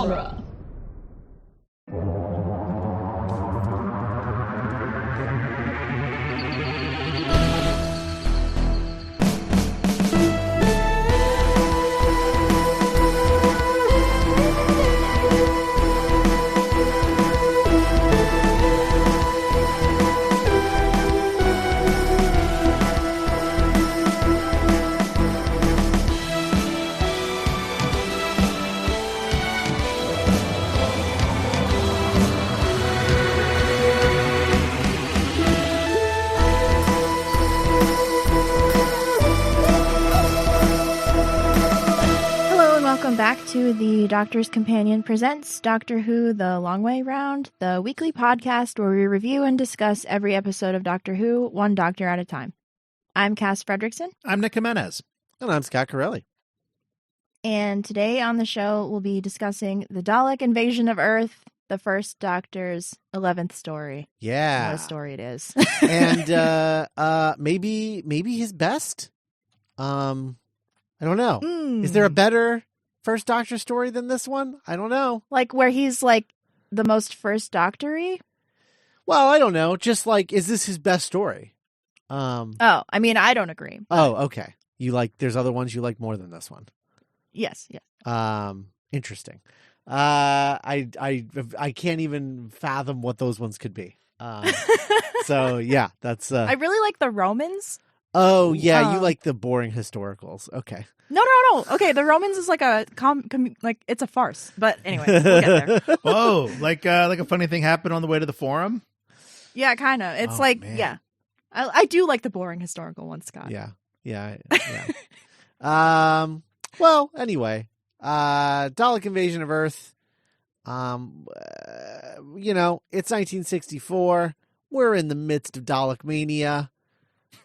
genre. Welcome back to the Doctor's Companion Presents Doctor Who The Long Way Round, the weekly podcast where we review and discuss every episode of Doctor Who, one doctor at a time. I'm Cass Fredrickson. I'm Nick Jimenez. And I'm Scott Corelli. And today on the show, we'll be discussing the Dalek invasion of Earth, the first Doctor's 11th story. Yeah. What a story it is. And maybe his best? I don't know. Is there a better first Doctor story than this one? I don't know. Like where he's like the most first Doctor-y? Well, I don't know. Just like, is this his best story? I mean, I don't agree. Oh, okay. There's other ones you like more than this one. Yes. Interesting. I can't even fathom what those ones could be. So yeah, that's. I really like the Romans. Oh yeah, you like the boring historicals. Okay. No. Okay, the Romans is like a like it's a farce. But anyway, we'll get there. Whoa, like a funny thing happened on the way to the forum. Yeah, kind of. It's man. Yeah, I do like the boring historical ones, Scott. Yeah. Well, anyway, Dalek invasion of Earth. It's 1964. We're in the midst of Dalek mania.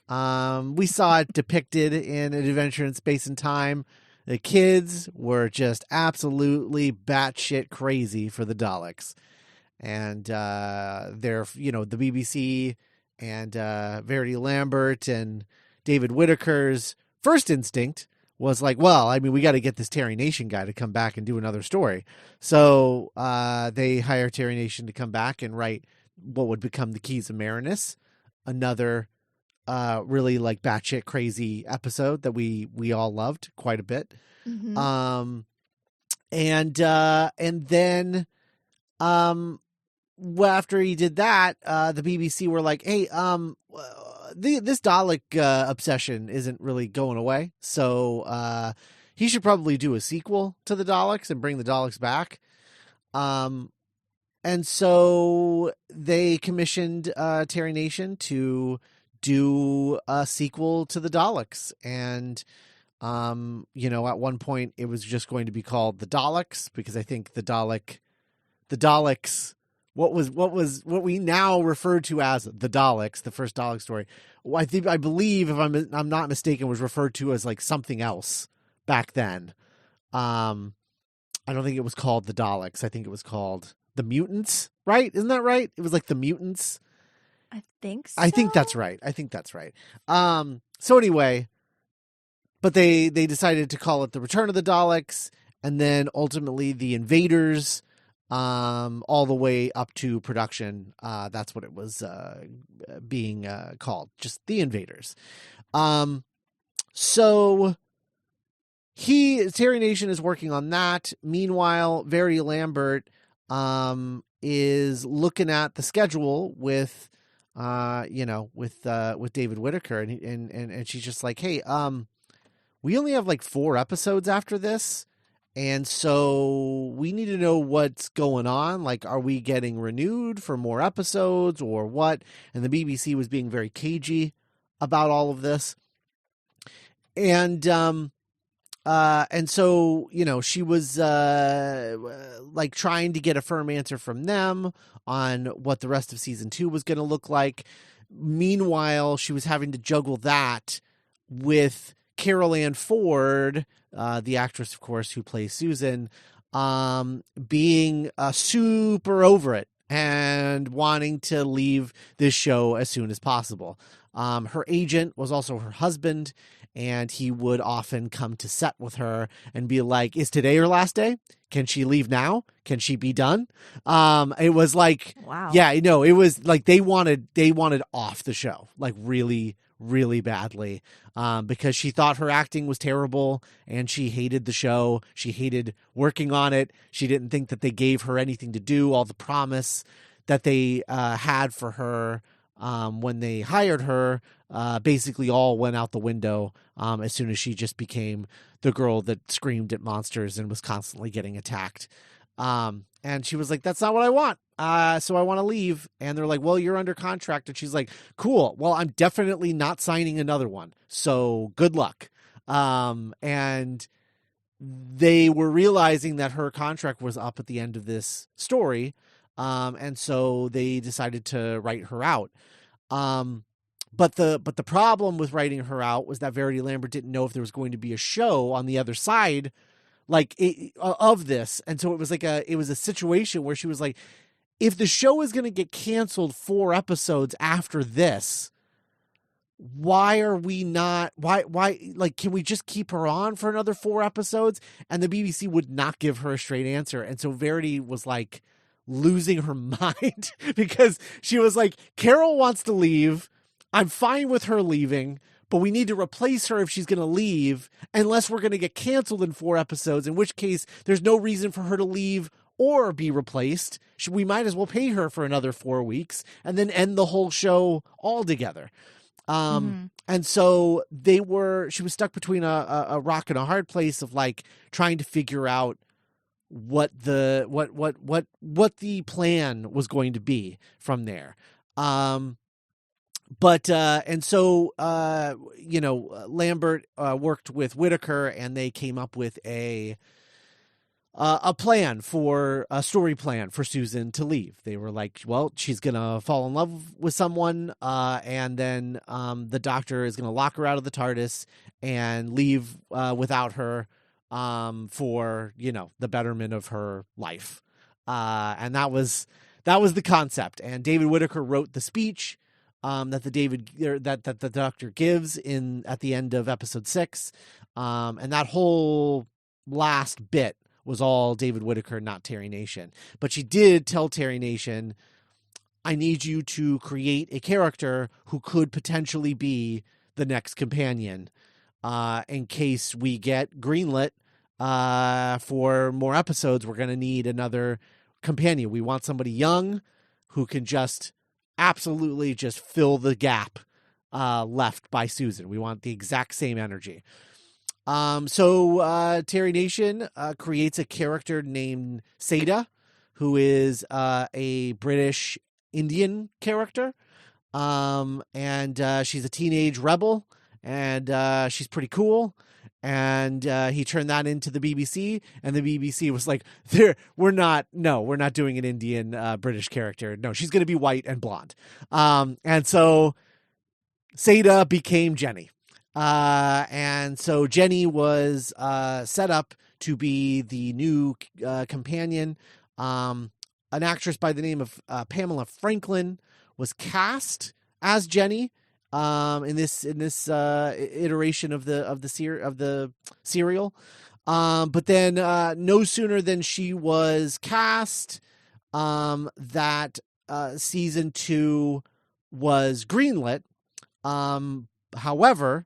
We saw it depicted in An Adventure in Space and Time. The kids were just absolutely batshit crazy for the Daleks. And they're, the BBC and Verity Lambert and David Whittaker's first instinct was like, well, I mean, we got to get this Terry Nation guy to come back and do another story. So they hire Terry Nation to come back and write what would become the Keys of Marinus, another really like batshit crazy episode that we all loved quite a bit. Mm-hmm. And then after he did that, the BBC were like, hey, this Dalek obsession isn't really going away, so he should probably do a sequel to the Daleks and bring the Daleks back. And so they commissioned Terry Nation to do a sequel to the Daleks. And, at one point it was just going to be called the Daleks, because I think the Daleks, what we now refer to as the Daleks, the first Dalek story, I believe, if I'm not mistaken, was referred to as like something else back then. I don't think it was called the Daleks. I think it was called the Mutants, right? Isn't that right? It was like the Mutants. I think so. I think that's right. So anyway, but they decided to call it the Return of the Daleks, and then ultimately the Invaders, all the way up to production. That's what it was being called, just the Invaders. So Terry Nation is working on that. Meanwhile, Verity Lambert is looking at the schedule with David Whittaker, and she's just like, hey, we only have like 4 episodes after this, and so we need to know what's going on. Like, are we getting renewed for more episodes or what? And the BBC was being very cagey about all of this, and so, she was like trying to get a firm answer from them on what the rest of season 2 was going to look like. Meanwhile, she was having to juggle that with Carol Ann Ford, the actress, of course, who plays Susan, being super over it and wanting to leave this show as soon as possible. Her agent was also her husband, and he would often come to set with her and be like, is today her last day? Can she leave now? Can she be done? It was like, Wow. yeah, no, it was like they wanted off the show, like really, really badly, because she thought her acting was terrible and she hated the show. She hated working on it. She didn't think that they gave her anything to do. All the promise that they had for her when they hired her basically all went out the window as soon as she just became the girl that screamed at monsters and was constantly getting attacked. And she was like, that's not what I want. So I want to leave. And they're like, well, you're under contract. And she's like, cool. Well, I'm definitely not signing another one. So good luck. And they were realizing that her contract was up at the end of this story. And so they decided to write her out. But the problem with writing her out was that Verity Lambert didn't know if there was going to be a show on the other side, of this. And so it was a situation where she was like, if the show is going to get canceled 4 episodes after this, why are we not, can we just keep her on for another 4 episodes? And the BBC would not give her a straight answer. And so Verity was like losing her mind because she was like, Carol wants to leave. I'm fine with her leaving, but we need to replace her if she's going to leave, unless we're going to get canceled in 4 episodes, in which case there's no reason for her to leave or be replaced. We might as well pay her for another 4 weeks and then end the whole show altogether. And so she was stuck between a rock and a hard place of like trying to figure out what the plan was going to be from there. Lambert worked with Whittaker, and they came up with a story plan for Susan to leave. They were like, well, she's going to fall in love with someone, and then the Doctor is going to lock her out of the TARDIS and leave without her for, the betterment of her life. And that was the concept. And David Whittaker wrote the speech that the Doctor gives at the end of episode 6. And that whole last bit was all David Whittaker, not Terry Nation. But she did tell Terry Nation, I need you to create a character who could potentially be the next companion, in case we get greenlit for more episodes. We're going to need another companion. We want somebody young who can just absolutely just fill the gap left by Susan. We want the exact same energy. So Terry Nation creates a character named Seda, who is a British Indian character. And she's a teenage rebel, and she's pretty cool. And he turned that into the BBC, and the BBC was like, we're not doing an Indian British character. No, she's going to be white and blonde. And so Seda became Jenny. And so Jenny was set up to be the new companion. An actress by the name of Pamela Franklin was cast as Jenny in this iteration of the serial. But then no sooner than she was cast, that season 2 was greenlit. However,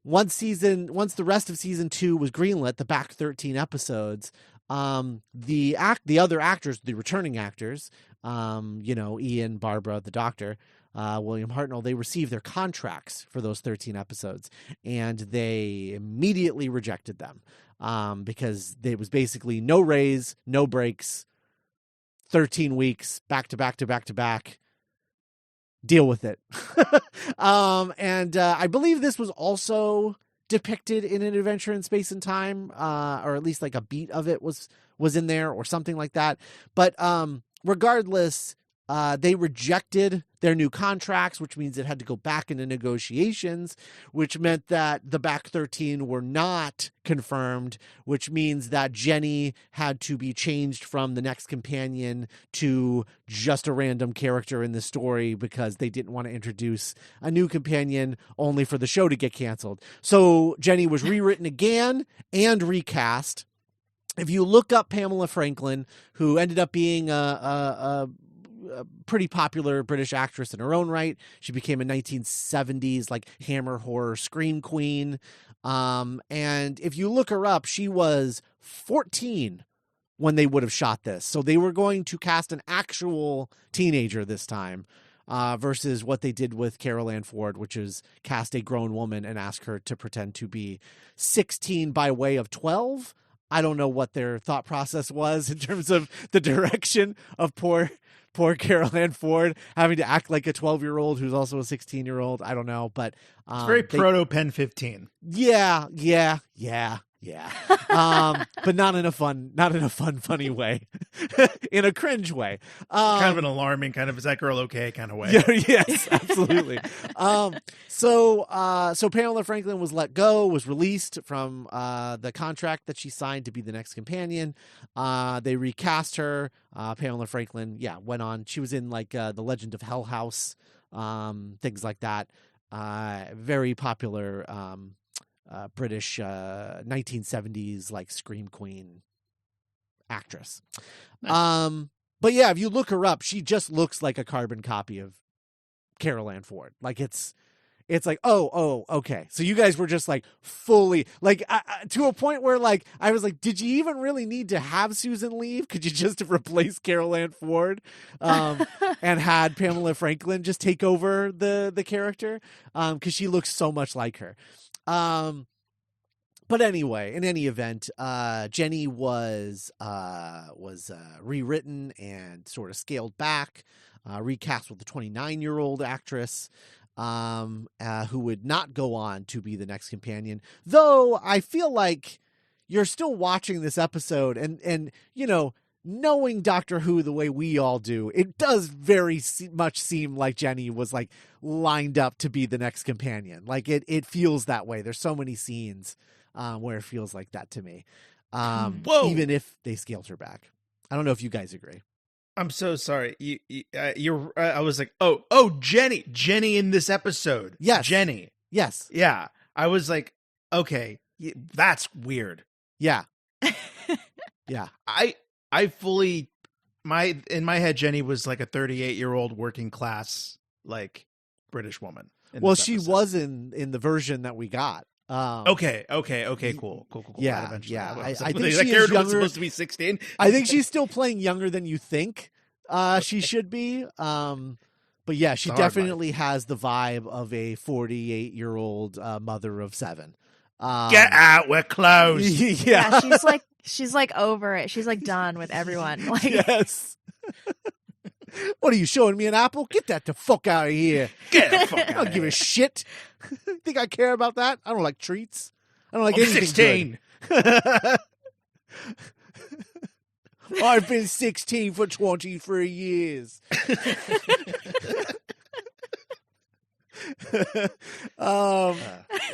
once the rest of season 2 was greenlit, the back 13 episodes, the other actors, the returning actors, Ian, Barbara, the Doctor, William Hartnell, they received their contracts for those 13 episodes, and they immediately rejected them, because it was basically no raise, no breaks, 13 weeks, back to back to back to back. Deal with it. And I believe this was also depicted in An Adventure in Space and Time, or at least like a beat of it was in there or something like that. But regardless, They rejected their new contracts, which means it had to go back into negotiations, which meant that the back 13 were not confirmed, which means that Jenny had to be changed from the next companion to just a random character in the story because they didn't want to introduce a new companion only for the show to get canceled. So Jenny was rewritten again and recast. If you look up Pamela Franklin, who ended up being a pretty popular British actress in her own right. She became a 1970s like hammer horror scream queen. And if you look her up, she was 14 when they would have shot this. So they were going to cast an actual teenager this time, versus what they did with Carol Ann Ford, which is cast a grown woman and ask her to pretend to be 16 by way of 12. I don't know what their thought process was in terms of the direction of poor Carol Ann Ford having to act like a 12-year-old who's also a 16-year-old. I don't know, but it's very proto Pen 15. Yeah. But not in a funny way, in a cringe way. Kind of an alarming kind of, is that girl okay kind of way. Yeah, yes, absolutely. So Pamela Franklin was let go, was released from the contract that she signed to be the next companion. They recast her. Pamela Franklin, went on. She was in like The Legend of Hell House, things like that. Very popular British 1970s like scream queen actress. Nice. But yeah, if you look her up, she just looks like a carbon copy of Carol Ann Ford. Like it's like, oh, okay. So you guys were just like fully like to a point where like I was like, did you even really need to have Susan leave? Could you just have replaced Carol Ann Ford and had Pamela Franklin just take over the character? Because she looks so much like her. But anyway, in any event, Jenny was rewritten and sort of scaled back, recast with a 29-year-old actress, who would not go on to be the next companion. Though I feel like you're still watching this episode and you know, knowing Doctor Who the way we all do, it does very much seem like Jenny was like lined up to be the next companion. Like it feels that way. There's so many scenes where it feels like that to me. Even if they scaled her back. I don't know if you guys agree. I'm so sorry. You're. I was like, oh, Jenny in this episode. Yes, Jenny. Yes. Yeah. I was like, okay, that's weird. Yeah. Yeah. I fully in my head, Jenny was like a 38-year-old working class like British woman. Well, she was in the version that we got. Okay, cool. Yeah. I think that she character is younger. was supposed to be 16. I think she's still playing younger than you think she should be. But yeah, she definitely has the vibe of a 48-year-old mother of 7. Get out, we're closed. Yeah, she's like over it. She's like done with everyone. Like, yes. What are you showing me, an apple? Get that the fuck out of here. Get the fuck out. I don't give a shit. Think I care about that? I don't like treats. I don't like anything 16. Good. I've been 16 for 23 years.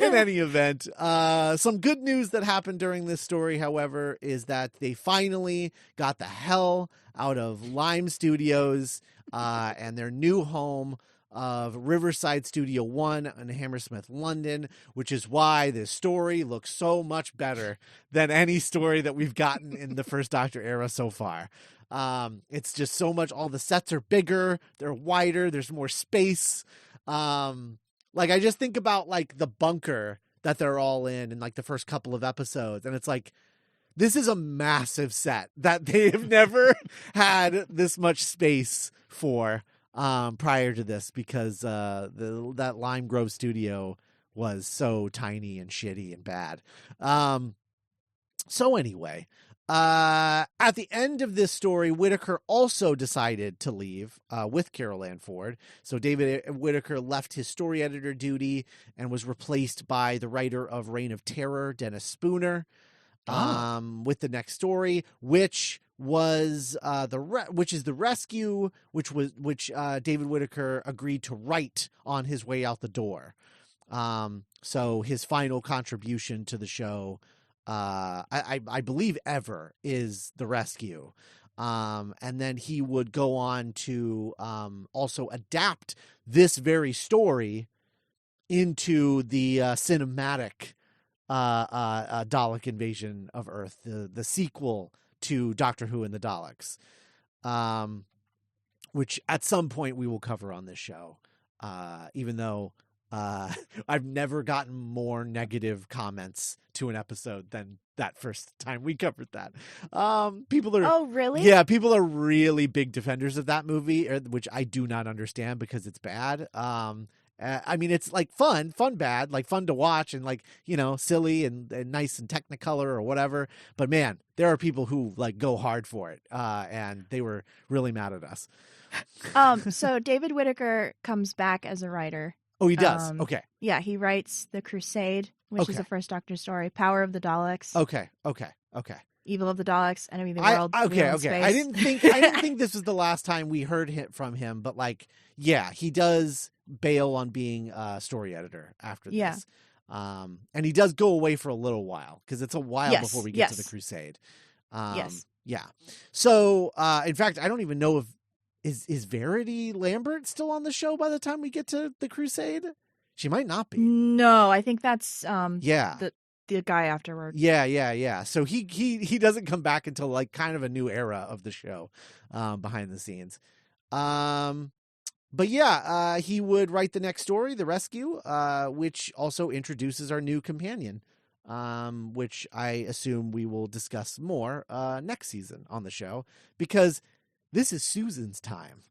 In any event, some good news that happened during this story, however, is that they finally got the hell out of Lime Studios and their new home of Riverside Studio 1 in Hammersmith, London, which is why this story looks so much better than any story that we've gotten in the first Doctor era so far. It's just so much, all the sets are bigger, they're wider, there's more space. Like I just think about like the bunker that they're all in like the first couple of episodes, and it's like, this is a massive set that they have never had this much space for prior to this, because that Lime Grove studio was so tiny and shitty and bad. So anyway, at the end of this story, Whittaker also decided to leave with Carol Ann Ford. So David Whittaker left his story editor duty and was replaced by the writer of Reign of Terror, Dennis Spooner, with the next story, which was which is the rescue, which David Whittaker agreed to write on his way out the door. So his final contribution to the show, I believe ever, is the rescue. And then he would go on to also adapt this very story into the cinematic Dalek Invasion of Earth, the sequel to Doctor Who and the Daleks, which at some point we will cover on this show, even though I've never gotten more negative comments to an episode than that first time we covered that. People are Oh, really? Yeah, people are really big defenders of that movie, which I do not understand because it's bad. I mean, it's like fun bad, like fun to watch and like, silly and nice and Technicolor or whatever. But man, there are people who like go hard for it. And they were really mad at us. So David Whittaker comes back as a writer. Oh, he does. Okay. Yeah, he writes The Crusade, which is the first Doctor story, Power of the Daleks. Okay. Evil of the Daleks, Enemy of the World. Okay. Space. I didn't think this was the last time we heard from him, but like, yeah, he does bail on being a story editor after this. Yeah. And he does go away for a little while because it's a while before we get to the Crusade. Yes. Yeah. So, in fact, I don't even know if is Verity Lambert still on the show by the time we get to the Crusade? She might not be. No, I think that's yeah. The guy afterward. Yeah. So he doesn't come back until like kind of a new era of the show, behind the scenes. But yeah, he would write the next story, The Rescue, which also introduces our new companion, which I assume we will discuss more next season on the show, because this is Susan's time.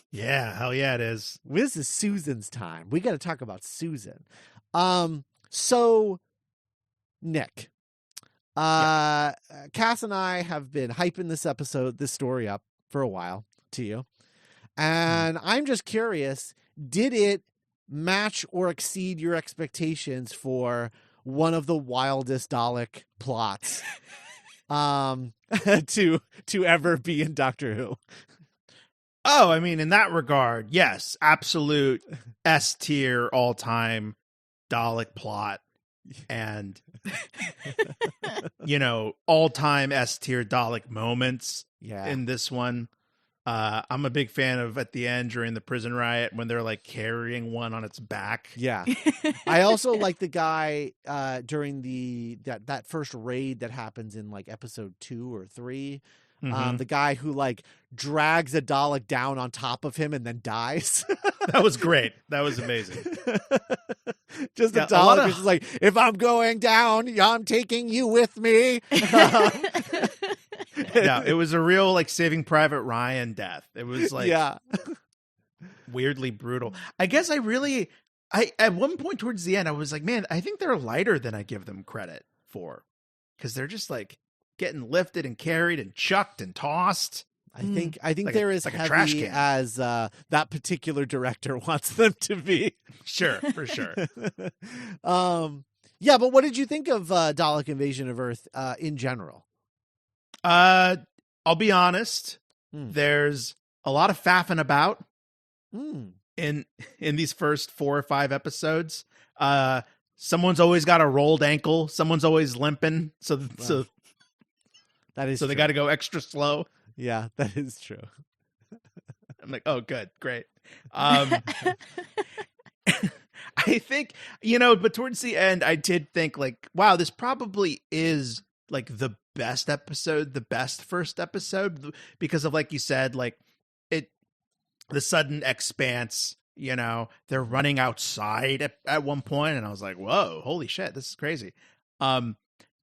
Yeah, hell yeah, it is. This is Susan's time. We got to talk about Susan. So Nick, Cass and I have been hyping this story up for a while to you. And I'm just curious, did it match or exceed your expectations for one of the wildest Dalek plots to ever be in Doctor Who? Oh, I mean, in that regard, yes, absolute S tier all time Dalek plot, and all time S tier Dalek moments. Yeah. In this one, I'm a big fan of at the end during the prison riot when they're like carrying one on its back. Yeah. I also like the guy during that first raid that happens in like episode 2 or 3. The guy who like drags a Dalek down on top of him and then dies. That was great. That was amazing. Just a Dalek is just like, if I'm going down, I'm taking you with me. No, it was a real like Saving Private Ryan death. It was like weirdly brutal. I guess I at one point towards the end, I was like, man, I think they're lighter than I give them credit for, because they're just like getting lifted and carried and chucked and tossed. I think like they're as like heavy as that particular director wants them to be. Sure, for sure. Yeah, but what did you think of Dalek Invasion of Earth in general? I'll be honest. There's a lot of faffing about in these first 4 or 5 episodes. Someone's always got a rolled ankle. Someone's always limping. So that is so they got to go extra slow. Yeah, that is true. I'm like, oh, good, great. I think, but towards the end, I did think like, wow, this probably is like the best episode, the best first episode, because of, like you said, like the sudden expanse, they're running outside at one point, and I was like, whoa, holy shit, this is crazy. And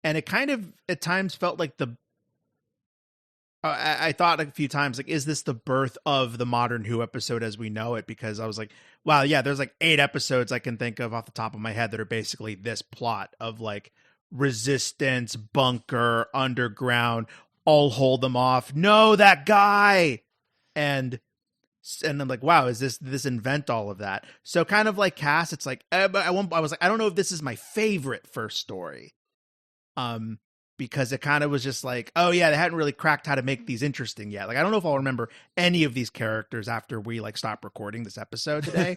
it kind of at times felt like I thought a few times, like, is this the birth of the modern Who episode as we know it? Because I was like, wow, yeah, there's like 8 episodes I can think of off the top of my head that are basically this plot of like resistance, bunker, underground, all hold them off. No, that guy. And I'm like, wow, is this invent all of that? So kind of like Cass, it's like, I was like, I don't know if this is my favorite first story. because it kind of was just like, oh yeah, they hadn't really cracked how to make these interesting yet. Like, I don't know if I'll remember any of these characters after we like stop recording this episode today.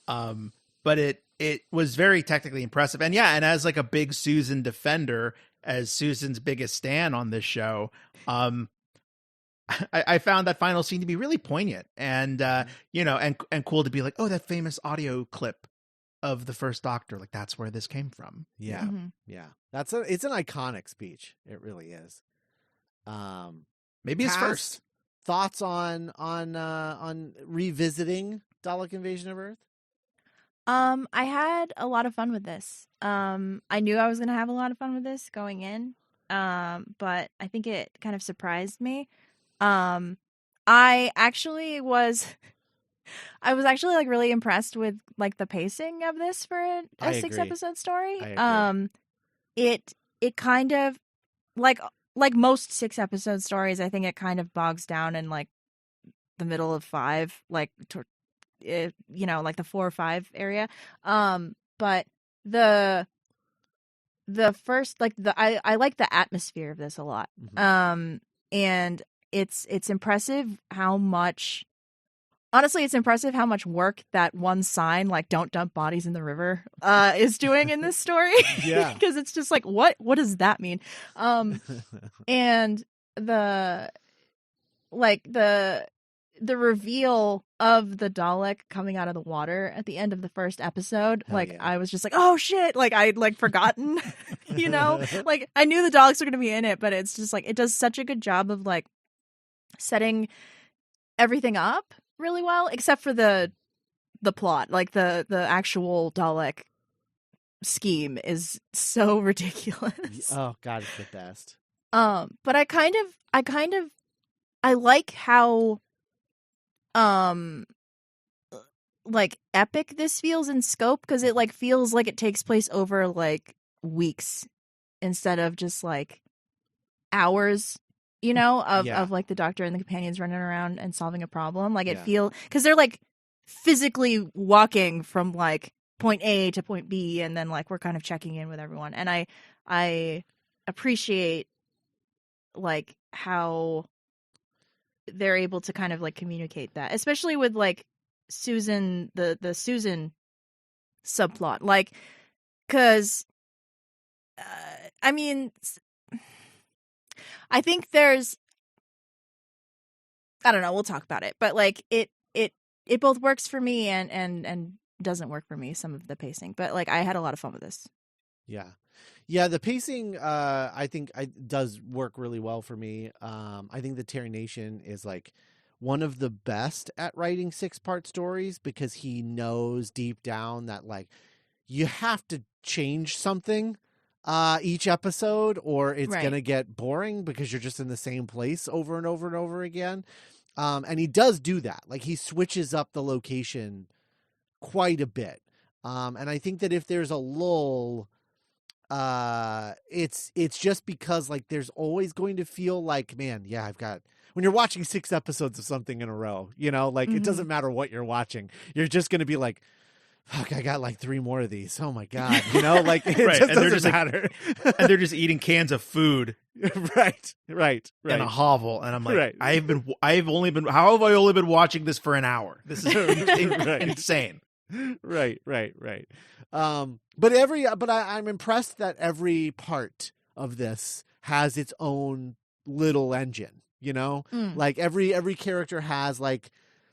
But it was very technically impressive. And yeah, and as like a big Susan defender, as Susan's biggest stan on this show, I found that final scene to be really poignant and, and cool to be like, oh, that famous audio clip of the first Doctor. Like, that's where this came from. Yeah. Mm-hmm. Yeah. It's an iconic speech. It really is. Maybe his first. Thoughts on revisiting Dalek Invasion of Earth? I had a lot of fun with this. I knew I was going to have a lot of fun with this going in. But I think it kind of surprised me. I was actually like really impressed with like the pacing of this for a 6-episode story. It kind of like most 6-episode stories, I think it kind of bogs down in like the middle of 5, like like the 4 or 5 area. But the first, like I like the atmosphere of this a lot. Mm-hmm. And it's impressive how much, honestly, it's impressive how much work that one sign, like "Don't dump bodies in the river," is doing in this story. Yeah, because it's just like, what does that mean? And the reveal of the Dalek coming out of the water at the end of the first episode, I was just like, oh shit, like I'd like forgotten, like I knew the Daleks were going to be in it, but it's just like it does such a good job of like setting everything up really well, except for the plot. Like the actual Dalek scheme is so ridiculous. Oh god, it's the best. But I like how like epic this feels in scope, because it like feels like it takes place over like weeks instead of just like hours, of like the Doctor and the companions running around and solving a problem. Like because they're like physically walking from like point A to point B, and then like we're kind of checking in with everyone, and I appreciate like how they're able to kind of like communicate that, especially with like Susan, the Susan subplot, like, because I mean, I think there's, I don't know, we'll talk about it, but like it both works for me and doesn't work for me, some of the pacing, but like I had a lot of fun with this. Yeah, the pacing I think does work really well for me. I think the Terry Nation is like one of the best at writing 6-part stories, because he knows deep down that like you have to change something each episode or it's going to get boring, because you're just in the same place over and over and over again. And he does do that. Like he switches up the location quite a bit. And I think that if there's a lull, it's just because like there's always going to feel like, man, yeah, when you're watching 6 episodes of something in a row, like it doesn't matter what you're watching, you're just going to be like, fuck, I got like 3 more of these. Oh my God. Like it just doesn't matter. And they're just eating cans of food. Right. In a hovel. And I'm like, how have I only been watching this for an hour? This is insane. Right. But I'm impressed that every part of this has its own little engine, like every character has like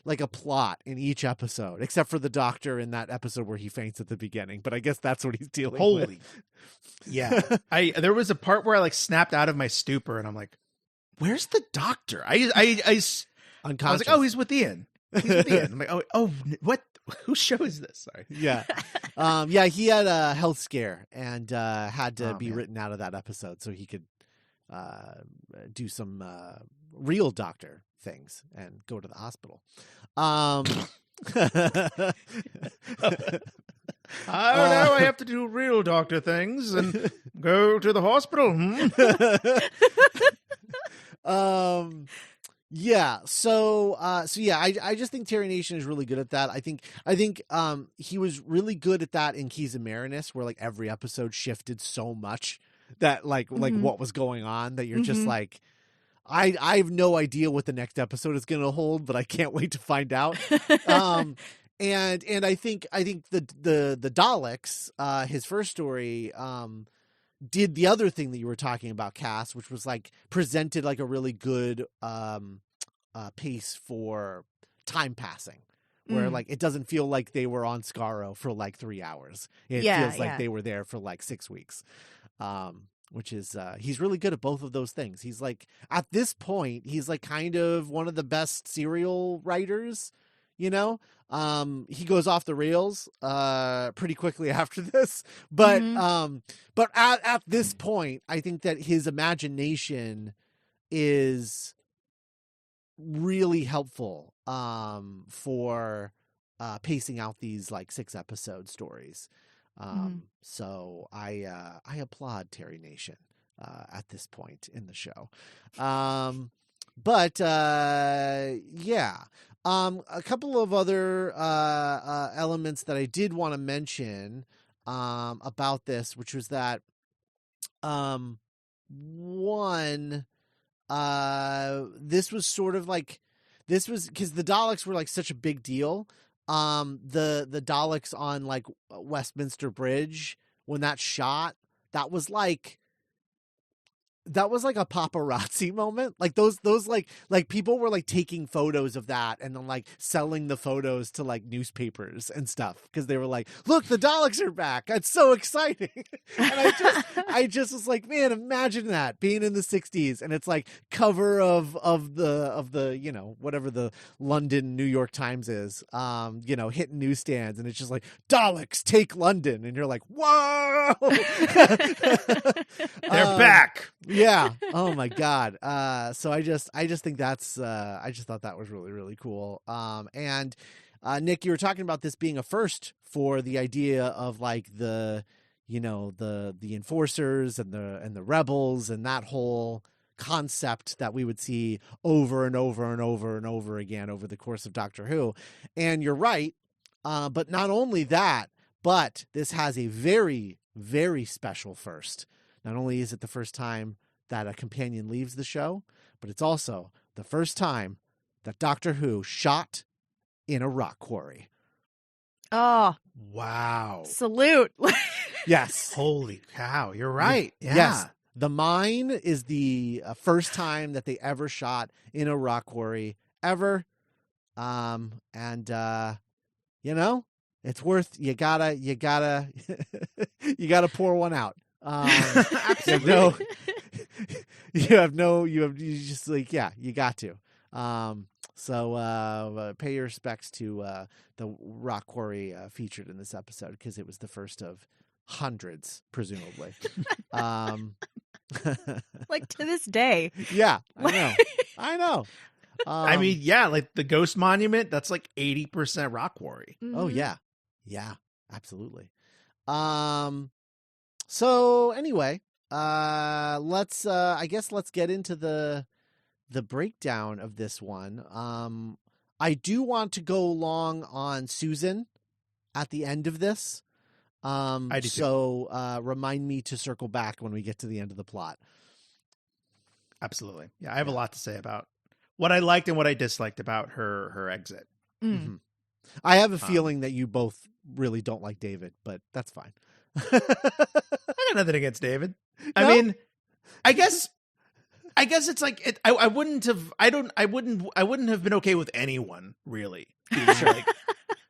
a plot in each episode, except for the Doctor in that episode where he faints at the beginning. But I guess that's what he's dealing with. Yeah. There was a part where I like snapped out of my stupor and I'm like, where's the Doctor? I was like, oh, he's with Ian. I'm like, oh, what? Whose show is this? Sorry. Yeah. He had a health scare and had to be written out of that episode so he could do some real Doctor things and go to the hospital. I don't know. I have to do real Doctor things and go to the hospital. Yeah. So yeah, I just think Terry Nation is really good at that. I think he was really good at that in Keys of Marinus, where like every episode shifted so much that like what was going on that you're just like, I have no idea what the next episode is going to hold, but I can't wait to find out. And I think the Daleks, his first story, did the other thing that you were talking about, Cass, which was like presented like a really good pace for time passing, where like it doesn't feel like they were on Skaro for like 3 hours. It feels like they were there for like 6 weeks. Which is he's really good at both of those things. He's like, at this point, he's like kind of one of the best serial writers, you know. He goes off the rails pretty quickly after this, but at this point, I think that his imagination is really helpful for pacing out these like 6 episode stories. So I applaud Terry Nation at this point in the show. But yeah. A couple of other elements that I did want to mention about this, which was that one, this was sort of like, this was because the Daleks were like such a big deal. The Daleks on like Westminster Bridge, when that shot, that was like a paparazzi moment. Like those like people were like taking photos of that and then like selling the photos to like newspapers and stuff because they were like, look, the Daleks are back. That's so exciting. And I just was like, man, imagine that being in the 60s and it's like cover of the you know, whatever the London New York Times is, you know, hitting newsstands, and it's just like, Daleks take London, and you're like, whoa. They're back. Yeah. Oh my God. So I just think that's I just thought that was really, really cool. And Nick, you were talking about this being a first for the idea of like the, you know, the enforcers and the rebels and that whole concept that we would see over and over and over and over again over the course of Doctor Who. And you're right. But not only that, but this has a very, very special first. Not only is it the first time that a companion leaves the show, but it's also the first time that Doctor Who shot in a rock quarry. Oh, wow. Salute. Yes. Holy cow. You're right. Yeah. Yes. The Mine is the first time that they ever shot in a rock quarry ever. And you know, it's worth, you gotta pour one out. Absolutely. You just like, yeah, you got to. So pay your respects to the rock quarry featured in this episode, because it was the first of hundreds, presumably. Like to this day. Yeah, I know. I mean, yeah, like the Ghost Monument, that's like 80% rock quarry. Oh yeah, absolutely. So anyway, let's get into the breakdown of this one. I do want to go long on Susan at the end of this. I do so remind me to circle back when we get to the end of the plot. Absolutely. Yeah, I have a lot to say about what I liked and what I disliked about her exit. Mm-hmm. I have a feeling that you both really don't like David, but that's fine. I got nothing against David. No? I mean, I guess it's like I wouldn't have have been okay with anyone really being like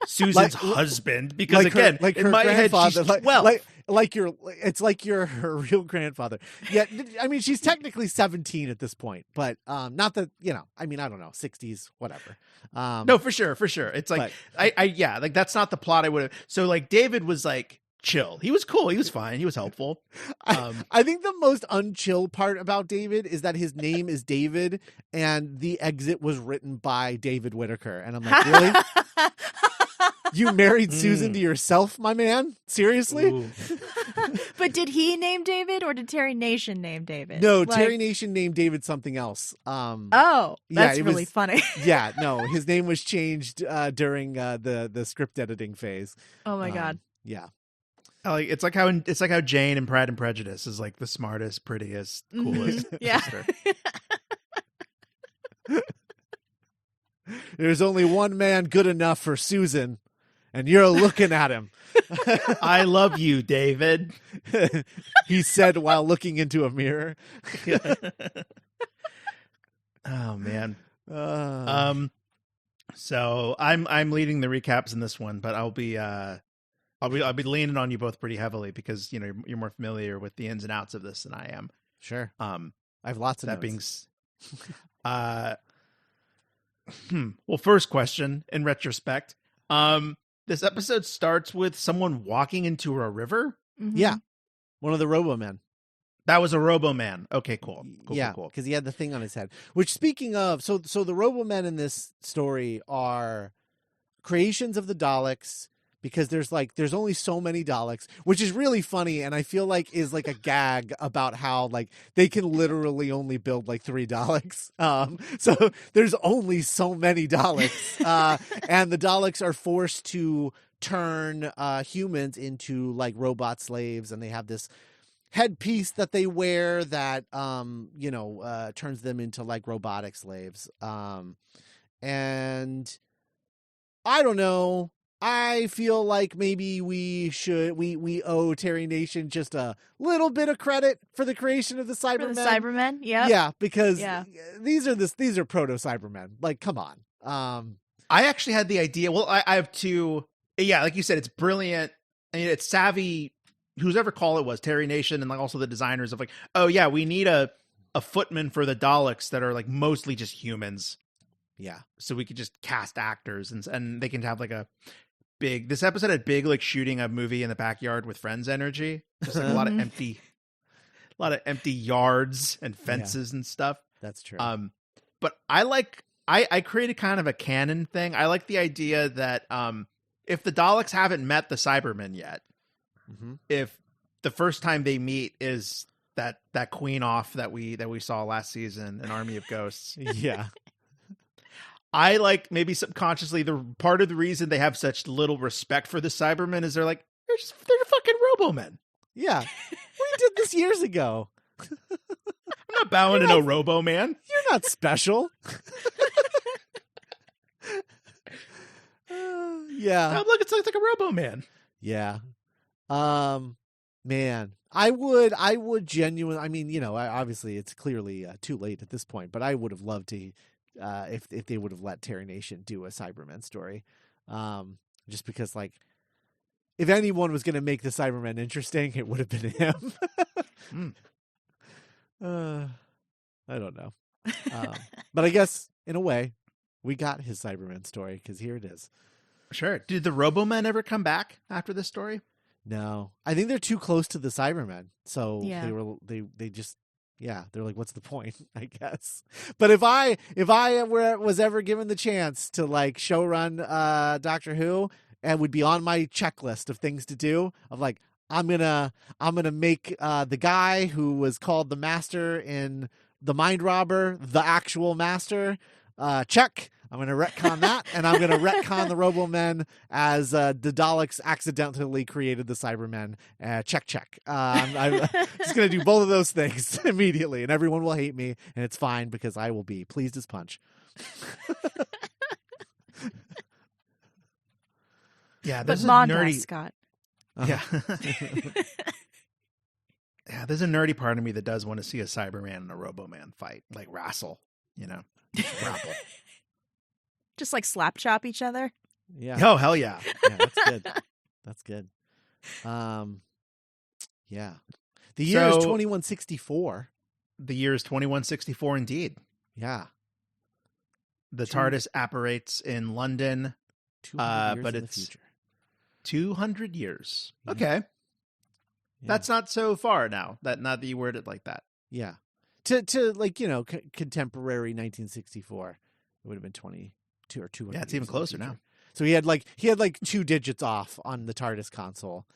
Susan's husband, because like again, like in her my head, grandfather, it's like you're her real grandfather. Yeah, I mean, she's technically 17 at this point, but not that, you know, I mean, I don't know, 60s, whatever. No, for sure. It's like, but, like that's not the plot I would have. So like David was like chill. He was cool. He was fine. He was helpful. I think the most unchill part about David is that his name is David and the exit was written by David Whittaker. And I'm like, really? You married Susan to yourself, my man? Seriously? But did he name David or did Terry Nation name David? No, Terry Nation named David something else. Oh, that's really funny. Yeah, no, his name was changed during the script editing phase. Oh my God. Yeah. It's like how Jane in Pride and Prejudice is like the smartest, prettiest, coolest sister. There's only one man good enough for Susan, and you're looking at him. I love you, David. He said while looking into a mirror. Oh man. So I'm leading the recaps in this one, but I'll be leaning on you both pretty heavily because you're more familiar with the ins and outs of this than I am. Sure. I have lots of that notes. Well, first question in retrospect. This episode starts with someone walking into a river. Mm-hmm. Yeah. One of the robomen. That was a roboman. Okay, cool. Yeah, cool. because he had the thing on his head. Which, speaking of, so the robomen in this story are creations of the Daleks, because there's only so many Daleks, which is really funny, and I feel like is like a gag about how like they can literally only build like 3 Daleks. So there's only so many Daleks, and the Daleks are forced to turn humans into like robot slaves, and they have this headpiece that they wear that turns them into like robotic slaves. And I don't know. I feel like maybe we owe Terry Nation just a little bit of credit for the creation of the Cybermen. For the Cybermen, yeah. Yeah, because these are proto Cybermen. Like, come on. I actually had the idea. Well, I have two. Yeah, like you said, it's brilliant. I mean, it's savvy. Whoever call it was, Terry Nation, and like also the designers of like, oh yeah, we need a footman for the Daleks that are like mostly just humans. Yeah. So we could just cast actors and they can have like a big, this episode had big, like shooting a movie in the backyard with friends energy. Just like a lot of empty yards and fences and stuff. That's true. But I created kind of a canon thing. I like the idea that, if the Daleks haven't met the Cybermen yet, if the first time they meet is that queen off that we saw last season, an Army of Ghosts. Yeah. I like maybe subconsciously the part of the reason they have such little respect for the Cybermen is they're like, they're fucking robomen. Yeah. We did this years ago. I'm not bowing to no roboman. You're not special. Yeah. Oh, look, it's like a roboman. Yeah. Man, I would genuinely, I mean, obviously it's clearly too late at this point, but I would have loved to, if they would have let Terry Nation do a Cybermen story. Just because like, if anyone was going to make the Cybermen interesting, it would have been him. I don't know. But I guess in a way we got his Cybermen story because here it is. Sure. Did the robomen ever come back after this story? No, I think they're too close to the Cybermen. So Yeah. they just, they're like, what's the point? I guess. But if I was ever given the chance to like show run Doctor Who, and would be on my checklist of things to do, of like, I'm gonna make the guy who was called the Master in The Mind Robber the actual Master. Check. I'm going to retcon that, and I'm going to retcon the Robomen as the Daleks accidentally created the Cybermen. Check. I'm just going to do both of those things immediately, and everyone will hate me, and it's fine because I will be pleased as punch. Yeah, there's but a nerdy Scott. Yeah. Yeah, there's a nerdy part of me that does want to see a Cyberman and a Roboman fight, like wrestle, grapple. Just like slap chop each other. Yeah. Oh, hell yeah. Yeah, that's good. That's good. Yeah. The year is 2164. The year is 2164 indeed. Yeah. The TARDIS apparates in London, 200 years but in it's the future. 200 years. Yeah. Okay. Yeah. That's not so far now. Not that you word it like that. Yeah. To like, contemporary 1964, it would have been 22 or 200. Yeah, it's even closer now. So he had like 2 digits off on the TARDIS console.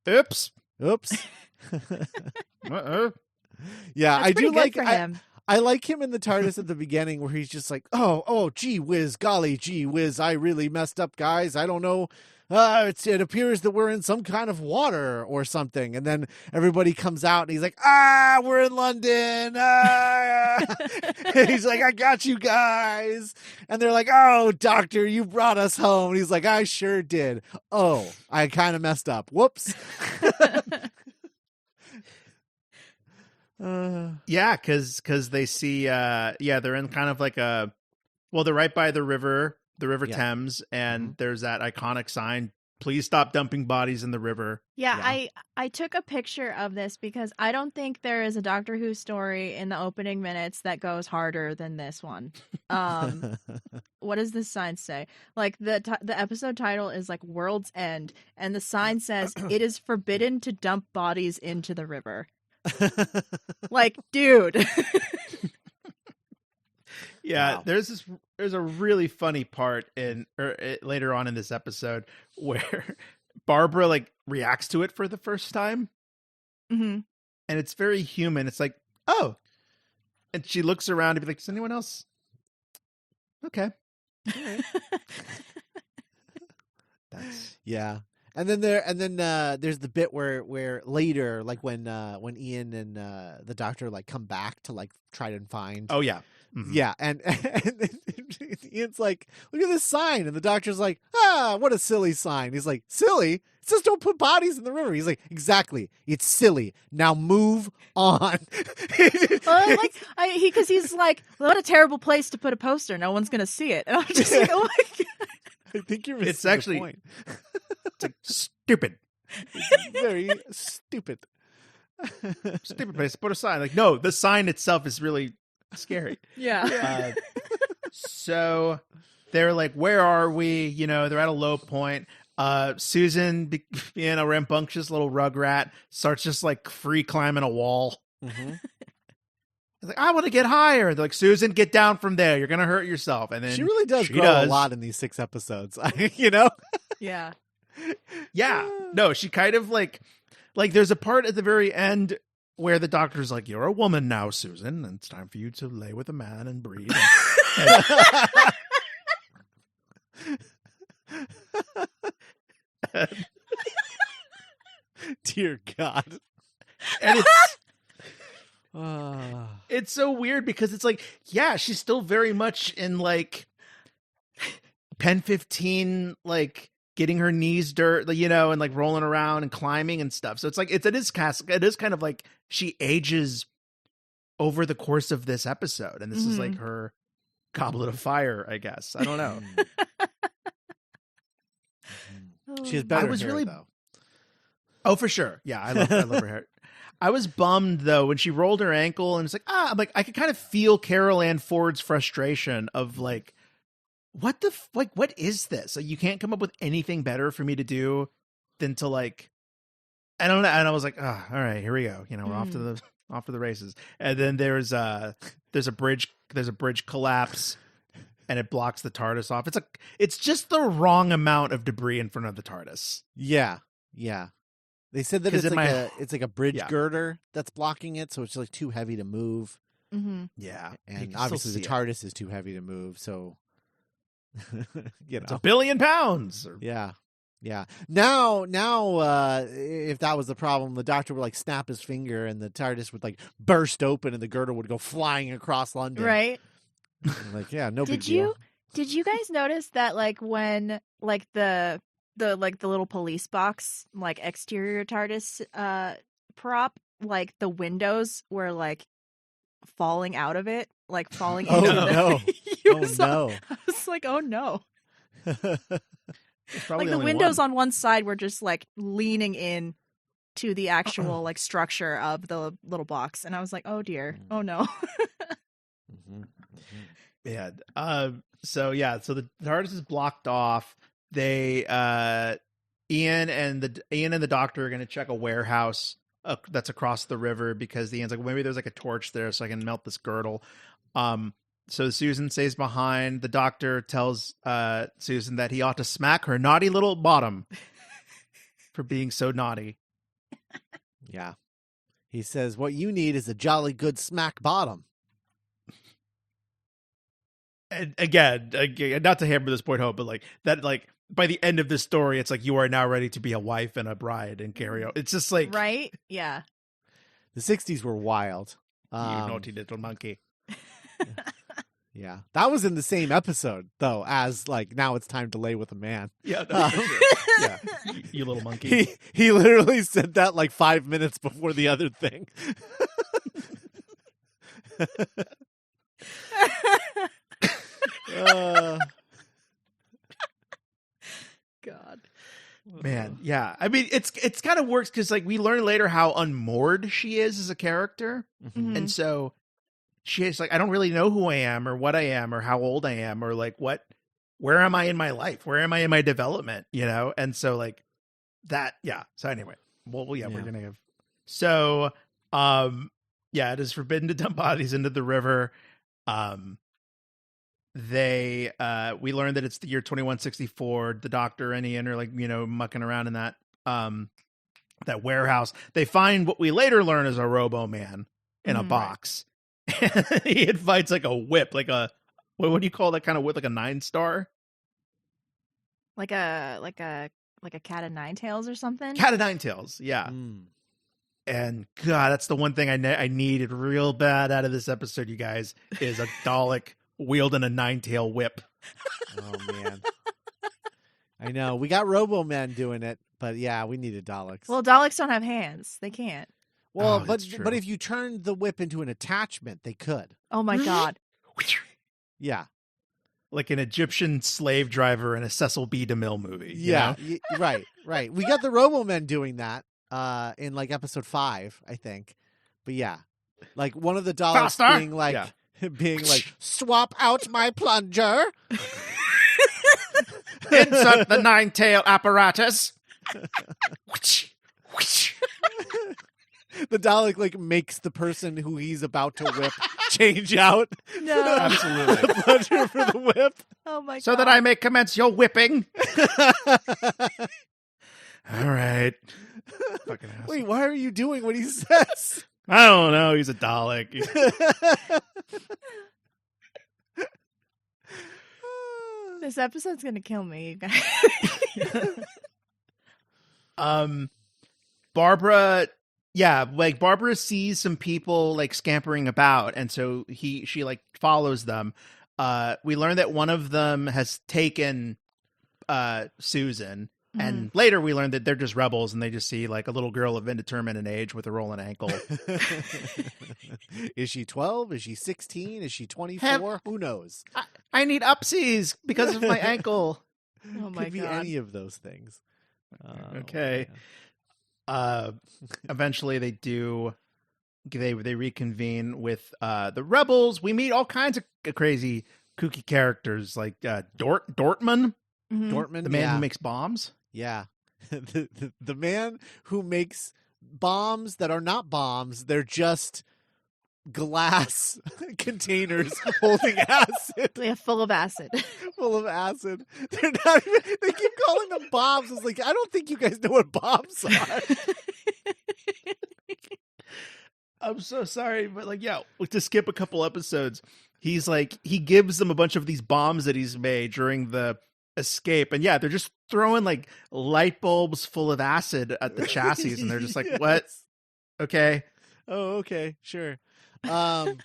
Oops. Oops. Uh-oh. Yeah, That's I pretty do good like for him. I like him in the TARDIS at the beginning where he's just like, oh, gee whiz, golly, gee whiz, I really messed up, guys. I don't know. It appears that we're in some kind of water or something. And then everybody comes out and he's like, we're in London. He's like, I got you guys. And they're like, oh, doctor, you brought us home. And he's like, I sure did. Oh, I kind of messed up. Whoops. Yeah, because they see they're in kind of like they're right by the river Yeah. Thames, and there's that iconic sign, please stop dumping bodies in the river. Yeah, I took a picture of this because I don't think there is a Doctor Who story in the opening minutes that goes harder than this one. What does this sign say? Like the episode title is like World's End, and the sign says it is forbidden to dump bodies into the river. Like, dude. Yeah, Wow. there's a really funny part later on in this episode where Barbara like reacts to it for the first time, Mm-hmm. and it's very human. It's like, oh, and she looks around to be like, is anyone else? Okay. All right. Yeah. And then there's the bit where later, like when Ian and the doctor like come back to like try to find. Oh yeah. Mm-hmm. Yeah, and Ian's like, look at this sign, and the doctor's like, what a silly sign. He's like, silly? It says don't put bodies in the river. He's like, exactly, it's silly. Now move on. Because he's like, what a terrible place to put a poster. No one's gonna see it. And I'm just like, oh my god. I think you're missing It's actually the point. It's like stupid. It's very stupid. Stupid place to put a sign. Like, no, the sign itself is really scary. Yeah. So they're like, where are we? You know, they're at a low point. Susan, being a rambunctious little rugrat, starts just like free climbing a wall. Mm-hmm. He's like, I want to get higher. They're like, Susan, get down from there. You're going to hurt yourself. And then She really does grow a lot in these 6 episodes, you know? Yeah. Yeah. No, she kind of like there's a part at the very end where the doctor's like, you're a woman now, Susan, and it's time for you to lay with a man and breed. Dear God. And it's so weird because it's like, yeah, she's still very much in like Pen 15, like getting her knees dirt, you know, and like rolling around and climbing and stuff. So it's like, it is kind of like she ages over the course of this episode. And this is like her goblet of fire, I guess. I don't know. She has better hair, really though. Oh, for sure. Yeah, I love her hair. I was bummed though when she rolled her ankle, and it's like, I'm like, I could kind of feel Carol Ann Ford's frustration of like, what is this? Like, you can't come up with anything better for me to do than to like, I don't know. And I was like, all right, here we go. You know, we're off to the races. And then there's a bridge collapse, and it blocks the TARDIS off. It's just the wrong amount of debris in front of the TARDIS. Yeah. They said that it's like a bridge girder that's blocking it, so it's like too heavy to move. Mm-hmm. Yeah, and obviously the TARDIS is too heavy to move, so you know, it's 1 billion pounds. Yeah. Now, if that was the problem, the doctor would like snap his finger, and the TARDIS would like burst open, and the girder would go flying across London. Right. Like, yeah, no big deal. Did you guys notice that like when like the little police box, like exterior TARDIS prop, like the windows were like falling out of it, like falling Oh into no. no. I was like, oh no. Like the windows on one side were just like leaning in to the actual like structure of the little box, and I was like, oh dear. Oh no. Yeah. So the TARDIS is blocked off. They Ian and the doctor are going to check a warehouse that's across the river, because Ian's like, well, maybe there's like a torch there so I can melt this girdle. So Susan stays behind. The doctor tells Susan that he ought to smack her naughty little bottom for being so naughty. Yeah. He says, what you need is a jolly good smack bottom. And again, not to hammer this point home, but like that, like by the end of this story, it's like you are now ready to be a wife and a bride and carry on. It's just like Right? Yeah. The 60s were wild. You naughty little monkey. Yeah. That was in the same episode, though, as like, now it's time to lay with a man. Yeah. No, for sure. Yeah. You little monkey. He literally said that like 5 minutes before the other thing. God. Man, yeah. I mean, it's kind of works because like we learn later how unmoored she is as a character, Mhm. and so she's like, I don't really know who I am or what I am or how old I am or like where am I in my life? Where am I in my development? You know, and so like that, yeah. So anyway, well, yeah, we're gonna have so, yeah, it is forbidden to dump bodies into the river. We learned that it's the year 2164. The Doctor and Ian are like, you know, mucking around in that warehouse. They find what we later learn is a roboman in a box. Right. He invites like a whip, like a what do you call that kind of whip? Like a 9-star? Like a cat of nine tails or something? Cat of 9 tails, yeah. And God, that's the one thing I needed real bad out of this episode, you guys, is a Dalek wielding a 9-tail whip. Oh man. I know. We got Robomen doing it, but yeah, we needed Daleks. Well, Daleks don't have hands. They can't. Well, that's true. but if you turned the whip into an attachment, they could. Oh my God. Yeah. Like an Egyptian slave driver in a Cecil B. DeMille movie. Yeah. You know? Right. We got the Robomen doing that in like episode 5, I think. But yeah. Like one of the Daleks Faster! being like, swap out my plunger. Insert the 9-tail apparatus. The Dalek like makes the person who he's about to whip change out. No. Absolutely. The plunger for the whip. Oh my God. So that I may commence your whipping. All right. Fucking asshole. Wait, why are you doing what he says? I don't know. He's a Dalek. This episode's gonna kill me, you guys. Barbara, yeah, like Barbara sees some people like scampering about, and so she like follows them. We learn that one of them has taken Susan, and later we learned that they're just rebels, and they just see like a little girl of indeterminate age with a rolling ankle. Is she 12? Is she 16? Is she 24? Who knows? I need upsies because of my ankle. Oh my Could be God. any of those things. Okay. Eventually they reconvene with the rebels. We meet all kinds of crazy kooky characters like Dortmund, Dortmund, the man who makes bombs. Yeah. the man who makes bombs that are not bombs, they're just glass containers holding acid. Yeah, full of acid. Full of acid. They're not even, they keep calling them bombs. It's like, I don't think you guys know what bombs are. I'm so sorry, but like, yeah, to skip a couple episodes, he's like, he gives them a bunch of these bombs that he's made during the escape, and yeah, they're just throwing like light bulbs full of acid at the chassis, and they're just like, Yes. what? Okay. Oh, okay, sure. God.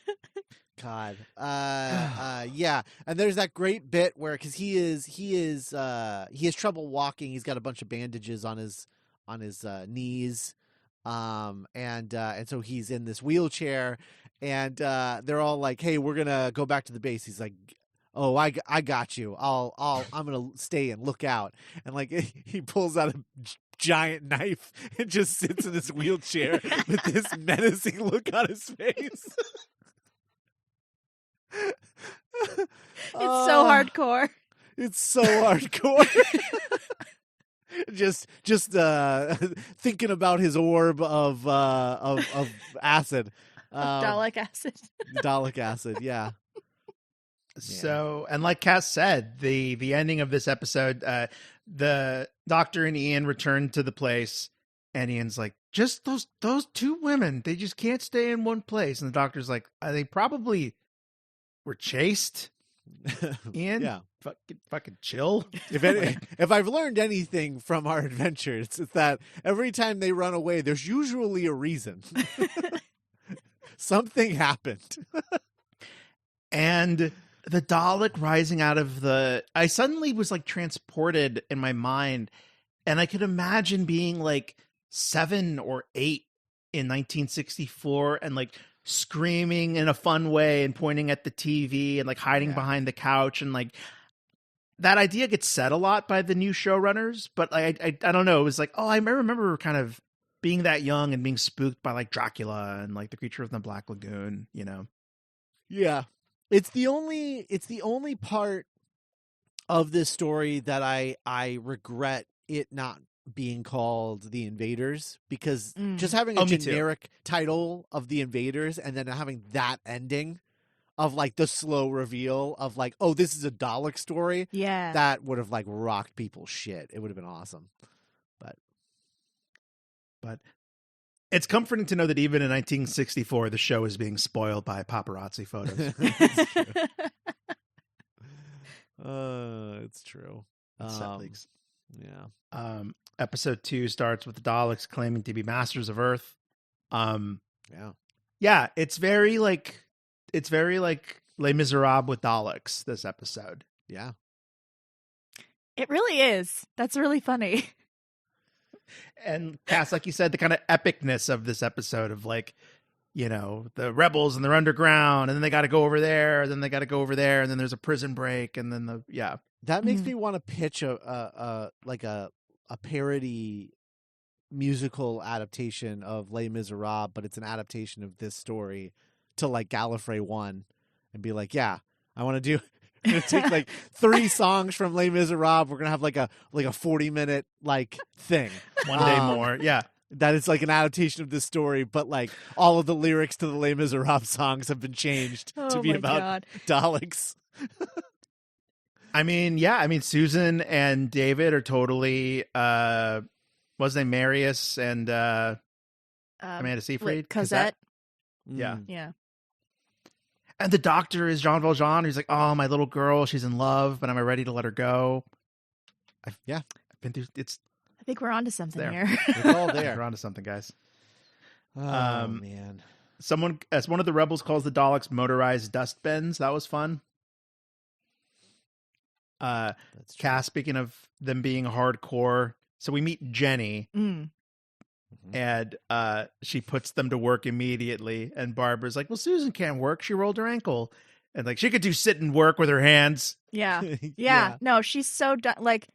Yeah. And there's that great bit where, cause he has trouble walking. He's got a bunch of bandages on his knees. And so he's in this wheelchair, and they're all like, hey, we're going to go back to the base. He's like, oh, I got you. I'm going to stay and look out. And like, he pulls out a giant knife and just sits in his wheelchair with this menacing look on his face. It's so hardcore. It's so hardcore. just thinking about his orb of acid. Dalek acid. Dalek acid, yeah. So, and like Cass said, the ending of this episode, the Doctor and Ian return to the place. And Ian's like, just those two women, they just can't stay in one place. And the doctor's like, they probably were chased. Ian, Yeah. fucking chill. If I've learned anything from our adventures, it's that every time they run away, there's usually a reason. Something happened. And the Dalek rising out of I suddenly was like transported in my mind, and I could imagine being like 7 or 8 in 1964 and like screaming in a fun way and pointing at the TV and like hiding behind the couch, and like that idea gets said a lot by the new showrunners, but I don't know, it was like, oh, I remember kind of being that young and being spooked by like Dracula and like the Creature of the Black Lagoon, you know. Yeah. It's the only part of this story that I regret it not being called The Invaders, because just having a generic title of The Invaders and then having that ending of like the slow reveal of like, oh, this is a Dalek story. Yeah. That would have like rocked people's shit. It would have been awesome. But it's comforting to know that even in 1964, the show is being spoiled by paparazzi photos. It's true. Set leaks. Yeah. Episode 2 starts with the Daleks claiming to be masters of Earth. Yeah. It's very like Les Miserables with Daleks, this episode. Yeah. It really is. That's really funny. And Cass, like you said, the kind of epicness of this episode of like, you know, the rebels and they're underground, and then they got to go over there, and then they got to go over there, and then there's a prison break, and then that makes me want to pitch a parody musical adaptation of Les Miserables, but it's an adaptation of this story to like Gallifrey 1, and be like, yeah, I want to do. We're gonna take like 3 songs from Les Miserables. We're gonna have like a 40-minute like thing. One day more, yeah. That is like an adaptation of this story, but like all of the lyrics to the Les Miserables songs have been changed to be about Daleks. I mean, Susan and David are totally what's his name, Marius and Amanda Seyfried, Cosette. Yeah. Yeah. And the doctor is Jean Valjean. He's like, oh, my little girl, she's in love, but am I ready to let her go? I've been through. I think we're onto something here. It's all there. We're onto something, guys. Oh man! Someone, as one of the rebels calls the Daleks, motorized dustbins. That was fun. That's true. Cass, speaking of them being hardcore, so we meet Jenny. And she puts them to work immediately. And Barbara's like, well, Susan can't work. She rolled her ankle. And like, she could do sit and work with her hands. Yeah. No, she's so done. Like,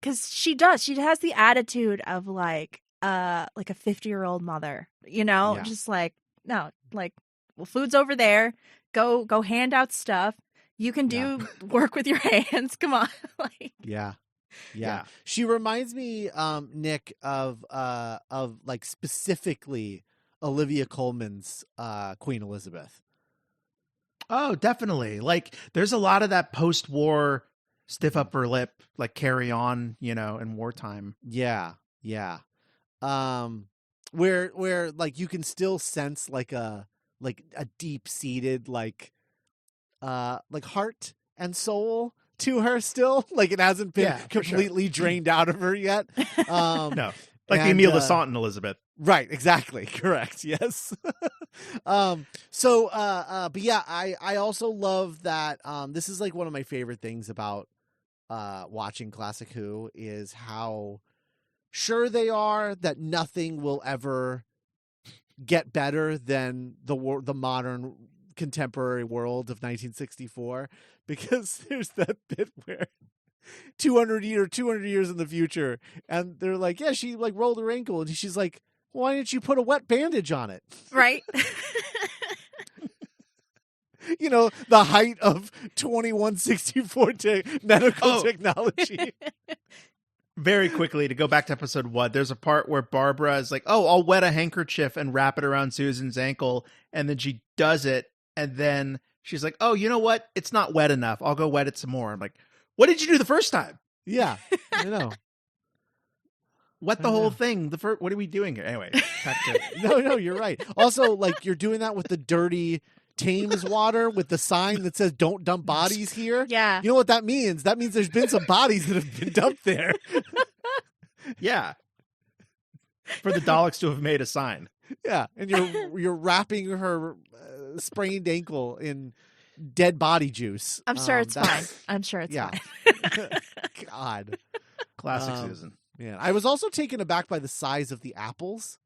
because she does. She has the attitude of like a 50-year-old mother, you know, just like, no, like, well, food's over there. Go hand out stuff. You can do work with your hands. Come on. Like, Yeah. She reminds me, Nick, of like specifically Olivia Colman's Queen Elizabeth. Oh, definitely. Like, there's a lot of that post-war stiff upper lip, like Carry On, you know, in wartime. Yeah. Where like you can still sense like a deep-seated like heart and soul to her still, like it hasn't been completely drained out of her yet. No, like the Emile Desant in Elizabeth. Right, exactly, correct. Yes. But yeah, I also love that. This is like one of my favorite things about watching Classic Who is how sure they are that nothing will ever get better than the modern contemporary world of 1964, because there's that bit where 200 years in the future, and they're like, yeah, she like rolled her ankle, and she's like, why didn't you put a wet bandage on it? Right. You know, the height of 2164 medical technology. Very quickly, to go back to episode 1, there's a part where Barbara is like, oh, I'll wet a handkerchief and wrap it around Susan's ankle, and then she does it, and then she's like, oh, you know what? It's not wet enough. I'll go wet it some more. I'm like, what did you do the first time? Yeah, I know. What the whole thing? What are we doing here? Anyway, back to No, you're right. Also, like, you're doing that with the dirty Thames water with the sign that says "Don't dump bodies here." Yeah. You know what that means? That means there's been some bodies that have been dumped there. yeah. For the Daleks to have made a sign. Yeah, and you're wrapping her sprained ankle in dead body juice. I'm sure it's fine. I'm sure it's fine. God. Classic Susan. Yeah, I was also taken aback by the size of the apples,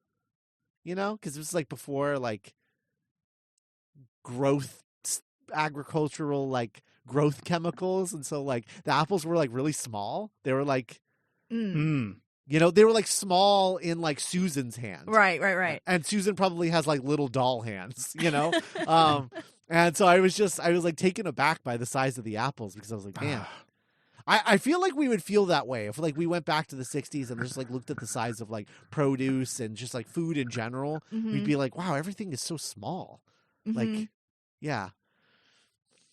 because it was like before, like, agricultural, like, growth chemicals. And so, like, the apples were, like, really small. They were, like, they were, like, small in, like, Susan's hands. Right. And Susan probably has, like, little doll hands, and so I was like, taken aback by the size of the apples because I was like, man. I feel like we would feel that way if, like, we went back to the 60s and just, like, looked at the size of, like, produce and just, like, food in general. Mm-hmm. We'd be like, wow, everything is so small. Mm-hmm. Like, yeah.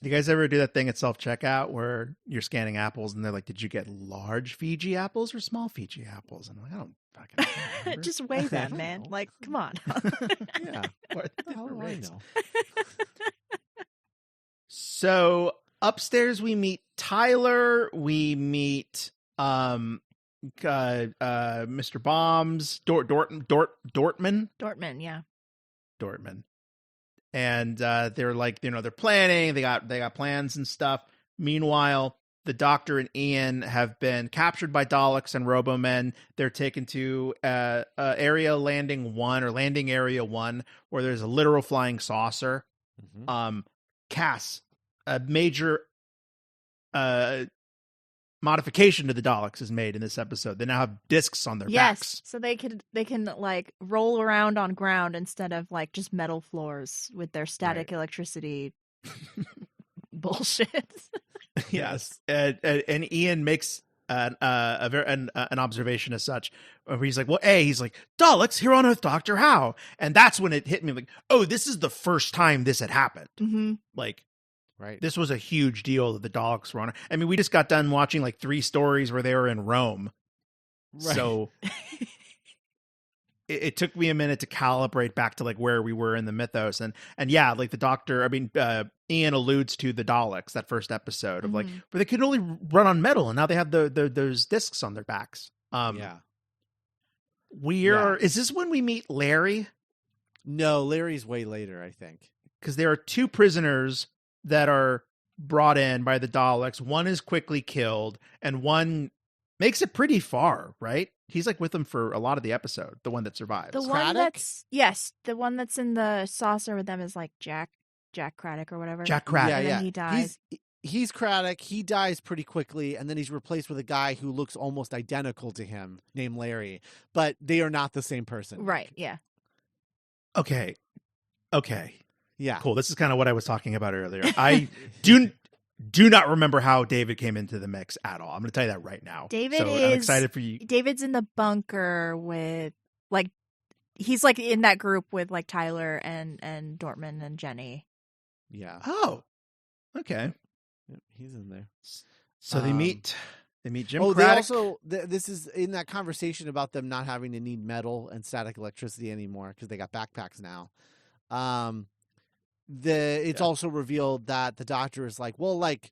You guys ever do that thing at self-checkout where you're scanning apples and they're like, did you get large Fiji apples or small Fiji apples? And I'm like, I don't fucking remember. Just weigh them, man. know. Like, come on. Yeah. What the hell do I know? So upstairs we meet Tyler, we meet Mr. Bombs, Dortman. Dortman, yeah. Dortman. And they're like, they're planning, they got plans and stuff. Meanwhile, the Doctor and Ian have been captured by Daleks and robomen. They're taken to landing area 1, where there's a literal flying saucer. Mm-hmm. Cass, a major modification to the Daleks is made in this episode. They now have discs on their backs. So they can like roll around on ground instead of like just metal floors with their static electricity bullshit. Yes, and Ian makes an observation as such, where he's like, "Well, he's like, Daleks here on Earth, Doctor, how?" And that's when it hit me, like, "Oh, this is the first time this had happened." Mm-hmm. Like, right, this was a huge deal that the Daleks were on. I mean, we just got done watching like 3 stories where they were in Rome, so it took me a minute to calibrate back to like where we were in the mythos, and yeah, like the Doctor. I mean, Ian alludes to the Daleks that first episode of like where they could only run on metal, and now they have those discs on their backs. Is this when we meet Larry? No, Larry's way later, I think, because there are 2 prisoners that are brought in by the Daleks. One is quickly killed, and one makes it pretty far, right? He's like with them for a lot of the episode, the one that survives. The one that's in the saucer with them is like Jack Craddock or whatever. Jack Craddock. And then he dies. He's Craddock. He dies pretty quickly, and then he's replaced with a guy who looks almost identical to him, named Larry. But they are not the same person. Right, yeah. Okay. Yeah. Cool. This is kind of what I was talking about earlier. I do not remember how David came into the mix at all. I'm going to tell you that right now. I'm excited for you. David's in the bunker with, like, he's like in that group with like Tyler and Dortman and Jenny. Yeah. Oh, okay. Yep, he's in there. So they meet Jim Craddock. They also, this is in that conversation about them not having to need metal and static electricity anymore because they got backpacks now. It's also revealed that the Doctor is like, well, like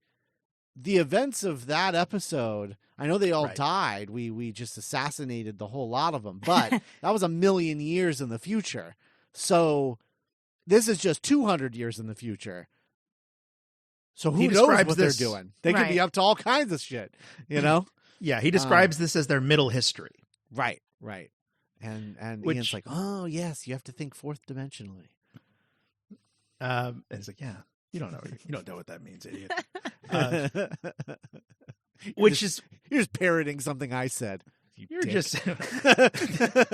the events of that episode, I know they all died. We just assassinated the whole lot of them, but that was 1,000,000 years in the future. So this is just 200 years in the future. So who knows what they're doing? They could be up to all kinds of shit, Yeah, he describes this as their middle history. Right. And Ian's like, oh yes, you have to think 4th dimensionally. And it's like, yeah, you don't know what that means, idiot. You're just parroting something I said. You're dick. just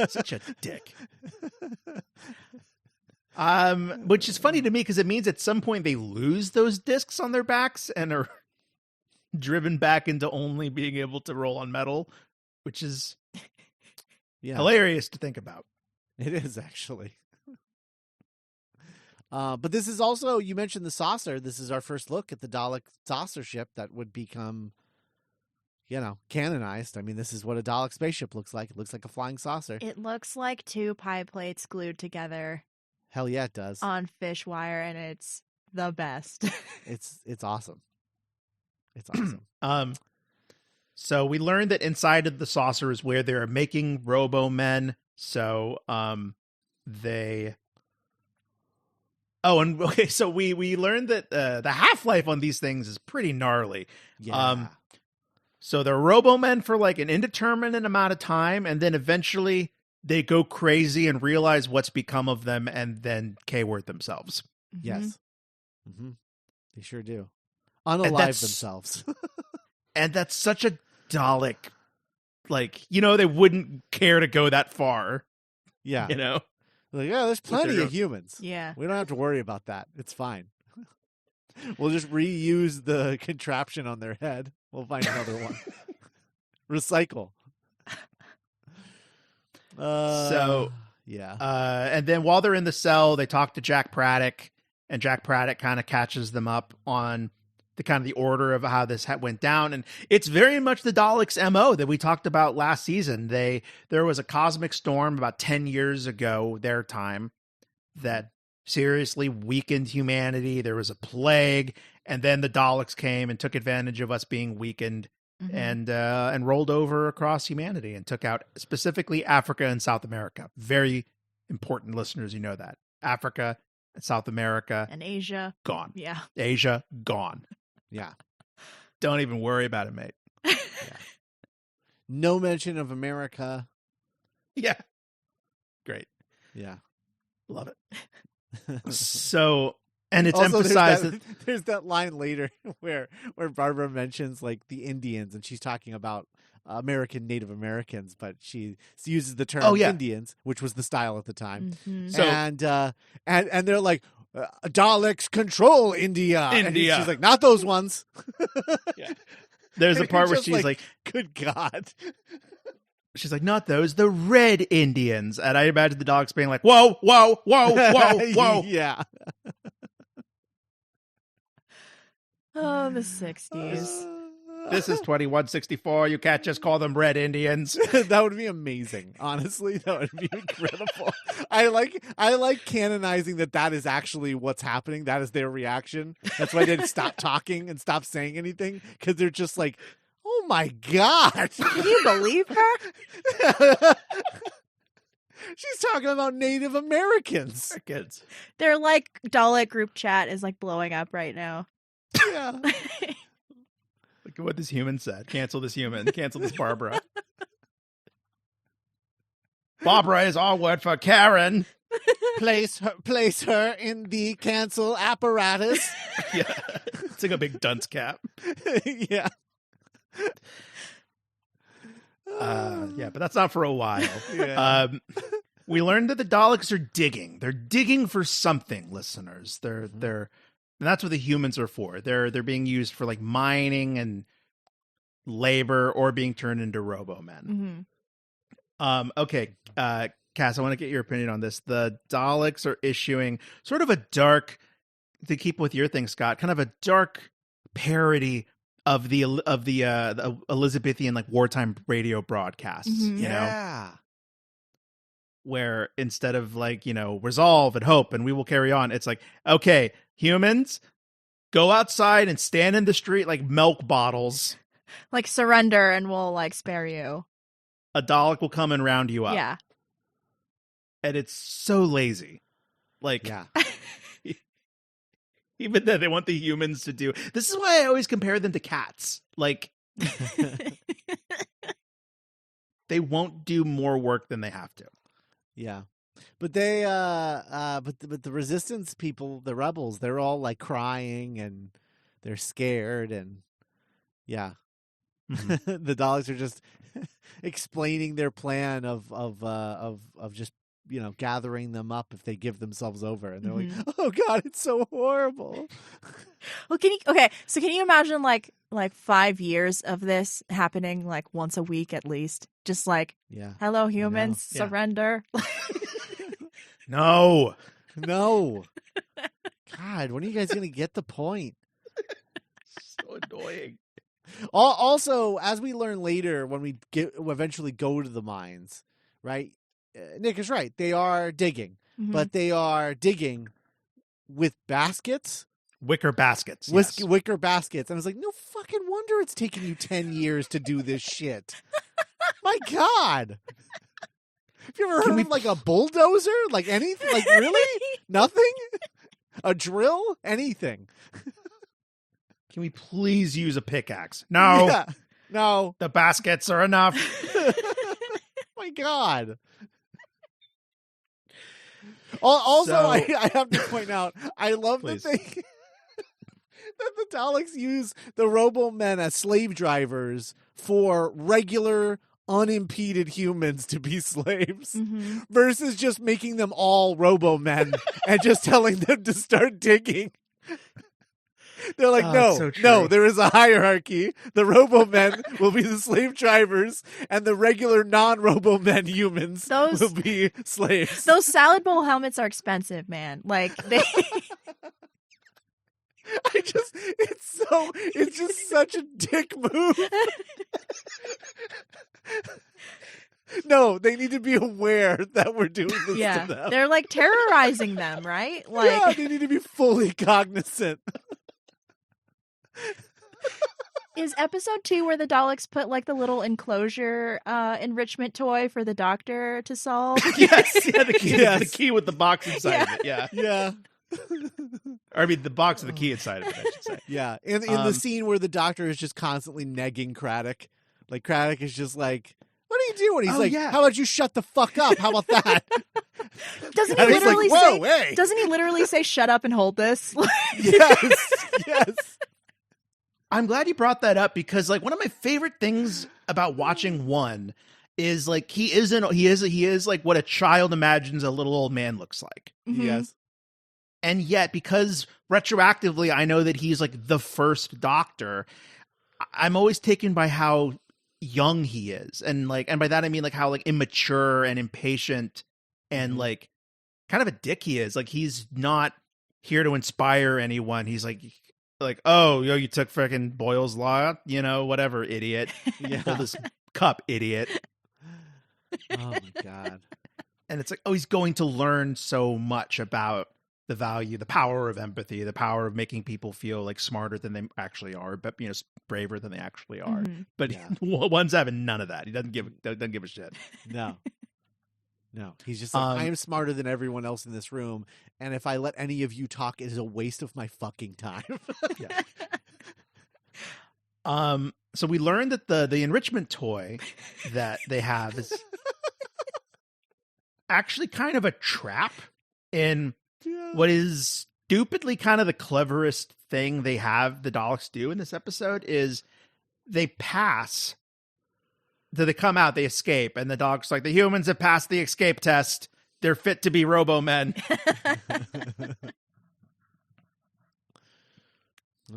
such a dick. Which is funny to me because it means at some point they lose those discs on their backs and are driven back into only being able to roll on metal, which is hilarious to think about. It is actually. But this is also, you mentioned the saucer. This is our first look at the Dalek saucer ship that would become, canonized. I mean, this is what a Dalek spaceship looks like. It looks like a flying saucer. It looks like two pie plates glued together Hell yeah, it does. on fish wire, and it's the best. It's awesome. It's awesome. So we learned that inside of the saucer is where they're making robomen. So they. Oh, and okay, so we learned that the half-life on these things is pretty gnarly. Yeah. So they're robomen for like an indeterminate amount of time, and then eventually they go crazy and realize what's become of them, and then K-word themselves. Yes. Mm-hmm. They sure do. And Unalive themselves. And that's such a Dalek, like, they wouldn't care to go that far. Yeah. Like, yeah, there's plenty of humans. Yeah. We don't have to worry about that. It's fine. We'll just reuse the contraption on their head. We'll find another one. Recycle. Yeah. And then while they're in the cell, they talk to Jack Braddock, and Jack Braddock kind of catches them up on the order of how this went down. And it's very much the Daleks' MO that we talked about last season. There was a cosmic storm about 10 years ago, their time, that seriously weakened humanity. There was a plague, and then the Daleks came and took advantage of us being weakened and rolled over across humanity and took out specifically Africa and South America. Very important, listeners, that. Africa and South America. And Asia. Gone. Yeah. Asia, gone. Yeah. Don't even worry about it, mate. Yeah. No mention of America. Yeah. Great. Yeah. Love it. So, and it's also, emphasized there's that line later where Barbara mentions like the Indians, and she's talking about Native Americans, but she uses the term Indians, which was the style at the time. Mm-hmm. So, and they're like, Daleks control India. And she's like, not those ones. Yeah. There's a part where she's like, good God. She's like, not those, the red Indians. And I imagine the Daleks being like, whoa, whoa, whoa, whoa, whoa. Yeah. Oh, the 60s. This is 2164. You can't just call them red Indians. That would be amazing. Honestly, that would be incredible. I like canonizing that is actually what's happening. That is their reaction. That's why they stop talking and stop saying anything, because they're just like, oh my God. Can you believe her? She's talking about Native Americans. Kids. They're like, Dalek group chat is like blowing up right now. Yeah. Look at what this human said. Cancel this human. Cancel this Barbara. Barbara is our word for Karen. Place her in the cancel apparatus. Yeah. It's like a big dunce cap. Yeah. Yeah, but that's not for a while. Yeah. We learned that the Daleks are digging. They're digging for something, listeners. And that's what the humans are for. They're being used for like mining and labor, or being turned into robomen. Mm-hmm. Okay, Cass, I want to get your opinion on this. The Daleks are issuing sort of a dark, to keep with your thing, Scott, kind of a dark parody of the Elizabethan like wartime radio broadcasts. Mm-hmm. You know, where instead of like, resolve and hope and we will carry on, it's like, okay, humans, go outside and stand in the street like milk bottles. Like, surrender and we'll like spare you. A Dalek will come and round you up. Yeah. And it's so lazy. Like, yeah. Even though they want the humans to do. This is why I always compare them to cats. Like, they won't do more work than they have to. Yeah. But they but the resistance people, the rebels, they're all like crying and they're scared, and yeah. Mm-hmm. The Daleks are just explaining their plan of just, gathering them up if they give themselves over, and they're like, "Oh God, it's so horrible." Well, can you imagine like 5 years of this happening like once a week at least? Just like, hello humans, surrender. No. God, when are you guys gonna get the point? So annoying. Also, as we learn later, when we eventually go to the mines, right? Nick is right. They are digging, but they are digging with baskets. Wicker baskets. Yes. Wicker baskets. And I was like, no fucking wonder it's taking you 10 years to do this shit. My God. Have you ever heard of like a bulldozer? Like anything? Like really? Nothing? A drill? Anything. Can we please use a pickaxe? No. Yeah. No. The baskets are enough. My God. Also, I have to point out, I love that the Daleks use the robomen as slave drivers for regular, unimpeded humans to be slaves versus just making them all robomen and just telling them to start digging. They're like, no, there is a hierarchy. The robomen will be the slave drivers, and the regular non-robomen humans will be slaves. Those salad bowl helmets are expensive, man. Like they. It's just such a dick move. No, they need to be aware that we're doing this to them. They're like terrorizing them, right? Like, yeah, they need to be fully cognizant. Is episode 2 where the Daleks put like the little enclosure enrichment toy for the Doctor to solve? Yes, the key with the box inside of it. Yeah, yeah. Or, I mean, the box with the key inside of it, I should say. Yeah, in the scene where the Doctor is just constantly negging Craddock, like Craddock is just like, "What are you doing?" He's like, "How about you shut the fuck up? How about that?" Doesn't he literally say? Doesn't he literally say, "Shut up and hold this"? Yes. I'm glad you brought that up because, like, one of my favorite things about watching one is like he is like what a child imagines a little old man looks like. Yes. And yet, because retroactively I know that he's like the first Doctor, I'm always taken by how young he is. And by that I mean like how like immature and impatient and like kind of a dick he is. Like he's not here to inspire anyone. He's like, oh, you took freaking Boyle's Law, whatever, idiot. Hold this cup, idiot. Oh my God. And it's like, oh, he's going to learn so much about the value, the power of empathy, the power of making people feel like smarter than they actually are, but braver than they actually are. But one's having none of that. He doesn't give a shit. No, he's just like, I am smarter than everyone else in this room, and if I let any of you talk, it is a waste of my fucking time. So we learned that the enrichment toy that they have is actually kind of a trap in what is stupidly kind of the cleverest thing they have the Daleks do in this episode is they pass. So they come out, they escape, and the Daleks like, the humans have passed the escape test. They're fit to be robomen.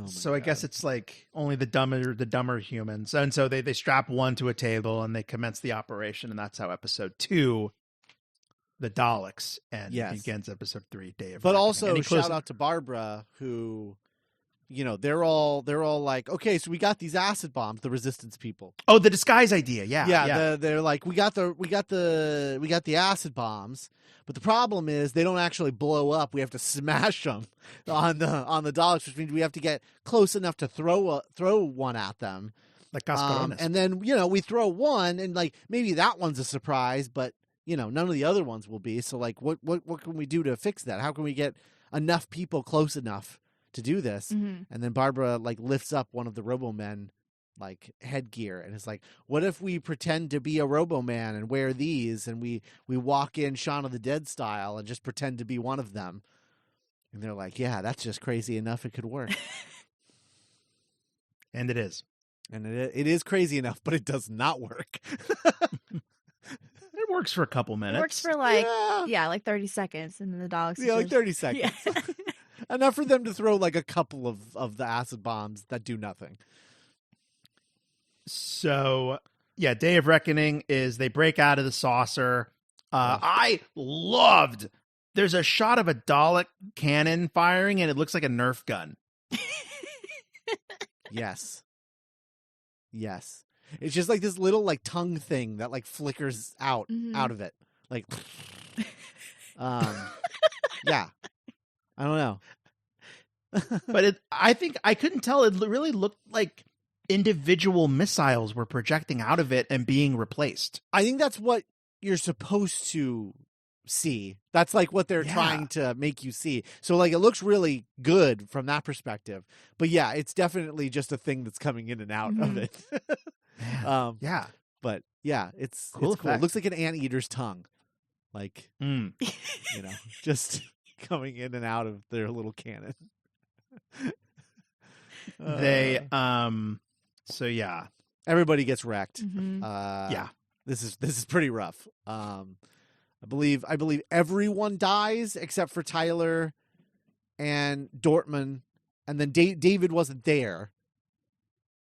So I guess it's like only the dumber humans. And so they strap one to a table and they commence the operation. And that's how episode 2, the Daleks, and begins episode 3, Day of But Reckoning. also shout out to Barbara, who, they're all like, okay, so we got these acid bombs, the resistance people. Oh, the disguise idea. Yeah. They're like, we got the acid bombs, but the problem is they don't actually blow up. We have to smash them on the Daleks, which means we have to get close enough to throw one at them. Like Cascarones. And then, we throw one and like maybe that one's a surprise, but none of the other ones will be. So like what can we do to fix that? How can we get enough people close enough to do this? And then Barbara like lifts up one of the robomen like headgear and is like, what if we pretend to be a roboman and wear these and we walk in Shaun of the Dead style and just pretend to be one of them? And they're like, yeah, that's just crazy enough. It could work. And it is. And it is crazy enough, but it does not work. It works for a couple minutes. It works for like 30 seconds, and then the Daleks. Yeah, like 30 seconds. Yeah. Enough for them to throw like a couple of the acid bombs that do nothing. So, yeah, Day of Reckoning is they break out of the saucer. I loved. There's a shot of a Dalek cannon firing, and it looks like a Nerf gun. Yes. Yes. It's just like this little like tongue thing that like flickers out of it. Like yeah. I don't know. But I think I couldn't tell. It really looked like individual missiles were projecting out of it and being replaced. I think that's what you're supposed to see. That's like what they're trying to make you see. So like it looks really good from that perspective. But yeah, it's definitely just a thing that's coming in and out of it. Yeah. But yeah, it's cool. It looks like an anteater's tongue. Like just coming in and out of their little cannon. They so yeah. Everybody gets wrecked. Yeah. This is pretty rough. I believe everyone dies except for Tyler and Dortmund, and then David wasn't there.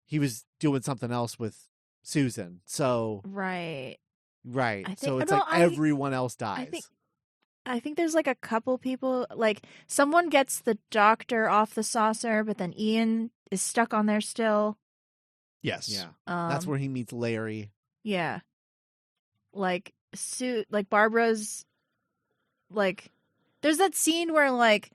He was doing something else with Susan. So right. So it's everyone else dies. I think there's like a couple people, like someone gets the doctor off the saucer, but then Ian is stuck on there still. Yes. Yeah. That's where he meets Larry. Yeah. Like Barbara's like there's that scene where like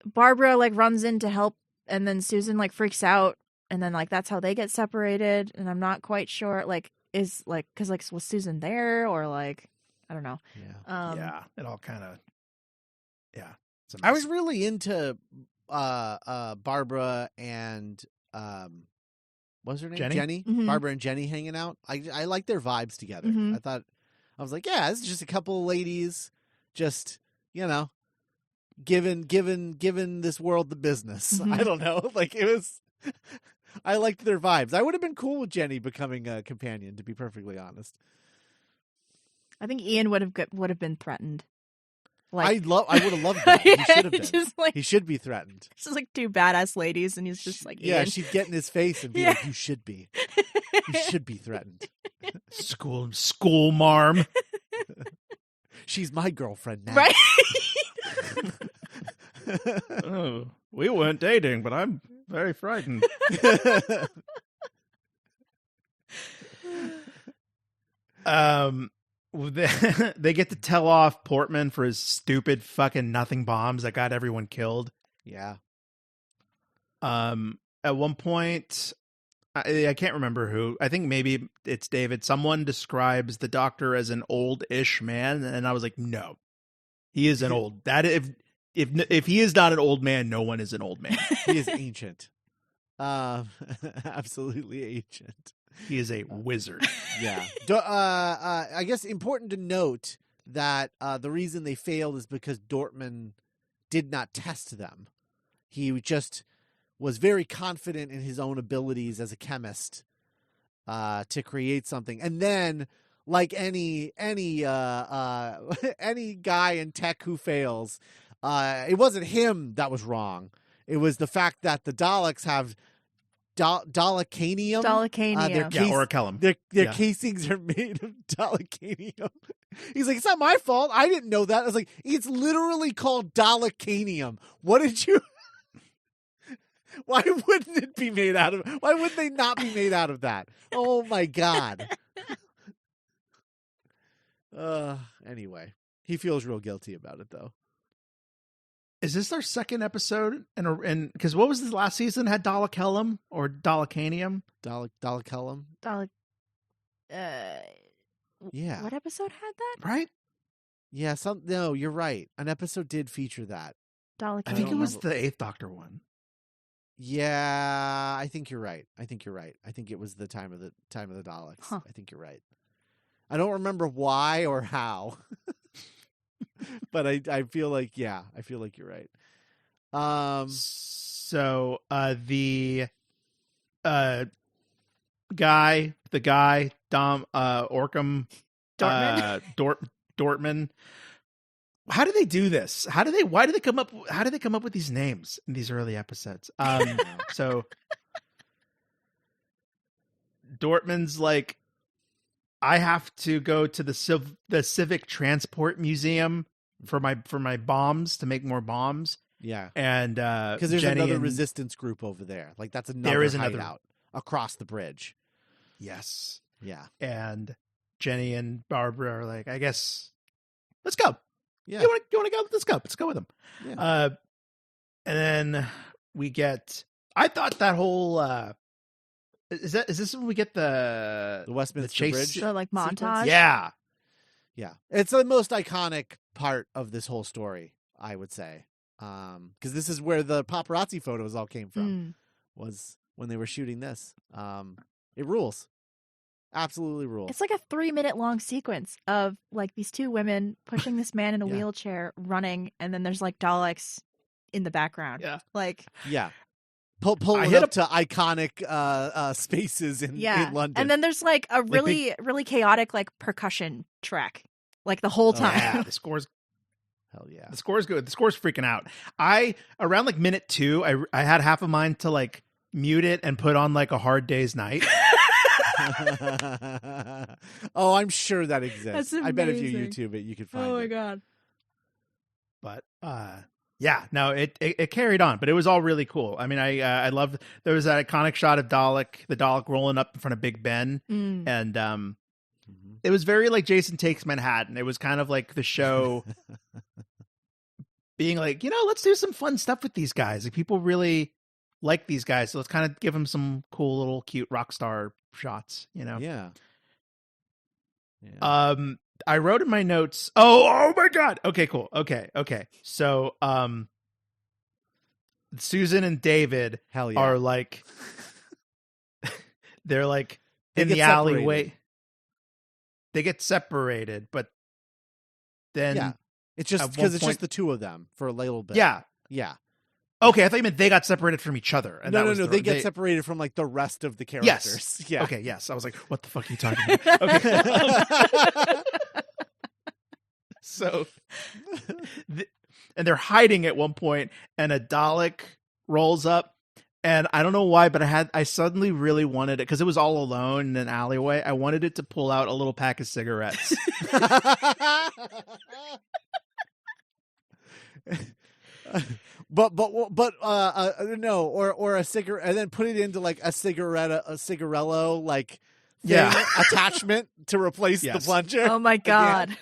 Barbara like runs in to help and then Susan like freaks out and then like that's how they get separated, and I'm not quite sure like is like cuz like was Susan there or like I don't know. Yeah. It all kind of I was really into Barbara and what's her name? Jenny? Mm-hmm. Barbara and Jenny hanging out. I like their vibes together. Mm-hmm. I was like, yeah, this is just a couple of ladies just, giving this world the business. Mm-hmm. I don't know. Like it was I liked their vibes. I would have been cool with Jenny becoming a companion, to be perfectly honest. I think Ian would have been threatened. Like I would have loved that. He should have been. Just like, he should be threatened. It's just like two badass ladies, and he's just like, yeah, Ian. she'd get in his face and be like, "You should be. You should be threatened." School marm. She's my girlfriend now. Right? Oh, we weren't dating, but I'm very frightened. They get to tell off Portman for his stupid fucking nothing bombs that got everyone killed. Yeah. At one point, I can't remember who. I think maybe it's David. Someone describes the Doctor as an old-ish man, and I was like, no, he is an old. That if he is not an old man, no one is an old man. He is ancient. Absolutely ancient. He is a wizard. Yeah. I guess important to note that the reason they failed is because Dortmund did not test them. He just was very confident in his own abilities as a chemist to create something. And then, like any guy in tech who fails, it wasn't him that was wrong. It was the fact that the Daleks have Dalekanium. Orichalcum. Their casings are made of Dalekanium. He's like, it's not my fault. I didn't know that. I was like, it's literally called Dalekanium. What did you... Why wouldn't it be made out of... Why would they not be made out of that? Oh, my God. Anyway, he feels real guilty about it, though. Is this our second episode? And because what was this last season? Had Dalekellum or Dalekanium? Dalekellum? Yeah. What episode had that? Right? Yeah. No, you're right. An episode did feature that. Dalekanium. I think it was the 8th Doctor one. Yeah, I think you're right. I think it was the time of the Daleks. Huh. I think you're right. I don't remember why or how. But I feel like you're right. So the guy Dom Orcam Dortmund. How do they do this? Why do they come up with these names in these early episodes? So Dortmund's like, I have to go to the Civic Transport Museum for my bombs to make more bombs. Yeah, and because there's another resistance group over there. Like that's another hideout. across the bridge. Yes. Yeah. And Jenny and Barbara are like, I guess, let's go. Yeah. You want to go? Let's go. Let's go with them. Yeah. And then we get, I thought that whole, is this when we get the Westminster chase? Bridge? The like montage. sequence? Yeah. Yeah. It's the most iconic part of this whole story, I would say. Because this is where the paparazzi photos all came from, was when they were shooting this. It rules. Absolutely rules. It's like a 3-minute long sequence of like these two women pushing this man in a Yeah. wheelchair running, and then there's like Daleks in the background. Yeah. Like Yeah. Pulling up to iconic spaces in London. And then there's like a really, really chaotic like percussion track. Like the whole time. Yeah, the score's hell yeah. The score's good. The score's freaking out. Around like minute 2, I had half of mine to like mute it and put on like A Hard Day's Night. Oh, I'm sure that exists. That's I bet if you amazing. YouTube it, you could find Oh my it. god. But yeah, no, it carried on, but it was all really cool. I mean, I love, there was that iconic shot of the Dalek rolling up in front of Big Ben, and it was very like Jason Takes Manhattan. It was kind of like the show being like, let's do some fun stuff with these guys. Like people really like these guys, so let's kind of give them some cool little cute rock star shots. Yeah. I wrote in my notes. Oh my god. Okay, cool. Okay. So, Susan and David Hell yeah. are like, they're like They in get the separated. alleyway. They get separated, but then Yeah. It's just at because one it's point- just the two of them for a little bit. yeah. Yeah. Okay, I thought you meant they got separated from each other. And No. They get separated from like the rest of the characters. Yes. Yeah. Okay. Yes. I was like, what the fuck are you talking about? Okay. So, and they're hiding at one point, and a Dalek rolls up, and I don't know why, but I suddenly really wanted it because it was all alone in an alleyway. I wanted it to pull out a little pack of cigarettes. But no, or a cigarette, and then put it into like a cigarello like thing, attachment to replace the plunger. Oh my god.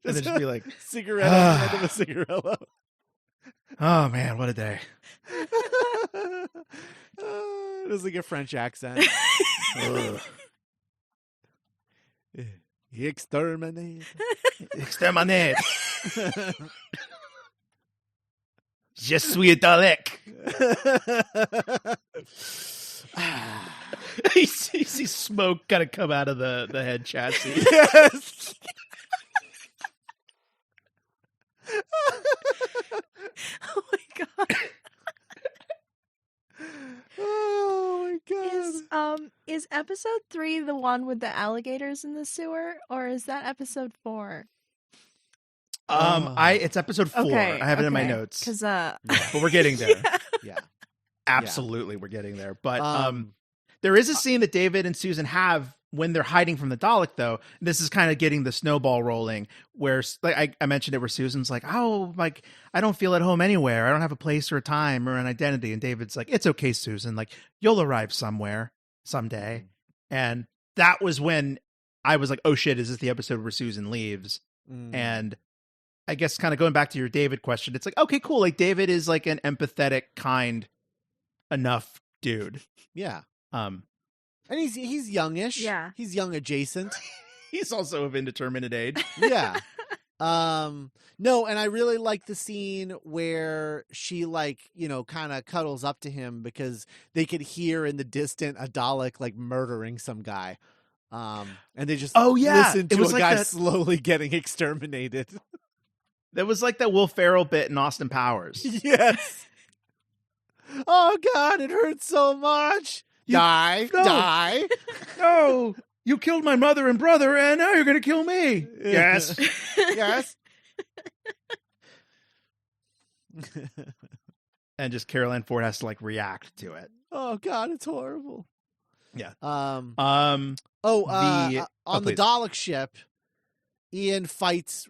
And then just be like, cigarette at the end of a cigarello. oh man, what a day. It was like a French accent. Exterminate. Exterminate. Je suis a Dalek. You see smoke kind of come out of the head chassis. Yes. Oh my god. Oh my god. Is episode 3 the one with the alligators in the sewer, or is that episode 4? It's episode 4. Okay, I have it in my notes. Because but we're getting there. Yeah. Absolutely, we're getting there. But there is a scene that David and Susan have when they're hiding from the Dalek, though. This is kind of getting the snowball rolling, where like I mentioned it, where Susan's like, "Oh, like I don't feel at home anywhere. I don't have a place or a time or an identity." And David's like, "It's okay, Susan. Like you'll arrive somewhere someday." And that was when I was like, "Oh shit, is this the episode where Susan leaves?" And I guess kind of going back to your David question, it's like, okay, cool. Like David is like an empathetic, kind enough dude. Yeah. And he's youngish. Yeah. He's young adjacent. he's also of indeterminate age. Yeah. No, and I really like the scene where she like, kind of cuddles up to him because they could hear in the distant a Dalek like murdering some guy. And they just listen to it was a like guy that... slowly getting exterminated. That was like that Will Ferrell bit in Austin Powers. Yes. Oh God, it hurts so much. Die. No, you killed my mother and brother, and now you're going to kill me. Yes. Yes. And just Caroline Ford has to like react to it. Oh God, it's horrible. Yeah. On the please. Dalek ship, Ian fights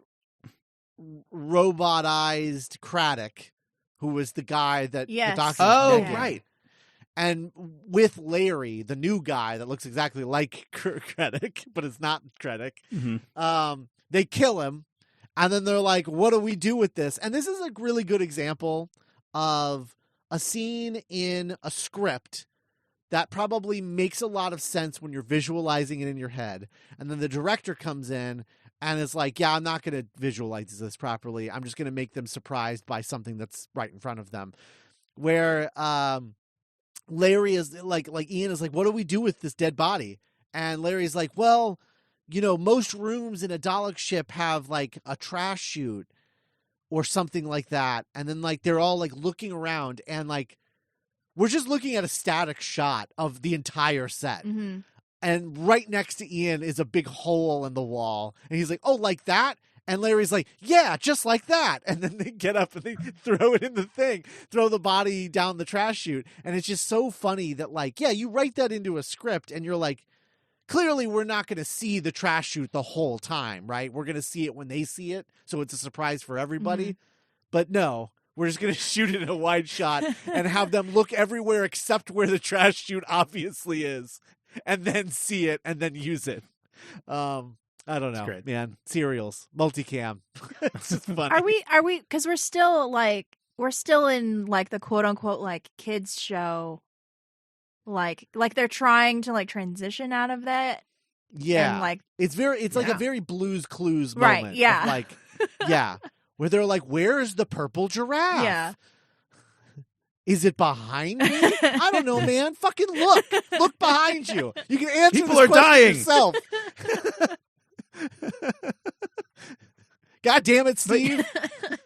robotized Craddock, who was the guy that the doctor. Oh, Yeah. right. and with Larry, the new guy that looks exactly like Krennic, but it's not Krennic. They kill him, and then they're like, "What do we do with this?" And this is a really good example of a scene in a script that probably makes a lot of sense when you're visualizing it in your head. And then the director comes in and is like, yeah, I'm not going to visualize this properly. I'm just going to make them surprised by something that's right in front of them. Where Larry is like Ian is like, what do we do with this dead body? And Larry's like, well, you know, most rooms in a Dalek ship have like a trash chute or something like that. And then like they're all like looking around, and like we're just looking at a static shot of the entire set. Mm-hmm. And right next to Ian is a big hole in the wall. And he's like, oh, like that? And Larry's like, yeah, just like that. And then they get up and they throw it in the thing, throw the body down the trash chute. And it's just so funny that, like, yeah, you write that into a script and you're like, clearly we're not going to see the trash chute the whole time, right? We're going to see it when they see it. So it's a surprise for everybody. Mm-hmm. But no, we're just going to shoot it in a wide shot and have them look everywhere except where the trash chute obviously is, and then see it and then use it. I don't know, man. Serials, multicam. It's just funny. Are we? Because we're still in like the quote unquote like kids show, like they're trying to like transition out of that. Yeah, and, like it's like a very Blue's Clues moment. Right? Yeah, of, like yeah, where they're like, "Where's the purple giraffe? Yeah, is it behind me? I don't know, man. Fucking look behind you. You can answer People this are question dying yourself." God damn it, Steve.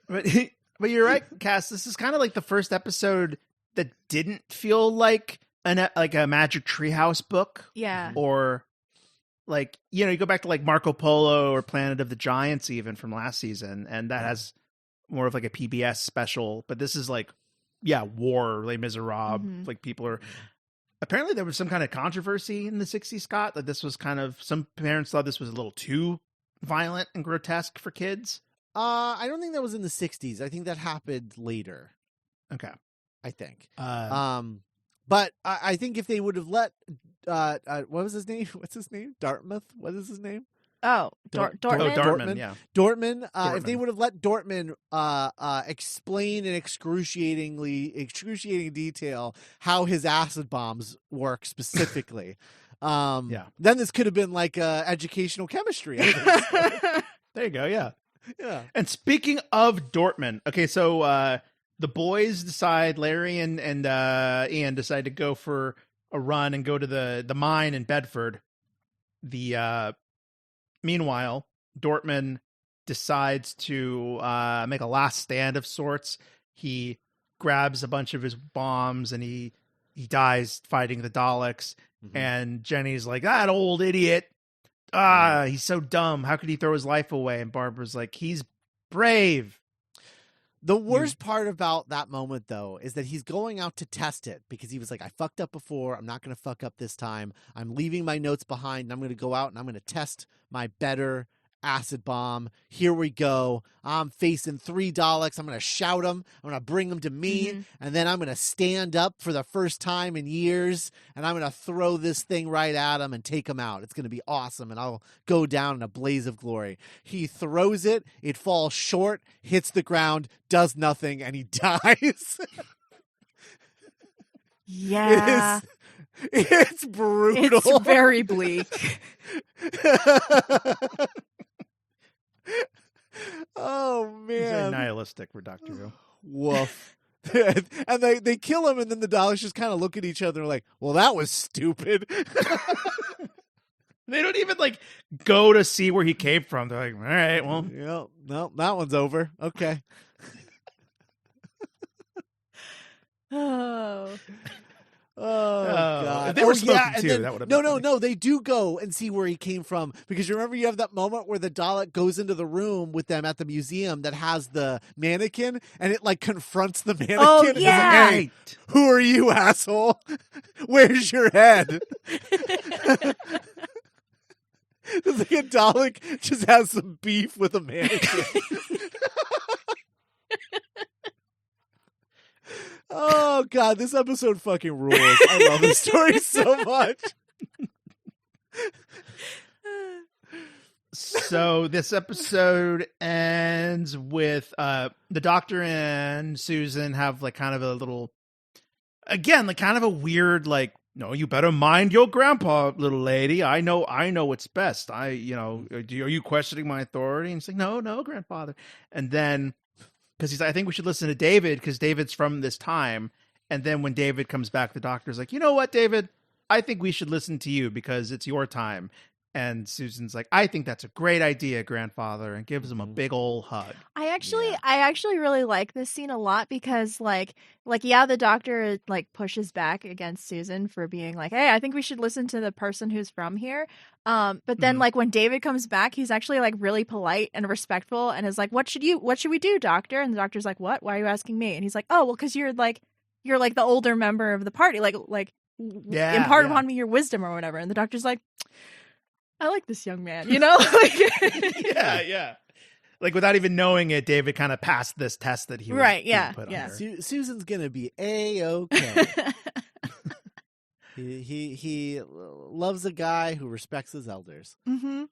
But you're right, Cass. This is kind of like the first episode that didn't feel like a Magic Treehouse book. Yeah. Or like, you know, you go back to like Marco Polo or Planet of the Giants even from last season, and that has more of like a PBS special. But this is like, yeah, War, Les Miserables. Mm-hmm. Like people are... Apparently there was some kind of controversy in the 60s, Scott, that this was kind of... Some parents thought this was a little too violent and grotesque for kids. I don't think that was in the 60s. I think that happened later. Okay. I think. But I think if they would have let... what was his name? What's his name? Dartmouth? What is his name? Oh, Dortmund. Dortmund, yeah. Dortmund. If they would have let Dortmund explain in excruciating detail how his acid bombs work specifically, then this could have been like educational chemistry. I think. There you go. Yeah. Yeah. And speaking of Dortmund, okay, so the boys decide, Larry and Ian decide to go for a run and go to the mine in Bedford. Meanwhile, Dortmund decides to make a last stand of sorts. He grabs a bunch of his bombs and he dies fighting the Daleks. Mm-hmm. And Jenny's like, that old idiot. He's so dumb. How could he throw his life away? And Barbara's like, he's brave. The worst part about that moment, though, is that he's going out to test it because he was like, I fucked up before. I'm not going to fuck up this time. I'm leaving my notes behind, and I'm going to go out and I'm going to test my better acid bomb. Here we go. I'm facing 3 Daleks. I'm going to shout them. I'm going to bring them to me, and then I'm going to stand up for the first time in years, and I'm going to throw this thing right at them and take them out. It's going to be awesome, and I'll go down in a blaze of glory. He throws it. It falls short, hits the ground, does nothing, and he dies. Yeah. It's brutal. It's very bleak. Oh, man. It's very nihilistic for Doctor Who. Woof. And they kill him, and then the Daleks just kind of look at each other like, well, that was stupid. They don't even like go to see where he came from. They're like, all right, well. Yeah, no, that one's over. Okay. Oh, God. If they were smoking and too, then, that would have been No, they do go and see where he came from. Because you remember you have that moment where the Dalek goes into the room with them at the museum that has the mannequin, and it like confronts the mannequin. Oh, and yeah. Is like, hey, who are you, asshole? Where's your head? It's like a Dalek just has some beef with a mannequin. Oh, Oh God, this episode fucking rules. I love this story so much. So this episode ends with the Doctor and Susan have like kind of a little, again, like kind of a weird like, no, you better mind your grandpa, little lady. I know what's best. Are you questioning my authority? And it's like, no, grandfather. And then, because he's like, I think we should listen to David because David's from this time. And then when David comes back, the Doctor's like, you know what, David? I think we should listen to you because it's your time. And Susan's like, I think that's a great idea, grandfather, and gives him a big old hug. I actually really like this scene a lot because like yeah, the Doctor like pushes back against Susan for being like, hey, I think we should listen to the person who's from here. But then like when David comes back, he's actually like really polite and respectful and is like, what should we do, Doctor? And the Doctor's like, what? Why are you asking me? And he's like, oh, well, because you're like the older member of the party, like impart upon me your wisdom or whatever. And the Doctor's like, I like this young man, you know? Yeah. Like without even knowing it, David kind of passed this test that he was being put under. Susan's gonna be A-okay. he loves a guy who respects his elders. Mm-hmm.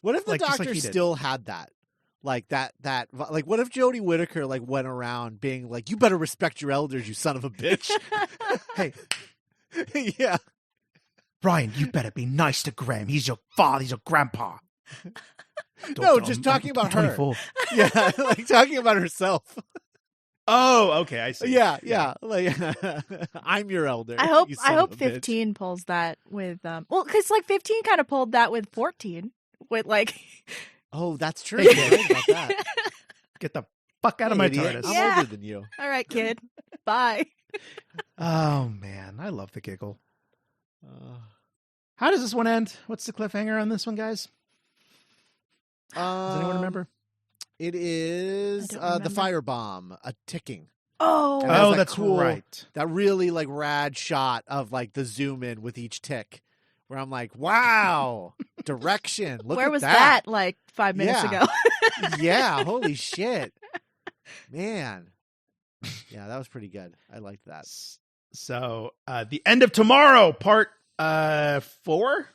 What if the Doctor still had that? Like that like what if Jodie Whittaker like went around being like, you better respect your elders, you son of a bitch. Hey. Yeah. Brian, you better be nice to Graham. He's your father. He's your grandpa. No, just talking about her. 24. Yeah, like talking about herself. Oh, okay, I see. Yeah. Like, I'm your elder. I hope 15 pulls that with well, because like 15 kind of pulled that with 14 with like. Oh, that's true. Right about that. Get the fuck out of my idiot. TARDIS. I'm older than you. All right, kid. Bye. Oh man, I love the giggle. How does this one end? What's the cliffhanger on this one, guys? Does anyone remember? It is the firebomb, a ticking. Oh, that's cool, right. That really like rad shot of like the zoom in with each tick, where I'm like, wow, direction. Look Where at was that like 5 minutes ago? Yeah, holy shit, man. Yeah, that was pretty good. I liked that. So, the end of tomorrow, part 4.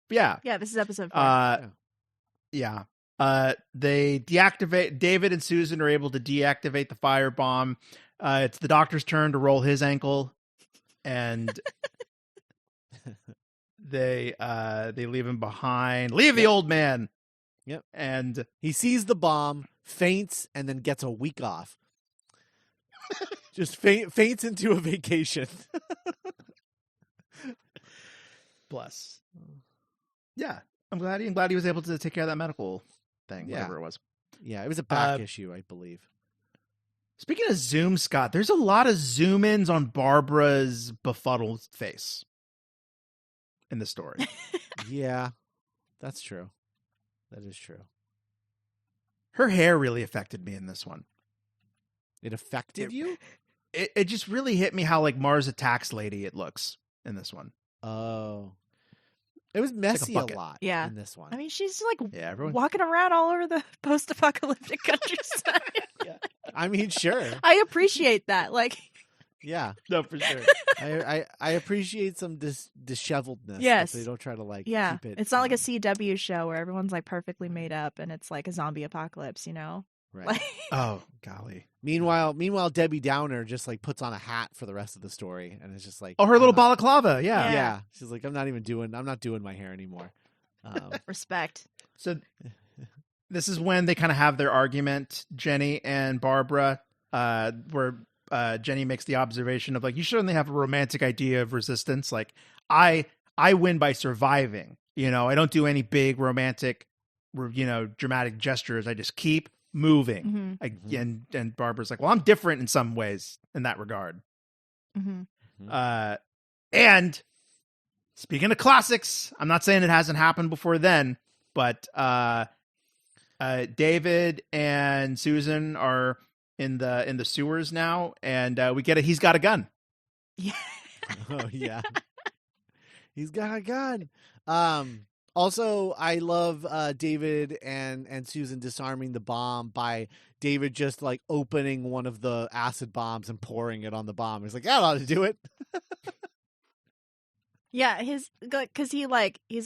Yeah, this is episode 4. Yeah. They deactivate. David and Susan are able to deactivate the firebomb. It's the Doctor's turn to roll his ankle, and they leave him behind. Leave the old man. Yep. And he sees the bomb, faints, and then gets a week off. Just faints into a vacation. Bless. Yeah, I'm glad he was able to take care of that medical thing, whatever it was. Yeah, it was a back issue, I believe. Speaking of zoom, Scott, there's a lot of zoom ins on Barbara's befuddled face in the story. Yeah, that's true. That is true. Her hair really affected me in this one. It affected you? It just really hit me how like Mars Attacks lady it looks in this one. Oh. It was messy a lot in this one. I mean, she's like everyone... walking around all over the post-apocalyptic countryside. I mean, sure. I appreciate that. Like, yeah. No, for sure. I appreciate some disheveledness. Yes. They don't try to like keep it. It's not like a CW show where everyone's like perfectly made up and it's like a zombie apocalypse, you know? Right. Like... Oh, golly. Meanwhile, Debbie Downer just like puts on a hat for the rest of the story, and it's just like, oh, her little balaclava, yeah. She's like, I'm not doing my hair anymore. Respect. So this is when they kind of have their argument, Jenny and Barbara, where Jenny makes the observation of like, you certainly have a romantic idea of resistance. Like, I win by surviving. You know, I don't do any big romantic, dramatic gestures. I just keep moving. And Barbara's like, well, I'm different in some ways in that regard. And speaking of classics, I'm not saying it hasn't happened before then, but David and Susan are in the sewers now, and we get he's got a gun. Yeah. Oh yeah. He's got a gun. Also, I love David and Susan disarming the bomb by David just like opening one of the acid bombs and pouring it on the bomb. He's like, that ought to do it. Yeah, because he's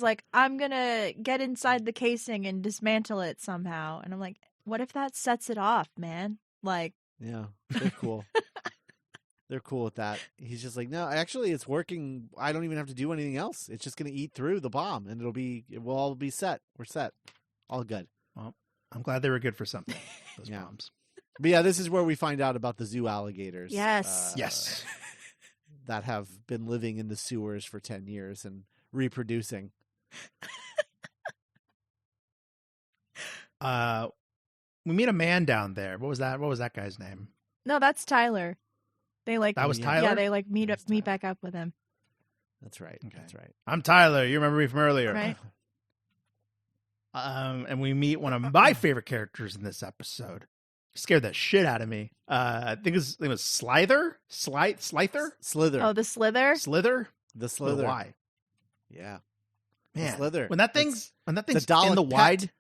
like, I'm gonna get inside the casing and dismantle it somehow, and I'm like, what if that sets it off, man? Like, Yeah, they're cool. They're cool with that. He's just like, no, actually, it's working. I don't even have to do anything else. It's just gonna eat through the bomb, and we'll all be set. We're set. All good. Well, I'm glad they were good for something. Those Yeah. bombs. But yeah, this is where we find out about the zoo alligators. Yes. Yes. That have been living in the sewers for 10 years and reproducing. We meet a man down there. What was that? What was that guy's name? no, that's Tyler. They like That was Yeah. Tyler. Yeah, they like meet That's meet Tyler. back up with him, That's right. Okay. That's right. I'm Tyler. You remember me from earlier, right? And we meet one of my favorite characters in this episode. Scared the shit out of me. I think his name was Slither. Slither. Slither. Oh, the Slither. Slither. The Slither. Why? Yeah. Man, Slither. When that thing's Dalek in the pet. wide,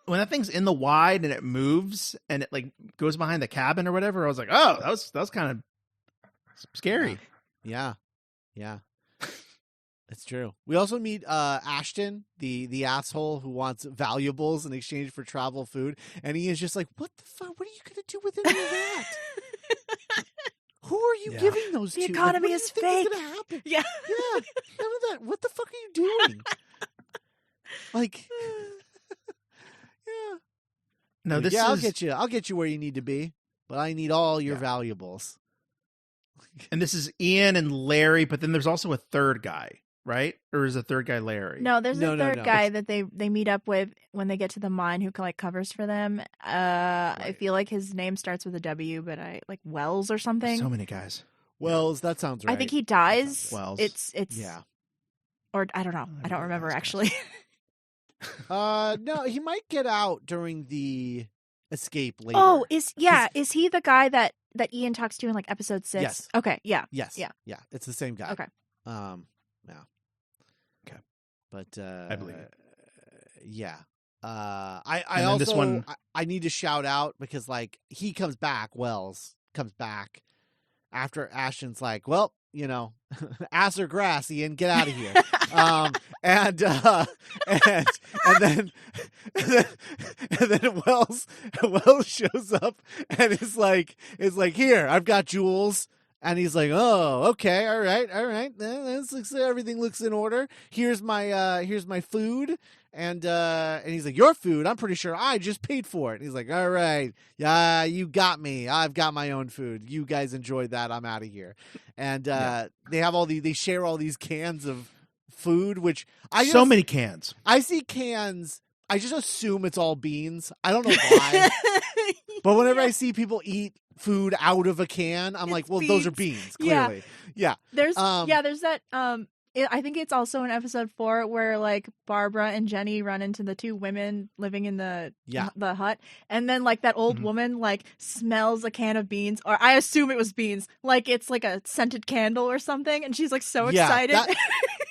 when that thing's in the wide and it moves and it like goes behind the cabin or whatever, I was like, oh, that was kind of scary. Yeah. Yeah. It's true. We also meet Ashton, the asshole who wants valuables in exchange for travel food, and he is just like, "What the fuck? What are you gonna do with any of that? Who are you Yeah. giving those The to? economy Like, is what do you think fake." is gonna happen? Yeah. Yeah, none of that. What the fuck are you doing? Like, yeah. No, Like, this yeah, is I'll get you where you need to be, but I need all your Yeah. valuables. and this is Ian and Larry, but then there's also a third guy, right? Or is a third guy Larry? No, there's No, a no, third no. guy that they meet up with when they get to the mine who like covers for them. I Right. feel like his name starts with a W, but I like Wells or something. So many guys. Wells, that sounds right. I think he dies. sounds Wells. It's Yeah. or I don't know. I don't remember actually. No, he might get out during the escape later. Oh, is he the guy that Ian talks to in like episode 6? Yes. Okay, yeah. Yes. Yeah. Yeah. It's the same guy. Okay. Yeah. Okay. But I believe it. Yeah. I And then also this one- I need to shout out because like he comes back, Wells comes back after Ashton's like, well, you know, ass or grass, Ian, get out of here. And then Wells shows up and is like, here, I've got jewels. And he's like, oh, okay, all right. This looks, everything looks in order. Here's my food. And he's like, your food? I'm pretty sure I just paid for it. And he's like, all right, yeah, you got me. I've got my own food. You guys enjoy that. I'm out of here. And they share all these cans of food, which So many cans. I see cans. I just assume it's all beans. I don't know why. But whenever I see people eat food out of a can, I'm like, well, those are beans, clearly. Yeah. There's that I think it's also in episode 4 where like Barbara and Jenny run into the two women living in the hut, and then like that old woman like smells a can of beans, or I assume it was beans, like it's like a scented candle or something, and she's like so excited.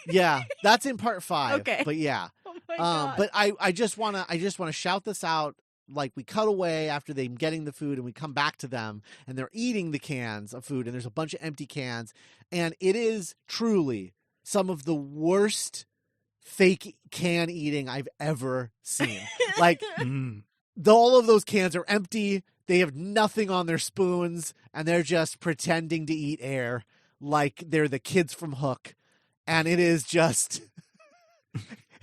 Yeah, that's in part 5. Okay. But yeah. Oh my God. But I just wanna shout this out. Like we cut away after them getting the food and we come back to them and they're eating the cans of food and there's a bunch of empty cans, and it is truly some of the worst fake can eating I've ever seen. Like all of those cans are empty. They have nothing on their spoons and they're just pretending to eat air like they're the kids from Hook. And it is just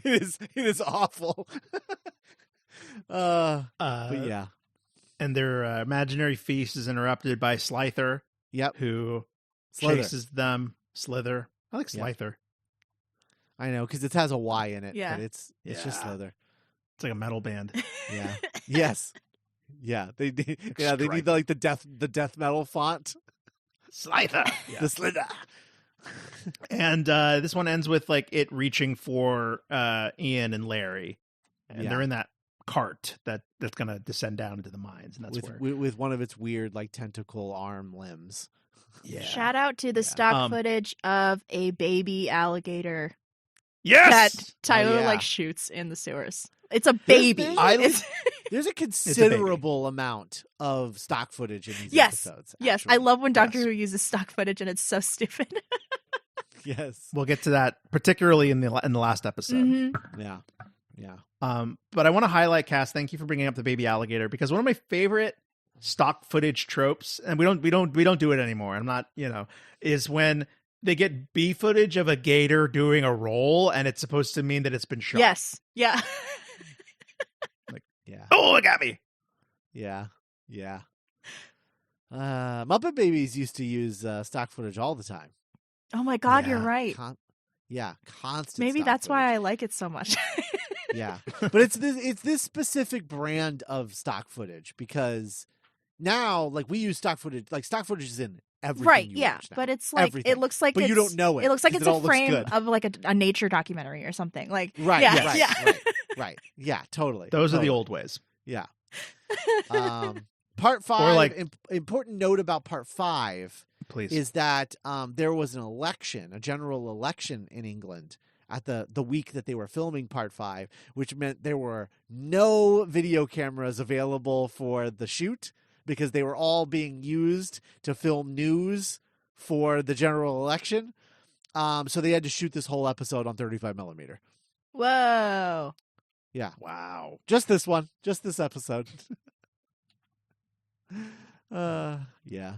it is awful. But yeah. And their imaginary feast is interrupted by Slither. Yep. Who Slither. chases them. Slither. I like Slither. I know, because it has a Y in it. Yeah. But it's just Slither. It's like a metal band. Yeah. Yes. Yeah. They need the death metal font. Slither. The Slither. And this one ends with like it reaching for Ian and Larry, and they're in that cart that's gonna descend down into the mines, and that's with one of its weird like tentacle arm limbs. Yeah. Shout out to the stock footage of a baby alligator. Yes. Tyler yeah. like shoots in the sewers. It's a baby. There's a considerable amount of stock footage in these Yes. episodes. Yes, actually. I love when Doctor Yes. Who uses stock footage and it's so stupid. Yes. We'll get to that, particularly in the last episode. Mm-hmm. Yeah. Yeah. But I want to highlight, Cass. Thank you for bringing up the baby alligator, because one of my favorite stock footage tropes, and we don't do it anymore. I'm not, is when they get B footage of a gator doing a roll, and it's supposed to mean that it's been shot. Yes. Yeah. Yeah. Oh, look at me. Yeah. Yeah. Muppet Babies used to use stock footage all the time. Oh my God, Yeah. you're right. Constant. Maybe stock that's why footage. I like it so much. Yeah, but it's this specific brand of stock footage, because now, like, we use stock footage. Like, stock footage is in everything. Right, you yeah, watch now. but it's like Everything. it looks like But you don't know it. It looks like 'cause it's it all a looks frame good. of like a nature documentary or something. Like Right. yeah, Right. yeah. Right. Yeah. Totally. Those are the totally. old ways. Yeah. Part 5. like- Important note about Part 5 Please. is that there was an election, a general election in England at the week that they were filming Part 5, which meant there were no video cameras available for the shoot, because they were all being used to film news for the general election. So they had to shoot this whole episode on 35 millimeter. Whoa. Yeah. Wow. Just this one. Just this episode. Yeah.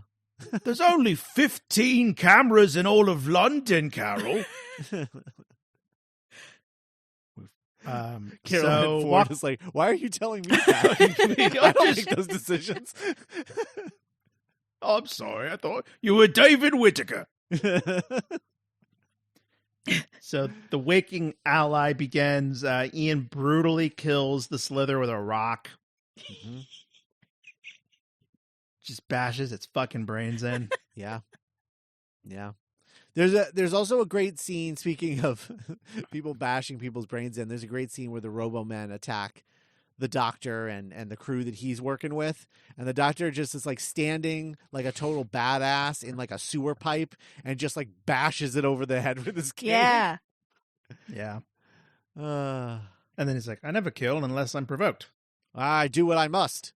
There's only 15 cameras in all of London, Carol. Carolyn Ford is like, why are you telling me that? I don't make those decisions. I'm sorry. I thought you were David Whittaker. So the waking ally begins. Ian brutally kills the Slither with a rock. Mm-hmm. Just bashes its fucking brains in. Yeah. Yeah. There's also a great scene, speaking of people bashing people's brains in, there's a great scene where the robomen attack the Doctor and the crew that he's working with, and the Doctor just is like standing like a total badass in like a sewer pipe and just like bashes it over the head with his cane. Yeah. Yeah. And And then he's like, I never kill unless I'm provoked. I do what I must.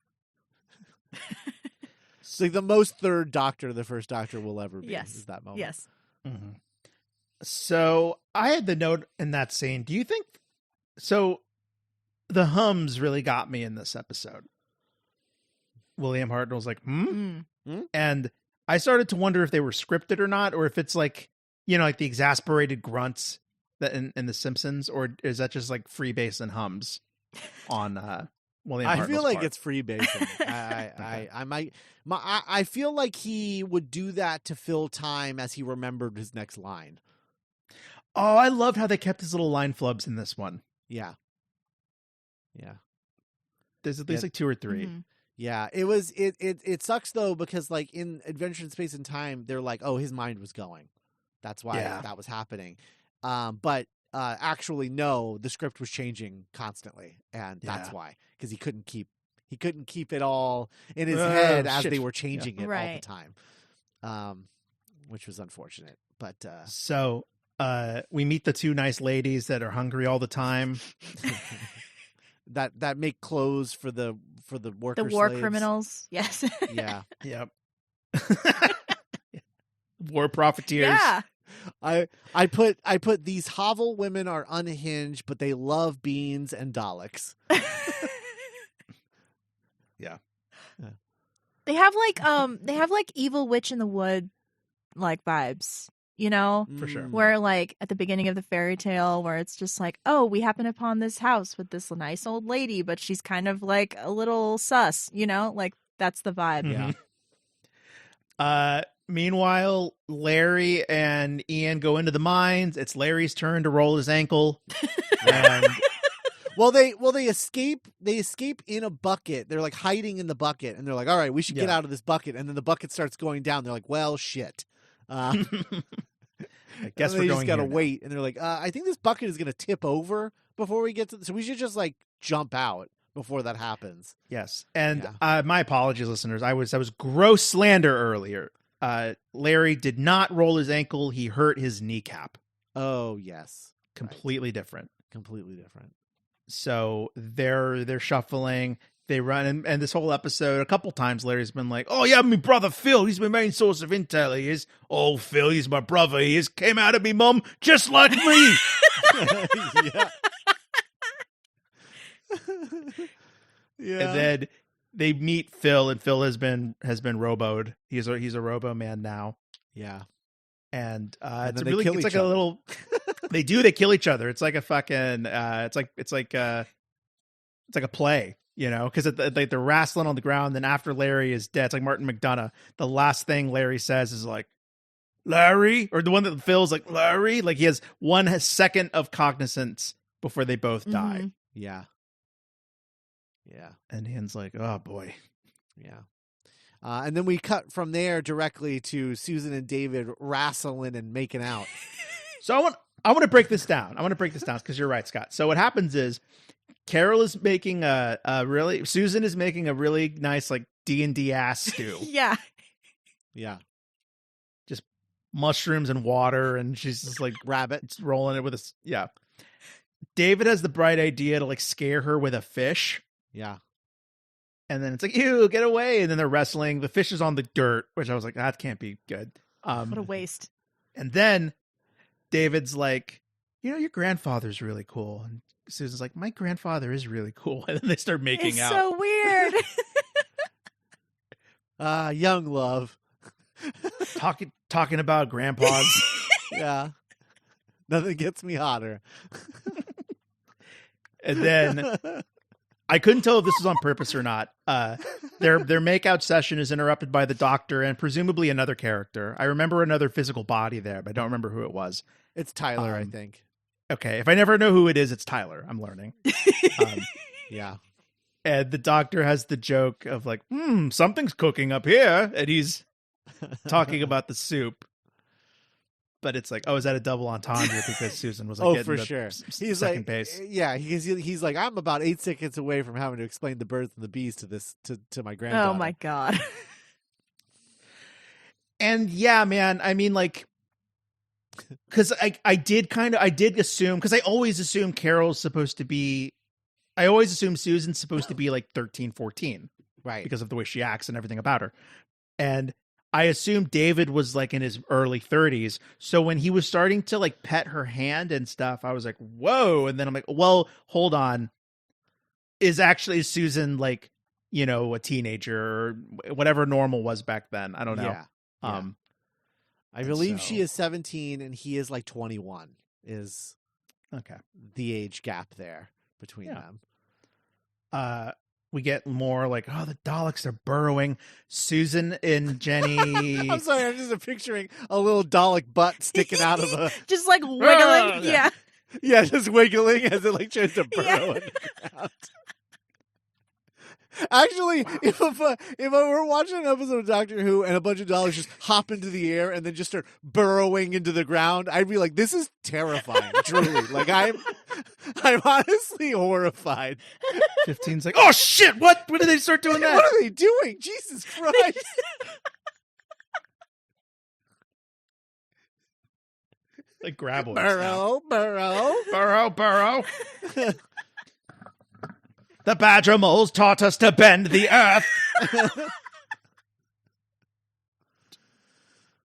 It's like the most third Doctor the first Doctor will ever be. Yes. Is that moment. Yes. Mm-hmm. So I had the note in that scene. Do you think so? The hums really got me in this episode. William Hartnell was like, and I started to wonder if they were scripted or not, or if it's like, like the exasperated grunts that in The Simpsons, or is that just like freebase hums on William Hartnell's I feel like part? it's freebasing. I feel like he would do that to fill time as he remembered his next line. Oh, I loved how they kept his little line flubs in this one. Yeah. Yeah. There's at least like 2 or 3. Mhm. Yeah. It sucks though, because like in Adventure in Space and Time, they're like, oh, his mind was going. That's why that was happening. But actually, no, the script was changing constantly, and that's why, because he couldn't keep it all in his head as they were changing it all the time, which was unfortunate. But so we meet the 2 nice ladies that are hungry all the time. that make clothes for the worker, The war slaves. criminals. Yes. Yeah. Yep. War profiteers. Yeah. I put these hovel women are unhinged, but they love beans and Daleks. Yeah. They have like Evil Witch in the Wood like vibes, For sure. where like at the beginning of the fairy tale where it's just like, oh, we happen upon this house with this nice old lady, but she's kind of like a little sus, like that's the vibe. Yeah. Meanwhile, Larry and Ian go into the mines. It's Larry's turn to roll his ankle. And Well, they escape. They escape in a bucket. They're like hiding in the bucket, and they're like, "All right, we should get out of this bucket." And then the bucket starts going down. They're like, "Well, shit." I guess they we're just going gotta here now. wait. And they're like, "I think this bucket is gonna tip over before we get to. So we should just like jump out before that happens." Yes, and my apologies, listeners. I was gross slander earlier. Larry did not roll his ankle. He hurt his kneecap Oh yes. completely different. Completely different. So they're shuffling. They run, and this whole episode, a couple times, Larry's been like, "Oh yeah, my brother Phil, he's my main source of intel. He is. Oh, Phil, he's my brother. He is came out of me mum just like me." Yeah. Yeah. And then they meet Phil, and Phil has been roboed. He's a robo man now. Yeah. And And it's then they really kill it's each like a other. little. They kill each other. It's like a fucking. It's like a play. Because they're wrestling on the ground. Then after Larry is dead, it's like Martin McDonough. The last thing Larry says is like, "Larry," or the one that Phil's like, "Larry." Like he has 1 second of cognizance before they both die. Yeah. Yeah. And Ian's like, "Oh boy." Yeah. And then we cut from there directly to Susan and David wrestling and making out. So I want to break this down. Because you're right, Scott. So what happens is Carol is making Susan is making a really nice like D&D ass stew. Yeah. Yeah. Just mushrooms and water, and she's just like Rabbit. rolling it with David has the bright idea to like scare her with a fish. Yeah. And then it's like, "Ew, get away." And then they're wrestling. The fish is on the dirt, which I was like, that can't be good. What a waste. And then David's like, "Your grandfather's really cool." And Susan's like, "My grandfather is really cool." And then they start making It's out. so weird. Young love. Talking about grandpas. Yeah. Nothing gets me hotter. And then I couldn't tell if this was on purpose or not. Their makeout session is interrupted by the Doctor and presumably another character. I remember another physical body there, but I don't remember who it was. It's Tyler, I think. Okay, if I never know who it is, it's Tyler. I'm learning. Yeah. And the Doctor has the joke of like, something's cooking up here. And he's talking about the soup. But it's like, oh, is that a double entendre? Because Susan was like, for sure. He's second like, base. Yeah, he's like, I'm about 8 seconds away from having to explain the birds and the bees to my granddaughter. Oh my God. And yeah, man, I mean, like, because I did assume, because I always assume Susan's supposed to be like 13, 14. Right. Because of the way she acts and everything about her. And I assumed David was like in his early 30s. So when he was starting to like pet her hand and stuff, I was like, whoa. And then I'm like, well, hold on. Is Susan like, a teenager or whatever normal was back then? I don't know. Yeah. I believe she is 17 and he is like 21 is okay. The age gap there between them. We get more like, oh, the Daleks are burrowing. Susan and Jenny. I'm sorry, I'm just picturing a little Dalek butt sticking out of a... Just like wiggling. Yeah. Yeah, just wiggling as it like tries to burrow in the ground. Actually, if I were watching an episode of Doctor Who and a bunch of Daleks just hop into the air and then just start burrowing into the ground, I'd be like, this is terrifying, truly. Like, I'm honestly horrified. 15's like, oh shit, what? When did they start doing that? What are they doing? Jesus Christ. Like graboids. Burrow. The badger moles taught us to bend the earth.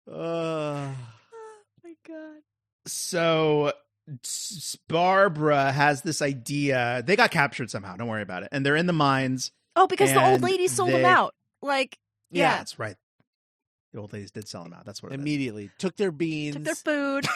Oh my God. So Barbara has this idea. They got captured somehow. Don't worry about it. And they're in the mines. Oh, because the old lady sold them out. Like, yeah. That's right. The old ladies did sell them out. That's what immediately took their beans, took their food,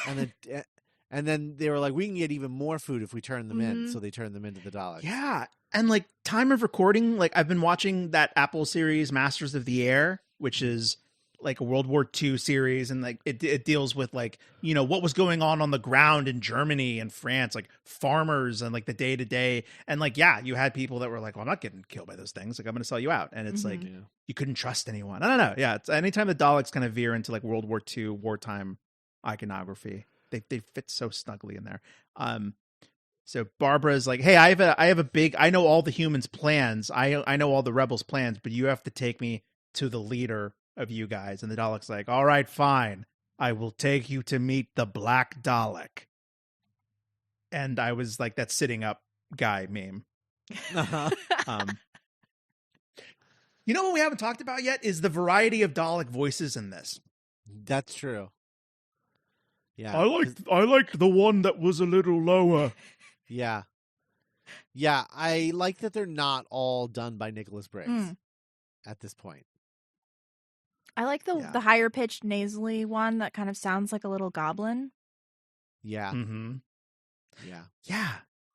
and then they were like, "We can get even more food if we turn them in." So they turned them into the Daleks. Yeah, and like time of recording, like I've been watching that Apple series, Masters of the Air, which is like a World War II series, and like it deals with like what was going on the ground in Germany and France, like farmers and like the day to day, and like you had people that were like, "Well, I'm not getting killed by those things. Like I'm going to sell you out," and it's like you couldn't trust anyone. I don't know. Yeah, it's anytime the Daleks kind of veer into like World War II wartime iconography, they fit so snugly in there. So Barbara's like, "Hey, I have a big. I know all the humans' plans. I know all the rebels' plans, but you have to take me to the leader of you guys." And the Dalek's like, "All right, fine. I will take you to meet the Black Dalek." and I was like that sitting up guy meme. Uh-huh. You know what we haven't talked about yet is the variety of Dalek voices in this. That's true. Yeah. I liked the one that was a little lower. Yeah. Yeah, I like that they're not all done by Nicholas Briggs at this point. I like the higher pitched nasally one that kind of sounds like a little goblin. Yeah. Mm-hmm. Yeah. Yeah.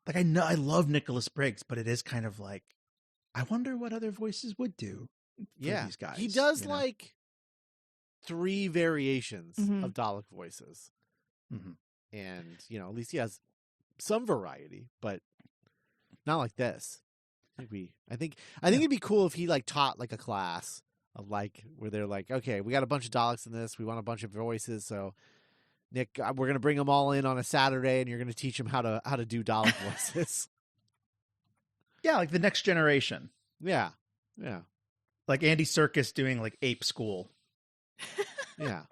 Like I love Nicholas Briggs, but it is kind of like, I wonder what other voices would do for these guys. He does like 3 variations of Dalek voices. Mm-hmm. And, at least he has some variety, but not like this. I think it'd be cool if he like taught like a class of like where they're like, okay, we got a bunch of Daleks in this. We want a bunch of voices. So Nick, we're going to bring them all in on a Saturday and you're going to teach them how to do Dalek voices. Yeah. Like the next generation. Yeah. Yeah. Like Andy Serkis doing like Ape School. Yeah.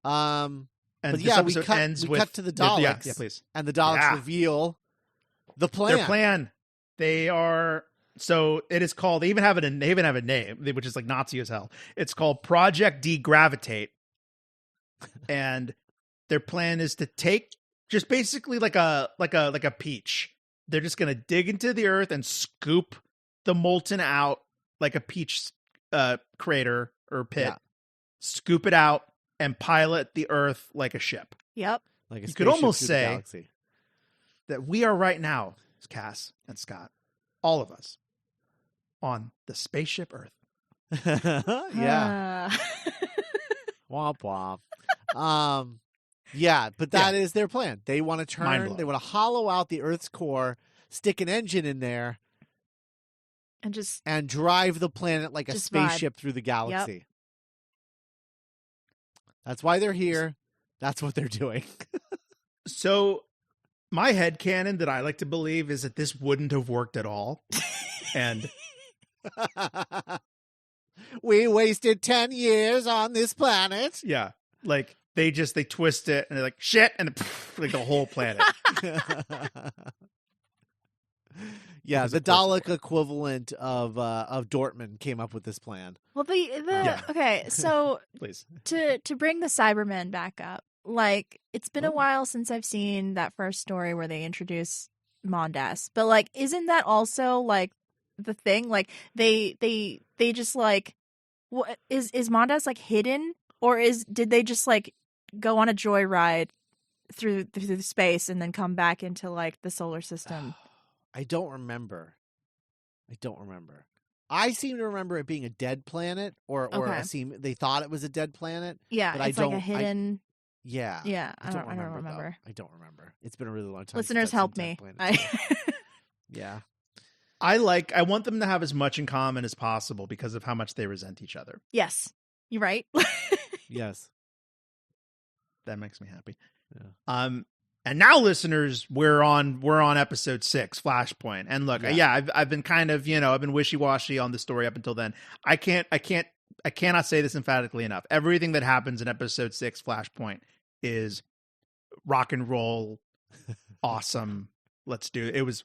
And but this yeah, we episode cut ends we with cut to the Daleks. Yeah, please. And the Daleks reveal the plan. Their plan. They are it is called. They even have a name, which is like Nazi as hell. It's called Project Degravitate, and their plan is to take just basically like a peach. They're just gonna dig into the earth and scoop the molten out like a peach crater or pit. Yeah. Scoop it out and pilot the earth like a ship. Yep. Like you could almost say that we are right now, Cass and Scott, all of us, on the spaceship Earth. Yeah. Womp womp. Yeah, but that is their plan. They want to they want to hollow out the Earth's core, stick an engine in there, and drive the planet like a spaceship through the galaxy. Yep. That's why they're here. That's what they're doing. So my headcanon that I like to believe is that this wouldn't have worked at all. And we wasted 10 years on this planet. Yeah. Like they twist it and they're like, shit. And like the whole planet. Yeah, the Dalek equivalent of Dortmund came up with this plan. Well, okay, so please to bring the Cybermen back up, like it's been a while since I've seen that first story where they introduce Mondas, but like, isn't that also like the thing? Like they just like, what is Mondas like hidden, or did they just like go on a joyride through space and then come back into like the solar system? I don't remember. I seem to remember it being a dead planet, or they thought it was a dead planet. Yeah, but it's like a hidden. Yeah. I don't remember. I don't remember. It's been a really long time. Listeners, help me. Yeah. I want them to have as much in common as possible because of how much they resent each other. Yes. You're right. Yes. That makes me happy. Yeah. And now, listeners, we're on episode 6, Flashpoint. And look, I've been kind of, I've been wishy-washy on the story up until then. I cannot say this emphatically enough. Everything that happens in episode 6, Flashpoint, is rock and roll, awesome. Let's do it.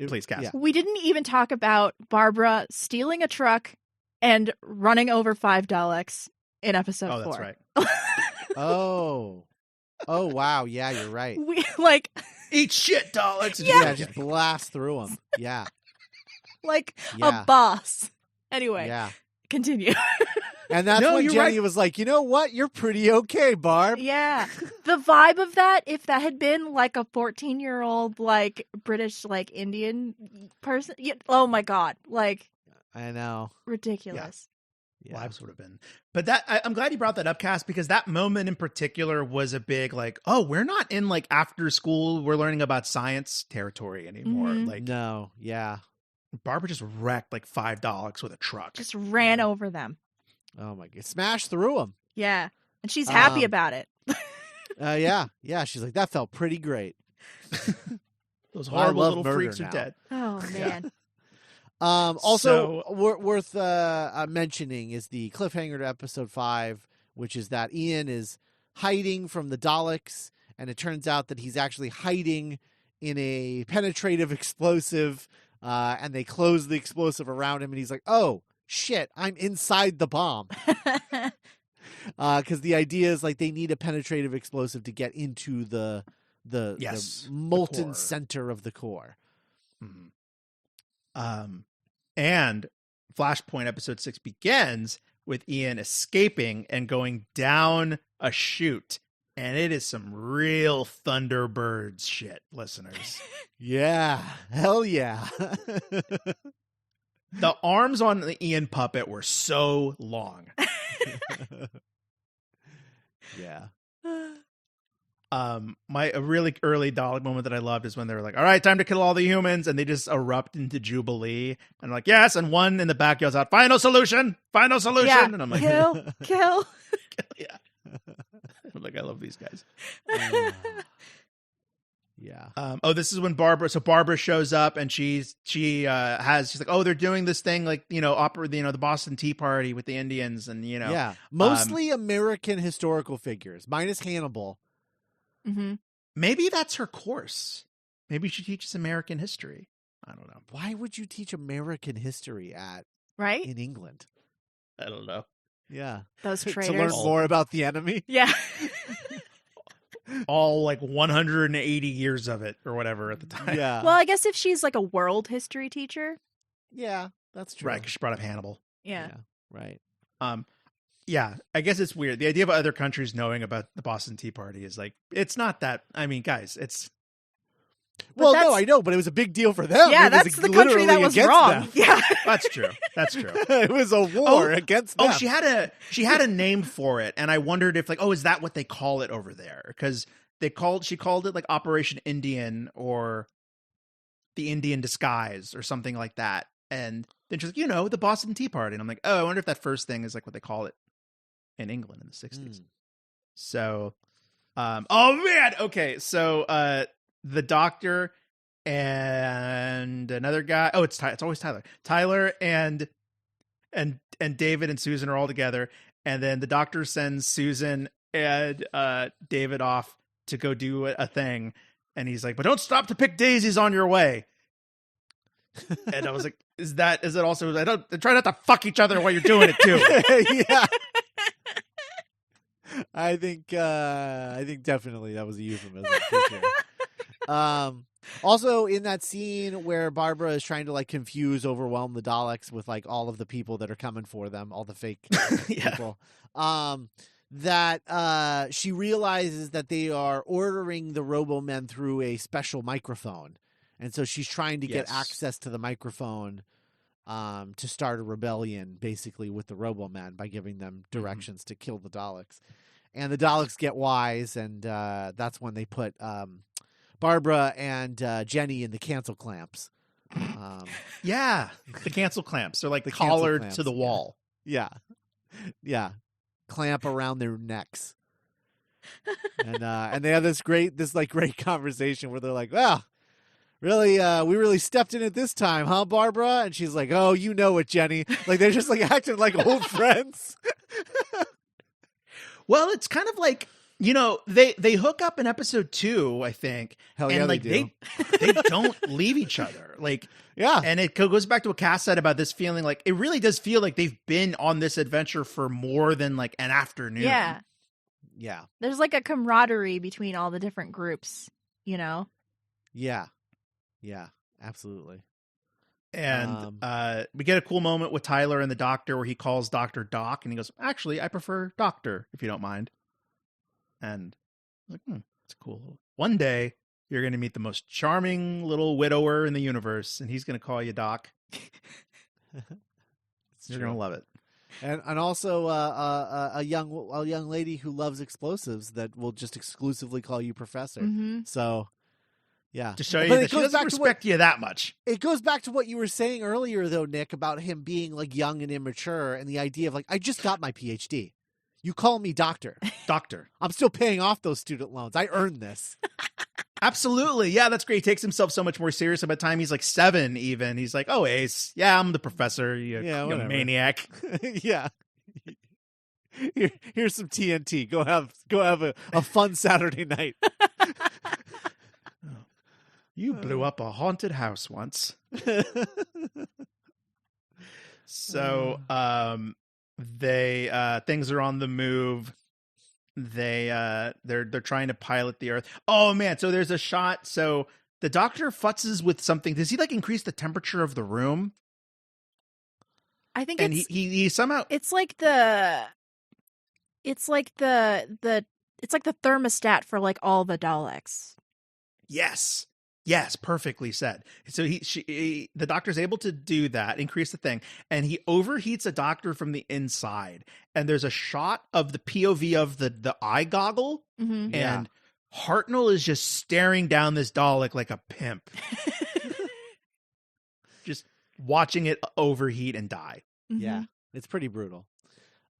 Please, Cass. Yeah. We didn't even talk about Barbara stealing a truck and running over 5 Daleks in episode 4. Oh, that's right. Oh, wow. Yeah, you're right. We like eat shit, Daleks. Yeah, just blast through them. Yeah. Like a boss. Anyway, continue. And that's when Jenny was like, you know what? You're pretty okay, Barb. Yeah. The vibe of that, if that had been like a 14-year-old, like British, like Indian person. Oh my God. Like, I know. Ridiculous. Yeah. Lives would have been. But I'm glad you brought that up, Cass, because that moment in particular was a big like, oh, we're not in like after school, we're learning about science territory anymore. Mm-hmm. Like, no, yeah. Barbara just wrecked like 5 Daleks with a truck. Just ran over them. Oh my God. Smashed through them. Yeah. And she's happy about it. Yeah. She's like, that felt pretty great. Those horrible little freaks are dead. Oh, man. Yeah. Also worth mentioning is the cliffhanger to episode 5, which is that Ian is hiding from the Daleks and it turns out that he's actually hiding in a penetrative explosive, and they close the explosive around him, and he's like, "Oh shit, I'm inside the bomb." Because the idea is like they need a penetrative explosive to get into the molten core. center of the core. And Flashpoint episode 6 begins with Ian escaping and going down a chute. And it is some real Thunderbirds shit, listeners. Yeah, hell yeah. The arms on the Ian puppet were so long. Yeah. A really early Dalek moment that I loved is when they were like, all right, time to kill all the humans, and they just erupt into Jubilee and like, yes, and one in the back yells out, final solution, Yeah. and I'm like, kill. yeah. I'm like, I love these guys. Yeah. This is when Barbara shows up, and she's like, oh, they're doing this thing like, the Boston Tea Party with the Indians, and Yeah. Mostly American historical figures, minus Hannibal. Mm-hmm. Maybe that's her course. Maybe she teaches American history. I don't know. Why would you teach American history Right? in England? I don't know. Yeah. Those To traitors. learn more about the enemy? Yeah. All like 180 years of it or whatever at the time. Yeah. Well, I guess if she's like a world history teacher. Yeah, that's true. Right, 'cause she brought up Hannibal. Yeah. Right. Yeah, I guess it's weird. The idea of other countries knowing about the Boston Tea Party is like, it's not that. I mean, guys, it's. Well, that's- no, I know, but it was a big deal for them. Yeah, It was that's the country that literally was against wrong. them. Yeah. That's true. That's true. It was a war against them. Oh, she had a name for it, and I wondered if like, is that what they call it over there? Because she called it like Operation Indian or the Indian Disguise or something like that. And then she's like, the Boston Tea Party, and I'm like, I wonder if that first thing is like what they call it in England in the 60s. So, oh man, okay, so the Doctor and another guy. Oh, it's always Tyler. Tyler and David and Susan are all together, and then the Doctor sends Susan and David off to go do a thing, and he's like, "But don't stop to pick daisies on your way." And I was like, "Is it also? Try not to fuck each other while you're doing it too." Yeah. I think definitely that was a euphemism. For sure. Also, in that scene where Barbara is trying to like overwhelm the Daleks with like all of the people that are coming for them, all the fake people, that she realizes that they are ordering the robomen through a special microphone, and so she's trying to get access to the microphone to start a rebellion, basically with the robomen by giving them directions to kill the Daleks. And the Daleks get wise, and that's when they put Barbara and Jenny in the cancel clamps. Yeah, the cancel clamps. They're like The collared cancel to the clamps, wall. Yeah. Clamp around their necks. And they have this great conversation where they're like, well, really, we really stepped in it this time, huh, Barbara? And she's like, oh, you know it, Jenny. Like, they're just like acting like old friends. Well, it's kind of like, they hook up in episode 2, I think. Hell yeah, and like they do. they don't leave each other. Like, yeah. And it goes back to what Cass said about this feeling like it really does feel like they've been on this adventure for more than like an afternoon. Yeah. Yeah. There's like a camaraderie between all the different groups, Yeah. Yeah, absolutely. And we get a cool moment with Tyler and the Doctor where he calls Dr. Doc, and he goes, actually, I prefer Doctor, if you don't mind. And I'm like, it's cool. One day, you're going to meet the most charming little widower in the universe, and he's going to call you Doc. You're going to love it. And also a young lady who loves explosives that will just exclusively call you Professor. Mm-hmm. So, yeah. To show you that she doesn't respect you that much. It goes back to what you were saying earlier, though, Nick, about him being like young and immature, and the idea of like, I just got my PhD. You call me doctor. Doctor. I'm still paying off those student loans. I earned this. Absolutely. Yeah, that's great. He takes himself so much more serious. By the time he's like 7 even, he's like, oh, Ace, yeah, I'm the professor. You maniac. Yeah. Here's some TNT. Go have a fun Saturday night. You blew up a haunted house once. So they things are on the move. They're trying to pilot the Earth. Oh man, so there's a shot. So the Doctor futzes with something. Does he like increase the temperature of the room? I think And it's he somehow it's like the thermostat for like all the Daleks. Yes, perfectly said. So the Doctor's able to do that, increase the thing, and he overheats a Doctor from the inside. And there's a shot of the POV of the eye goggle, Mm-hmm. and Hartnell is just staring down this Dalek like a pimp, just watching it overheat and die. Mm-hmm. Yeah, it's pretty brutal.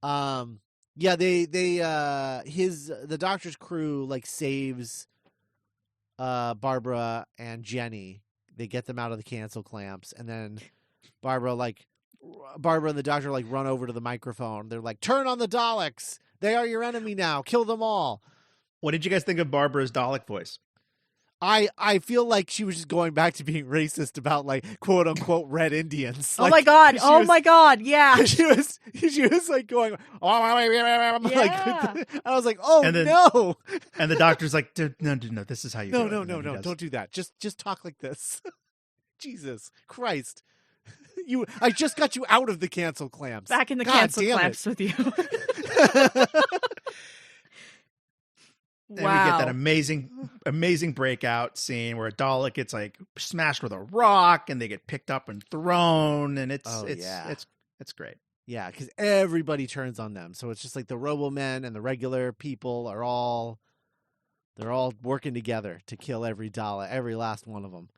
The Doctor's crew like saves Barbara and Jenny. They get them out of the cancel clamps, and then Barbara and the Doctor like run over to the microphone. They're like, "Turn on the Daleks! They are your enemy now. Kill them all." What did you guys think of Barbara's Dalek voice? I feel like she was just going back to being racist about like quote unquote red Indians. Oh my god! Oh my god! Yeah. She was like going. I was like, oh And then- no! And the Doctor's like, no, this is how you do it. No, And then he does. don't do that. Just talk like this. Jesus Christ! I just got you out of the cancel clamps. Back in the God cancel damn clamps with you. And we get that amazing breakout scene where a Dalek gets like smashed with a rock and they get picked up and thrown, and it's great. Yeah, because everybody turns on them. So it's just like the robomen and the regular people they're all working together to kill every Dalek, every last one of them.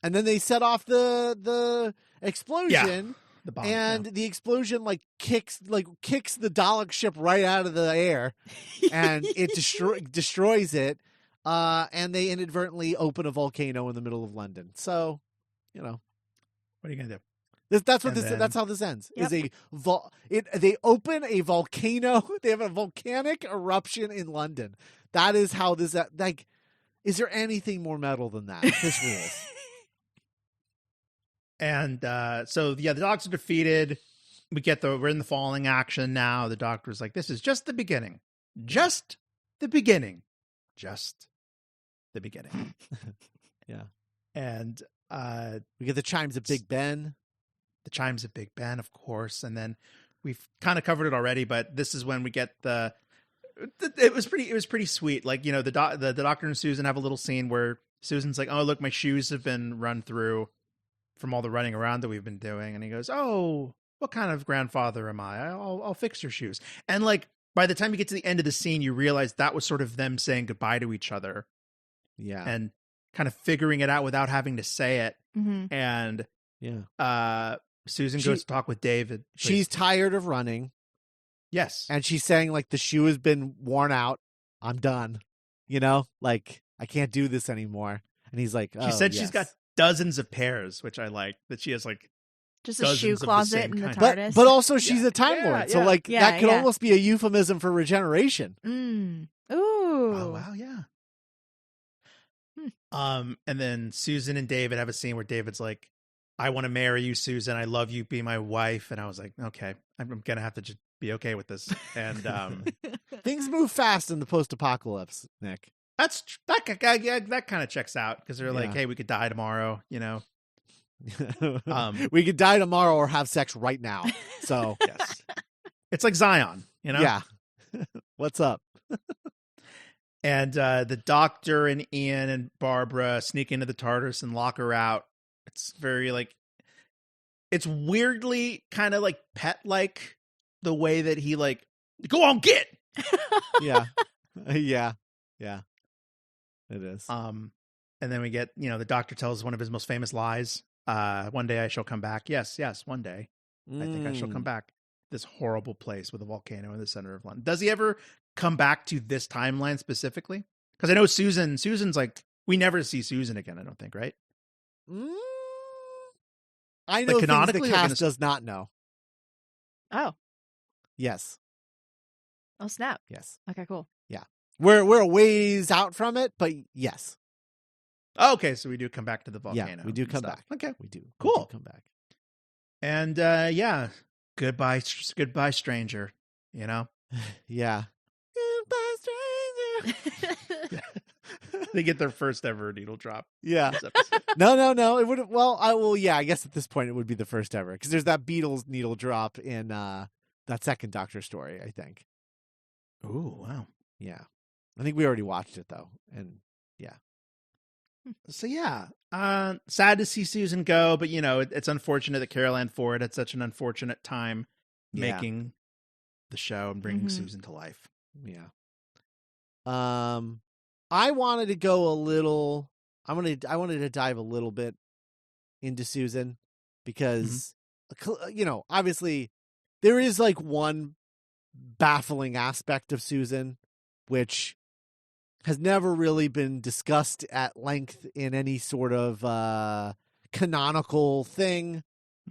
And then they set off the explosion. The bomb, and the explosion kicks the Dalek ship right out of the air, and it destroys it. And they inadvertently open a volcano in the middle of London. So, what are you gonna do? That's how this ends. Yep. They open a volcano. They have a volcanic eruption in London. That is how this is there anything more metal than that? This rules. And so the Daleks are defeated. We're in the falling action now. The Doctor's like, this is just the beginning. Just the beginning. Just the beginning. Yeah. And we get the chimes of Big Ben. The chimes of Big Ben, of course. And then we've kind of covered it already, but this is when we get it was pretty sweet. Like, the Doctor and Susan have a little scene where Susan's like, oh, look, my shoes have been run through from all the running around that we've been doing. And he goes, oh, what kind of grandfather am I? I'll fix your shoes. And like, by the time you get to the end of the scene, you realize that was sort of them saying goodbye to each other. Yeah. And kind of figuring it out without having to say it. Mm-hmm. And Susan She- goes to talk with David. She's tired of running, Yes. and she's saying like the shoe has been worn out. I'm done. Like I can't do this anymore. And he's like, She said she's got dozens of pairs, which I like, that she has like Just a dozens shoe of the closet same in the kind. TARDIS. but also she's Yeah. a Time Yeah, Lord, so yeah. like Yeah, that could yeah. almost be a euphemism for regeneration. Ooh. Oh wow, yeah. And then Susan and David have a scene where David's like, I want to marry you, Susan. I love you. Be my wife. And I was like, okay, I'm going to have to just be okay with this. And Things move fast in the post-apocalypse, Nick. that kind of checks out because they're like, Yeah. hey, we could die tomorrow, We could die tomorrow or have sex right now. So Yes. It's like Zion, yeah. What's up? And the Doctor and Ian and Barbara sneak into the TARDIS and lock her out. It's very it's weirdly kind of like pet-like the way that he like, go on, get. Yeah. Yeah. It is. And then we get, the Doctor tells one of his most famous lies. One day I shall come back. Yes, one day. I think I shall come back. This horrible place with a volcano in the center of London. Does he ever come back to this timeline specifically? Because I know Susan's like, we never see Susan again, I don't think, right? I know things the canonically, cast does not know. Oh. Yes. Oh, snap. Yes. Okay, cool. We're a ways out from it, but yes. Okay, so we do come back to the volcano. Yeah, we do and come stuff. back. Okay, We do. Cool. We do come back. and goodbye, stranger. You know, Yeah. Goodbye, stranger. they get their first ever needle drop. Yeah. This episode. No. It would. Well, I guess at this point it would be the first ever because there's that Beatles needle drop in that second Doctor story. I think. Ooh, wow. Yeah. I think we already watched it though, and So yeah, sad to see Susan go, but it's unfortunate that Carol Ann Ford had such an unfortunate time making the show and bringing Susan to life. Yeah. I wanted to go a little. I wanted to dive a little bit into Susan because, obviously there is like one baffling aspect of Susan, which has never really been discussed at length in any sort of canonical thing,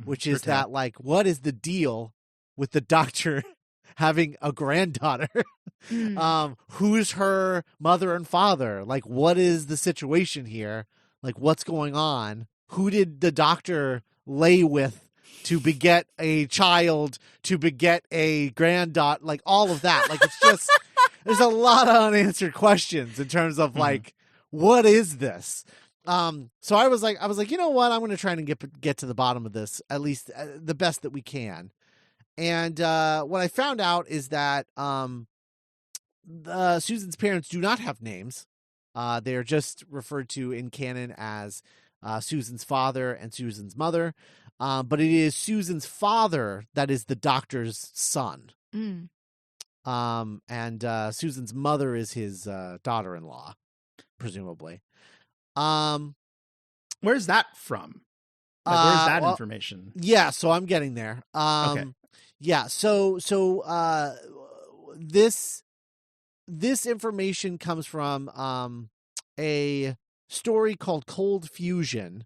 which is that, like, what is the deal with the Doctor having a granddaughter? Who's her mother and father? Like, what is the situation here? Like, what's going on? Who did the Doctor lay with to beget a child, to beget a granddaughter? Like, all of that. Like, it's just... There's a lot of unanswered questions in terms of like, what is this? So I was like, you know what? I'm going to try and get to the bottom of this, at least the best that we can. And what I found out is that Susan's parents do not have names. They are just referred to in canon as Susan's father and Susan's mother. But it is Susan's father that is the Doctor's son. And Susan's mother is his daughter-in-law, presumably. Where's that from? Like, where's that information? Yeah, so I'm getting there. Okay. Yeah, so this information comes from a story called Cold Fusion,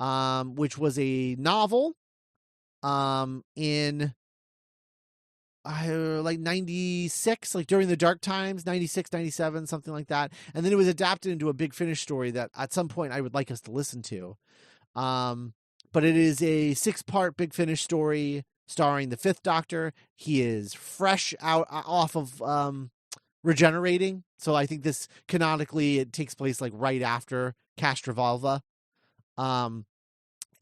which was a novel in like 96, like during the dark times, 96, 97, something like that. And then it was adapted into a Big Finish story that at some point I would like us to listen to. But it is a 6-part Big Finish story starring the 5th Doctor. He is fresh off of regenerating. So I think this canonically, it takes place like right after Castrovalva.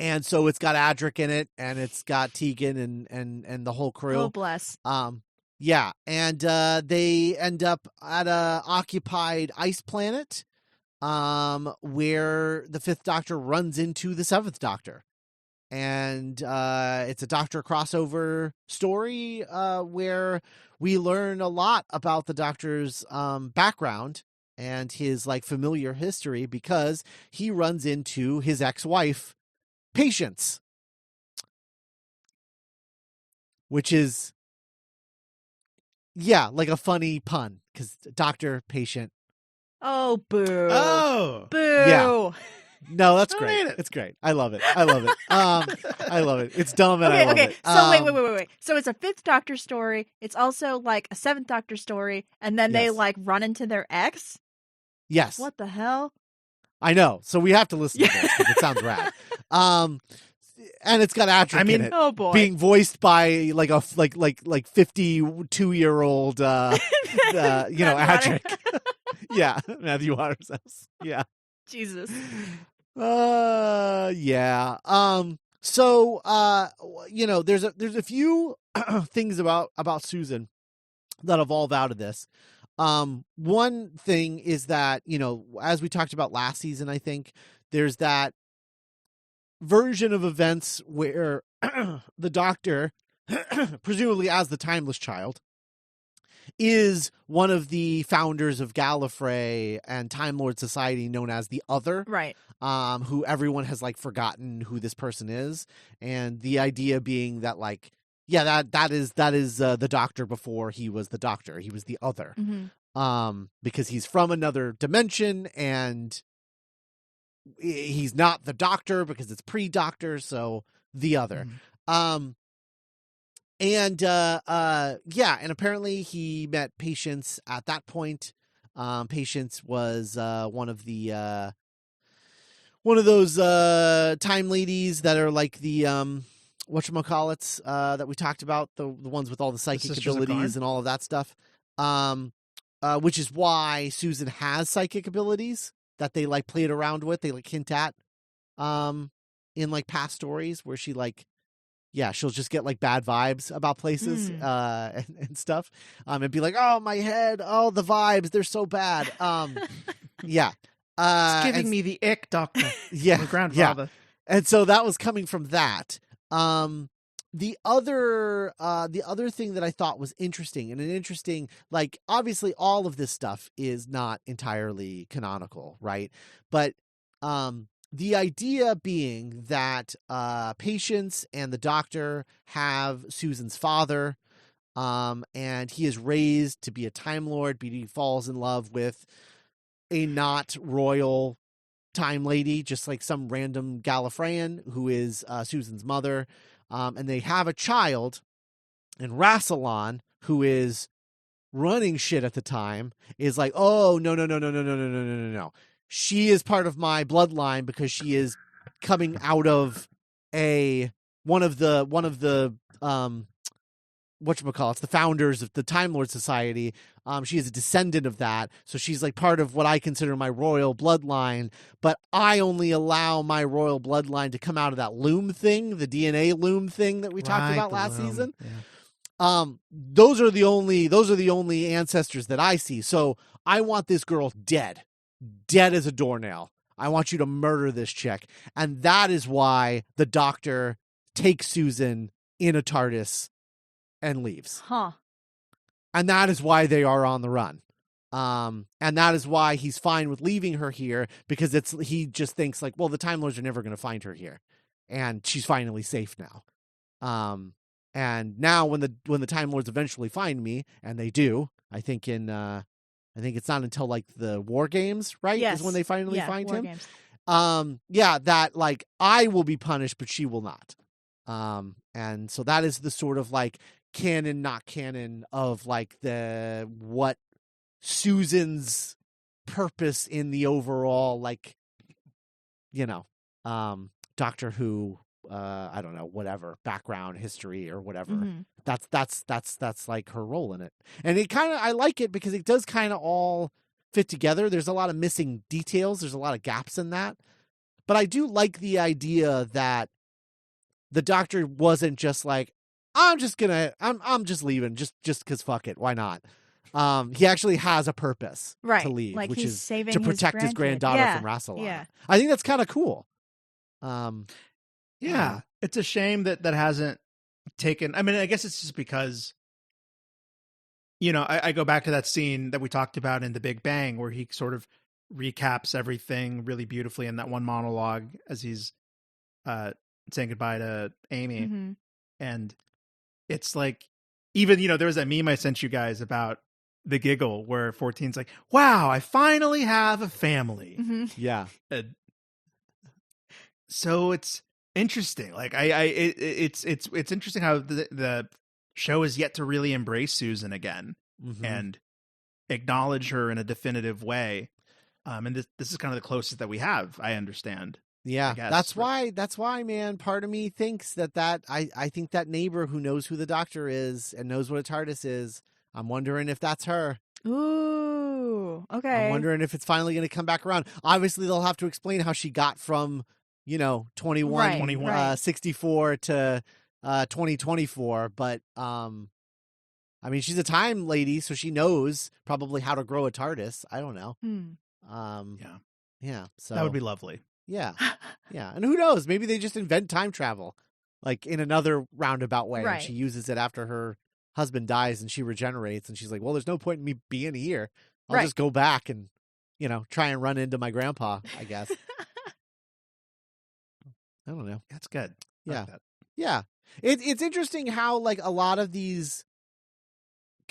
And so it's got Adric in it, and it's got Tegan and the whole crew. Oh, bless. Yeah, and they end up at a occupied ice planet, where the 5th Doctor runs into the 7th Doctor, and it's a Doctor crossover story where we learn a lot about the Doctor's background and his like familiar history because he runs into his ex-wife, Patience, which is, like a funny pun because Doctor, patient. Oh, boo. Oh. Boo. Yeah. No, that's I great. made it. It's great. I love it. I love it. It's dumb and I love it. So wait. So it's a 5th Doctor story. It's also like a 7th Doctor story. And then they Yes. like run into their ex? Yes. What the hell? I know. So we have to listen to this because it sounds rad. And it's got Adric in it. Oh boy. Being voiced by like a 52-year-old Adric. Yeah, Matthew Waters. Yeah. Jesus. Yeah. So there's a few things about Susan that evolve out of this. One thing is that, as we talked about last season, I think there's that version of events where the Doctor, presumably as the Timeless Child, is one of the founders of Gallifrey and Time Lord Society known as the Other. Right. Who everyone has like forgotten who this person is. And the idea being that like, yeah, that is the Doctor before he was the Doctor. He was the Other. Mm-hmm. Because he's from another dimension and he's not the Doctor because it's pre-Doctor. So the Other. Mm-hmm. And and apparently he met Patience at that point. Patience was one of those time ladies that are like the whatchamacallits that we talked about, the ones with all the psychic Sisters of abilities Karn? and all of that stuff. Which is why Susan has psychic abilities that they like played around with. They like hint at in like past stories where she like, yeah, she'll just get like bad vibes about places and stuff. And be like, oh, my head. Oh, the vibes. They're so bad. Yeah. It's giving me the ick, doctor. Yeah. My grandfather. Yeah. And so that was coming from that. The other thing that I thought was interesting, and an interesting, like, obviously all of this stuff is not entirely canonical, right? But the idea being that Patience and the Doctor have Susan's father, and he is raised to be a Time Lord, but he falls in love with a not royal time lady, just like some random Gallifreyan who is Susan's mother. And they have a child, and Rassilon, who is running shit at the time, is like, oh, no. She is part of my bloodline because she is coming out of one of the whatchamacallits, the founders of the Time Lord Society. She is a descendant of that. So she's like part of what I consider my royal bloodline, but I only allow my royal bloodline to come out of that loom thing, the DNA loom thing that we talked about last season. Yeah. Those are the only ancestors that I see. So I want this girl dead as a doornail. I want you to murder this chick. And that is why the Doctor takes Susan in a TARDIS and leaves. Huh. And that is why they are on the run. And that is why he's fine with leaving her here, because he just thinks like, well, the Time Lords are never going to find her here, and she's finally safe now. And now when the Time Lords eventually find me, and they do, I think it's not until like the War Games, right? Yes. Is when they finally find him. Games. That like I will be punished, but she will not. And so that is the sort of like canon, not canon of like what Susan's purpose in the overall, like, Doctor Who, I don't know, whatever background history or whatever. Mm-hmm. That's like her role in it. And I like it because it does kind of all fit together. There's a lot of missing details. There's a lot of gaps in that, but I do like the idea that the Doctor wasn't just like, I'm just leaving just cause fuck it. Why not? He actually has a purpose to leave, like which is saving to protect his granddaughter from Rassilon. Yeah. I think that's kind of cool. Yeah. It's a shame that hasn't taken, I mean, I guess it's just because, I go back to that scene that we talked about in The Big Bang where he sort of recaps everything really beautifully in that one monologue as he's saying goodbye to Amy. Mm-hmm. And it's like, even, there was that meme I sent you guys about the giggle where 14's like, wow, I finally have a family. Mm-hmm. Yeah. So it's interesting. Like it's interesting how the show is yet to really embrace Susan again and acknowledge her in a definitive way. And this is kind of the closest that we have, I understand. Yeah, that's why, man, part of me thinks that I think that neighbor who knows who the Doctor is and knows what a TARDIS is, I'm wondering if that's her. Ooh, okay. I'm wondering if it's finally going to come back around. Obviously, they'll have to explain how she got from, 64 to 2024. But, I mean, she's a time lady, so she knows probably how to grow a TARDIS. I don't know. Yeah. So that would be lovely. Yeah. Yeah. And who knows? Maybe they just invent time travel, like in another roundabout way. Right. And she uses it after her husband dies and she regenerates. And she's like, well, there's no point in me being here. I'll just go back and, try and run into my grandpa, I guess. I don't know. That's good. Yeah. Like that. Yeah. It's interesting how like a lot of these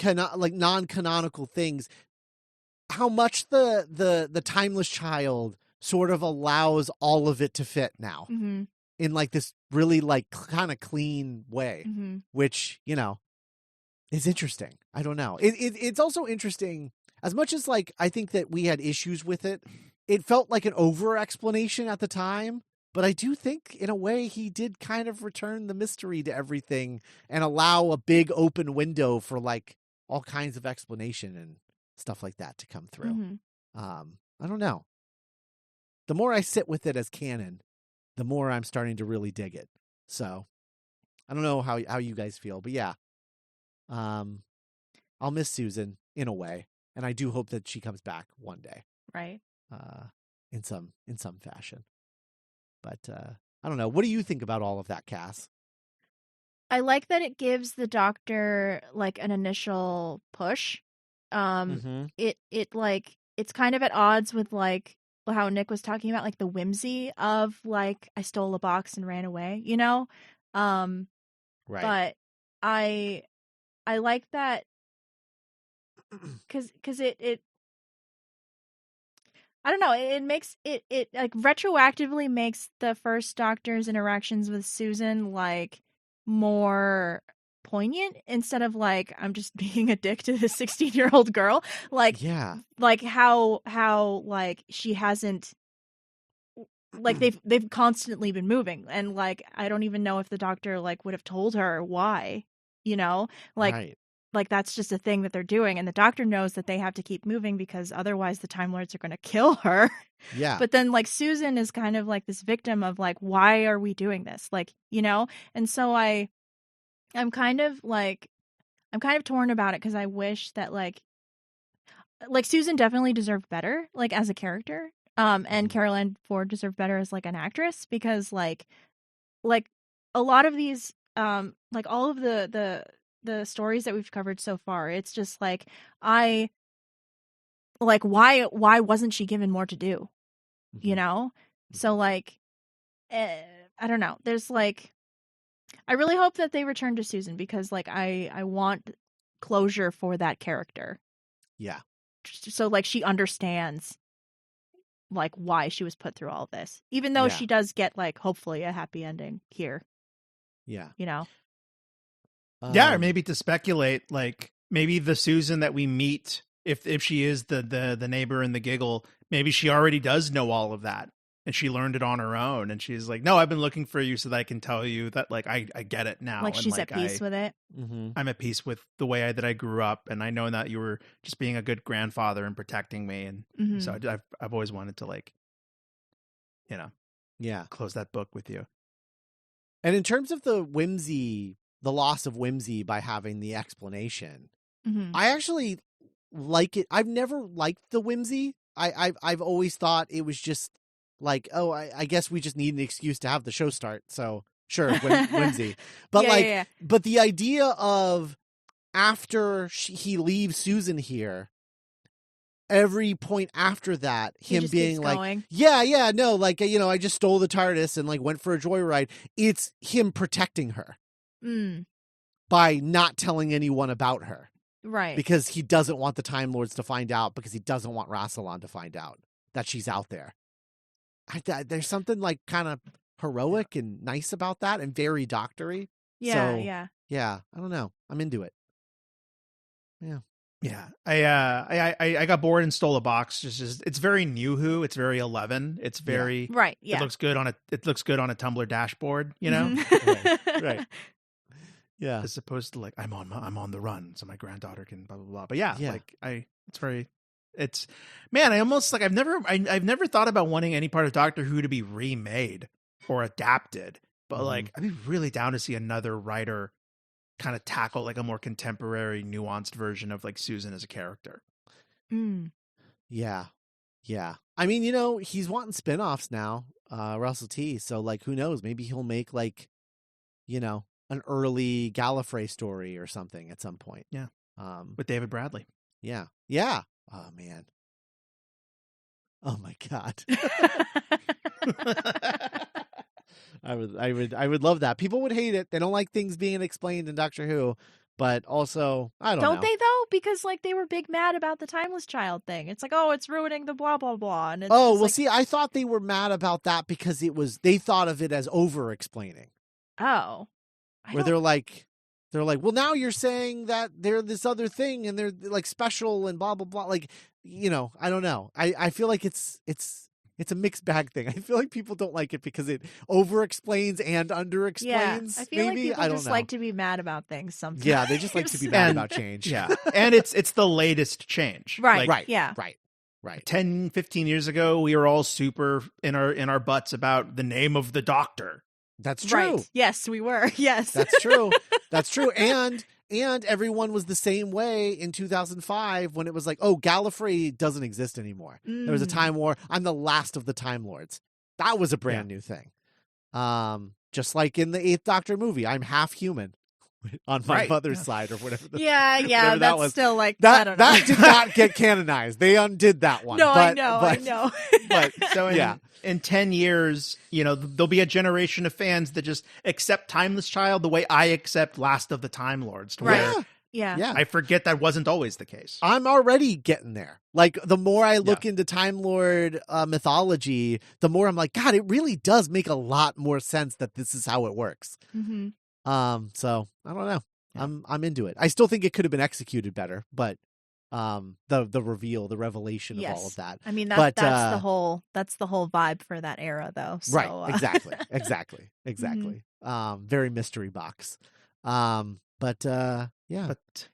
non-canonical things, how much the Timeless Child sort of allows all of it to fit now. Mm-hmm. in like this really like kind of clean way, Mm-hmm. which, you know, is interesting. I don't know. It's also interesting as much as like I think that we had issues with it. It felt like an over explanation at the time, but I do think in a way he did kind of return the mystery to everything and allow a big open window for like all kinds of explanation and stuff like that to come through. Mm-hmm. I don't know. The more I sit with it as canon, the more I'm starting to really dig it. So I don't know how you guys feel, but yeah. I'll miss Susan in a way, and I do hope that she comes back one day. Right. In some fashion. But I don't know. What do you think about all of that, Cass? I like that it gives the Doctor like an initial push. It like it's kind of at odds with like how Nick was talking about like the whimsy of like I stole a box and ran away, you know? Right. But I like that cuz it I don't know, it makes it like retroactively makes the first Doctor's interactions with Susan like more poignant instead of like I'm just being a dick to this 16-year-old girl. Like yeah. like how like she hasn't like they've constantly been moving and like I don't even know if the Doctor like would have told her why, you know? Like Right. like that's just a thing that they're doing and the Doctor knows that they have to keep moving because otherwise the Time Lords are going to kill her. Yeah. But then like Susan is kind of like this victim of like why are we doing this? Like, you know? And so I'm kind of torn about it because I wish that like Susan definitely deserved better like as a character. And Carol Ann Ford deserved better as like an actress because like a lot of these like all of the stories that we've covered so far, it's just like I like why wasn't she given more to do, you know? So like I don't know, there's like I really hope that they return to Susan because like I want closure for that character, Yeah. so like she understands like why she was put through all of this, even though she does get like hopefully a happy ending here. Yeah. You know? Yeah, or maybe to speculate, like maybe the Susan that we meet, if she is the neighbor in the giggle, maybe she already does know all of that and she learned it on her own and she's like, no, I've been looking for you so that I can tell you that like I get it now. Like and, she's at peace with it. I'm at peace with the way that I grew up, and I know that you were just being a good grandfather and protecting me, and so I've always wanted to like, you know, close that book with you. And in terms of the whimsy, the loss of whimsy by having the explanation, I actually like it. I've never liked the whimsy. I've always thought it was just like, oh, I guess we just need an excuse to have the show start. So sure, whimsy. But but the idea of after he leaves Susan here, every point after that, him being like, going. no, like, you know, I just stole the TARDIS and like went for a joyride. It's him protecting her by not telling anyone about her. Right. Because he doesn't want the Time Lords to find out, because he doesn't want Rassilon to find out that she's out there. There's something like kind of heroic and nice about that, and very doctory. Yeah. I don't know. I'm into it. Yeah. I got bored and stole a box. Just it's very New Who. It's very 11. It's very right. Yeah. It looks good on a Tumblr dashboard. You know. Right. Yeah. As opposed to like I'm on the run, so my granddaughter can blah blah blah. But like man, I almost like I've never thought about wanting any part of Doctor Who to be remade or adapted. But like I'd be really down to see another writer kind of tackle like a more contemporary, nuanced version of like Susan as a character. Yeah. I mean, you know, he's wanting spinoffs now, Russell T. So like, who knows? Maybe he'll make like, you know, an early Gallifrey story or something at some point. Yeah. With David Bradley. Yeah. Oh man. Oh my God. I would love that. People would hate it. They don't like things being explained in Doctor Who, but also I don't know. They though? Because like they were big mad about the timeless child thing. It's like, oh, it's ruining the blah blah blah. And it's Oh, just well, like, see, I thought they were mad about that because they thought of it as over explaining. oh, Where they're like, well, now you're saying that they're this other thing and they're like special and blah blah blah. Like, I don't know. I feel like it's a mixed bag thing. I feel like people don't like it because it over explains and under explains. I feel maybe like people I don't just know. like to be mad about things sometimes. Yeah, they just like to be mad about change. Yeah. And it's the latest change. Right. Like, Yeah. Right. 10, 15 years ago, we were all super in our butts about the name of the Doctor. That's true. Right. Yes, we were. Yes. That's true. That's true. And everyone was the same way in 2005 when it was like, oh, Gallifrey doesn't exist anymore. There was a time war. I'm the last of the Time Lords. That was a brand new thing. Just like in the 8th Doctor movie, I'm half human on my mother's side or whatever. Yeah. That's was. still like that. I don't know. That did not get canonized. They undid that one. No, but, I know. But so in 10 years, there'll be a generation of fans that just accept Timeless Child the way I accept Last of the Time Lords. To Right. where Yeah. I forget that wasn't always the case. I'm already getting there. Like, the more I look into Time Lord mythology, the more I'm like, God, it really does make a lot more sense that this is how it works. Mm-hmm. So I don't know. Yeah. I'm into it. I still think it could have been executed better, but the reveal, the revelation of all of that. I mean, that's the whole vibe for that era, though. So, right. Exactly. Mm-hmm. Very mystery box. But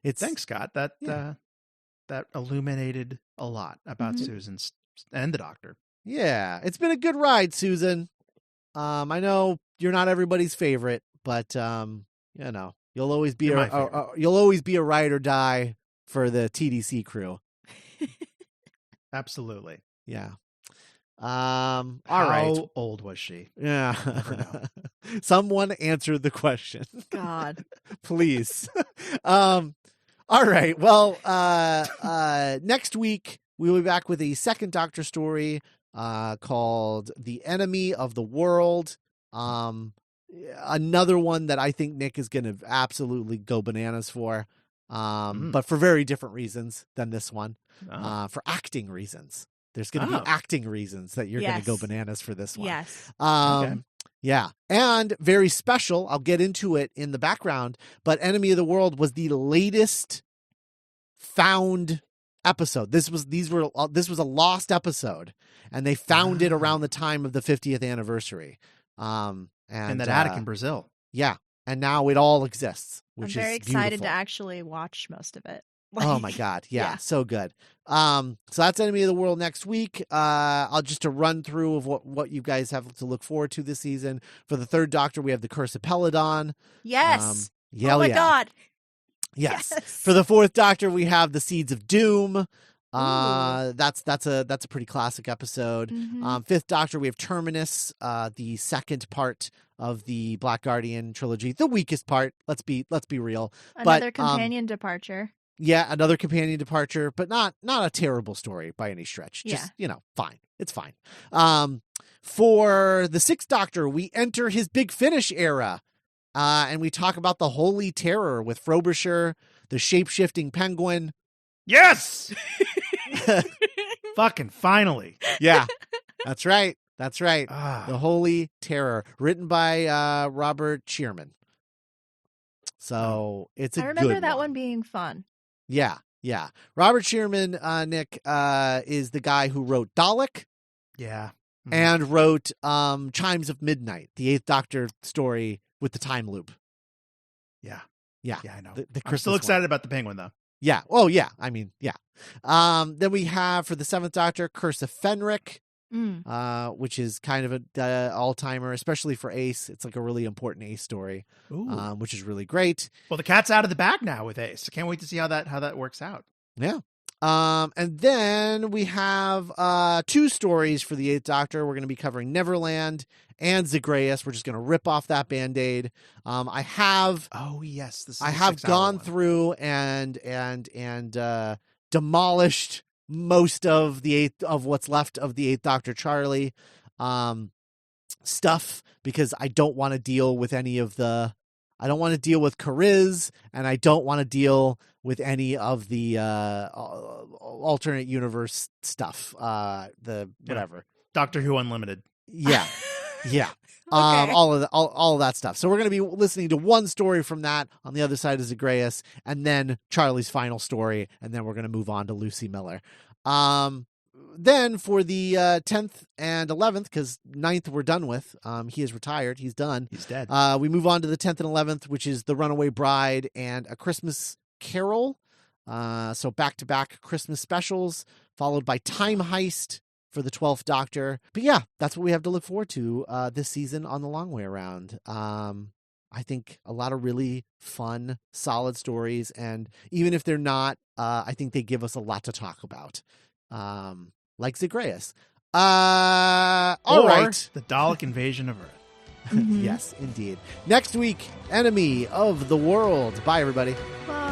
it's thanks, Scott. That illuminated a lot about Susan and the Doctor. Yeah, it's been a good ride, Susan. I know you're not everybody's favorite, but you'll always be a ride or die for the TDC crew. Absolutely. Yeah. All right. How old was she? Yeah. Someone answer the question. God. Please. All right. Well, next week we will be back with a second Doctor story called The Enemy of the World. Another one that I think Nick is going to absolutely go bananas for. But for very different reasons than this one. For acting reasons. There's going to be acting reasons that you're going to go bananas for this one. Yes. Okay. Yeah. And very special, I'll get into it in the background, but Enemy of the World was the latest found episode. This was a lost episode, and they found it around the time of the 50th anniversary. And in that attic in Brazil. Yeah. And now it all exists, which is I'm very excited beautiful. to actually watch most of it. Oh my God. Yeah, so good. So that's Enemy of the World next week. I'll just a run through of what you guys have to look forward to this season. For the third Doctor, we have the Curse of Peladon. Yes. Oh my God. Yes. For the fourth Doctor, we have the Seeds of Doom. That's a pretty classic episode. Mm-hmm. Fifth Doctor, we have Terminus, the second part of the Black Guardian trilogy, the weakest part. Let's be real. Another companion departure. Yeah, another companion departure, but not a terrible story by any stretch. Just, fine. It's fine. For the sixth Doctor, we enter his Big Finish era. And we talk about the Holy Terror with Frobisher, the shape-shifting penguin. Yes! Fucking finally. Yeah, that's right. The Holy Terror, written by Robert Shearman. So it's a good one. I remember that one being fun. Yeah. Robert Shearman, Nick, is the guy who wrote Dalek. Yeah. Mm-hmm. And wrote Chimes of Midnight, the Eighth Doctor story with the time loop. Yeah, I know. I'm still excited about the penguin, though. Yeah. Oh, yeah. I mean, yeah. Then we have for the seventh Doctor, Curse of Fenric, which is kind of an all-timer, especially for Ace. It's like a really important Ace story, which is really great. Well, the cat's out of the bag now with Ace. I can't wait to see how that works out. Yeah. And then we have two stories for the Eighth Doctor. We're going to be covering Neverland and Zagreus. We're just going to rip off that Band-Aid. I have gone through and demolished most of what's left of the Eighth Doctor Charlie stuff because I don't want to deal with any of the I don't want to deal with Kariz, and I don't want to deal with any of the alternate universe stuff. The whatever. Doctor Who Unlimited. Yeah. Yeah. Okay. All of that stuff. So we're going to be listening to one story from that. On the other side is Zagreus, and then Charlie's final story, and then we're going to move on to Lucy Miller. Then for the 10th and 11th, because 9th we're done with. He is retired. He's done. He's dead. We move on to the 10th and 11th, which is The Runaway Bride and A Christmas Carol. So back-to-back Christmas specials, followed by Time Heist for the 12th Doctor. But yeah, that's what we have to look forward to this season on The Long Way Around. I think a lot of really fun, solid stories. And even if they're not, I think they give us a lot to talk about. Like Zagreus. All right. The Dalek invasion of Earth. Mhm. Yes, indeed. Next week, Enemy of the World. Bye, everybody. Bye.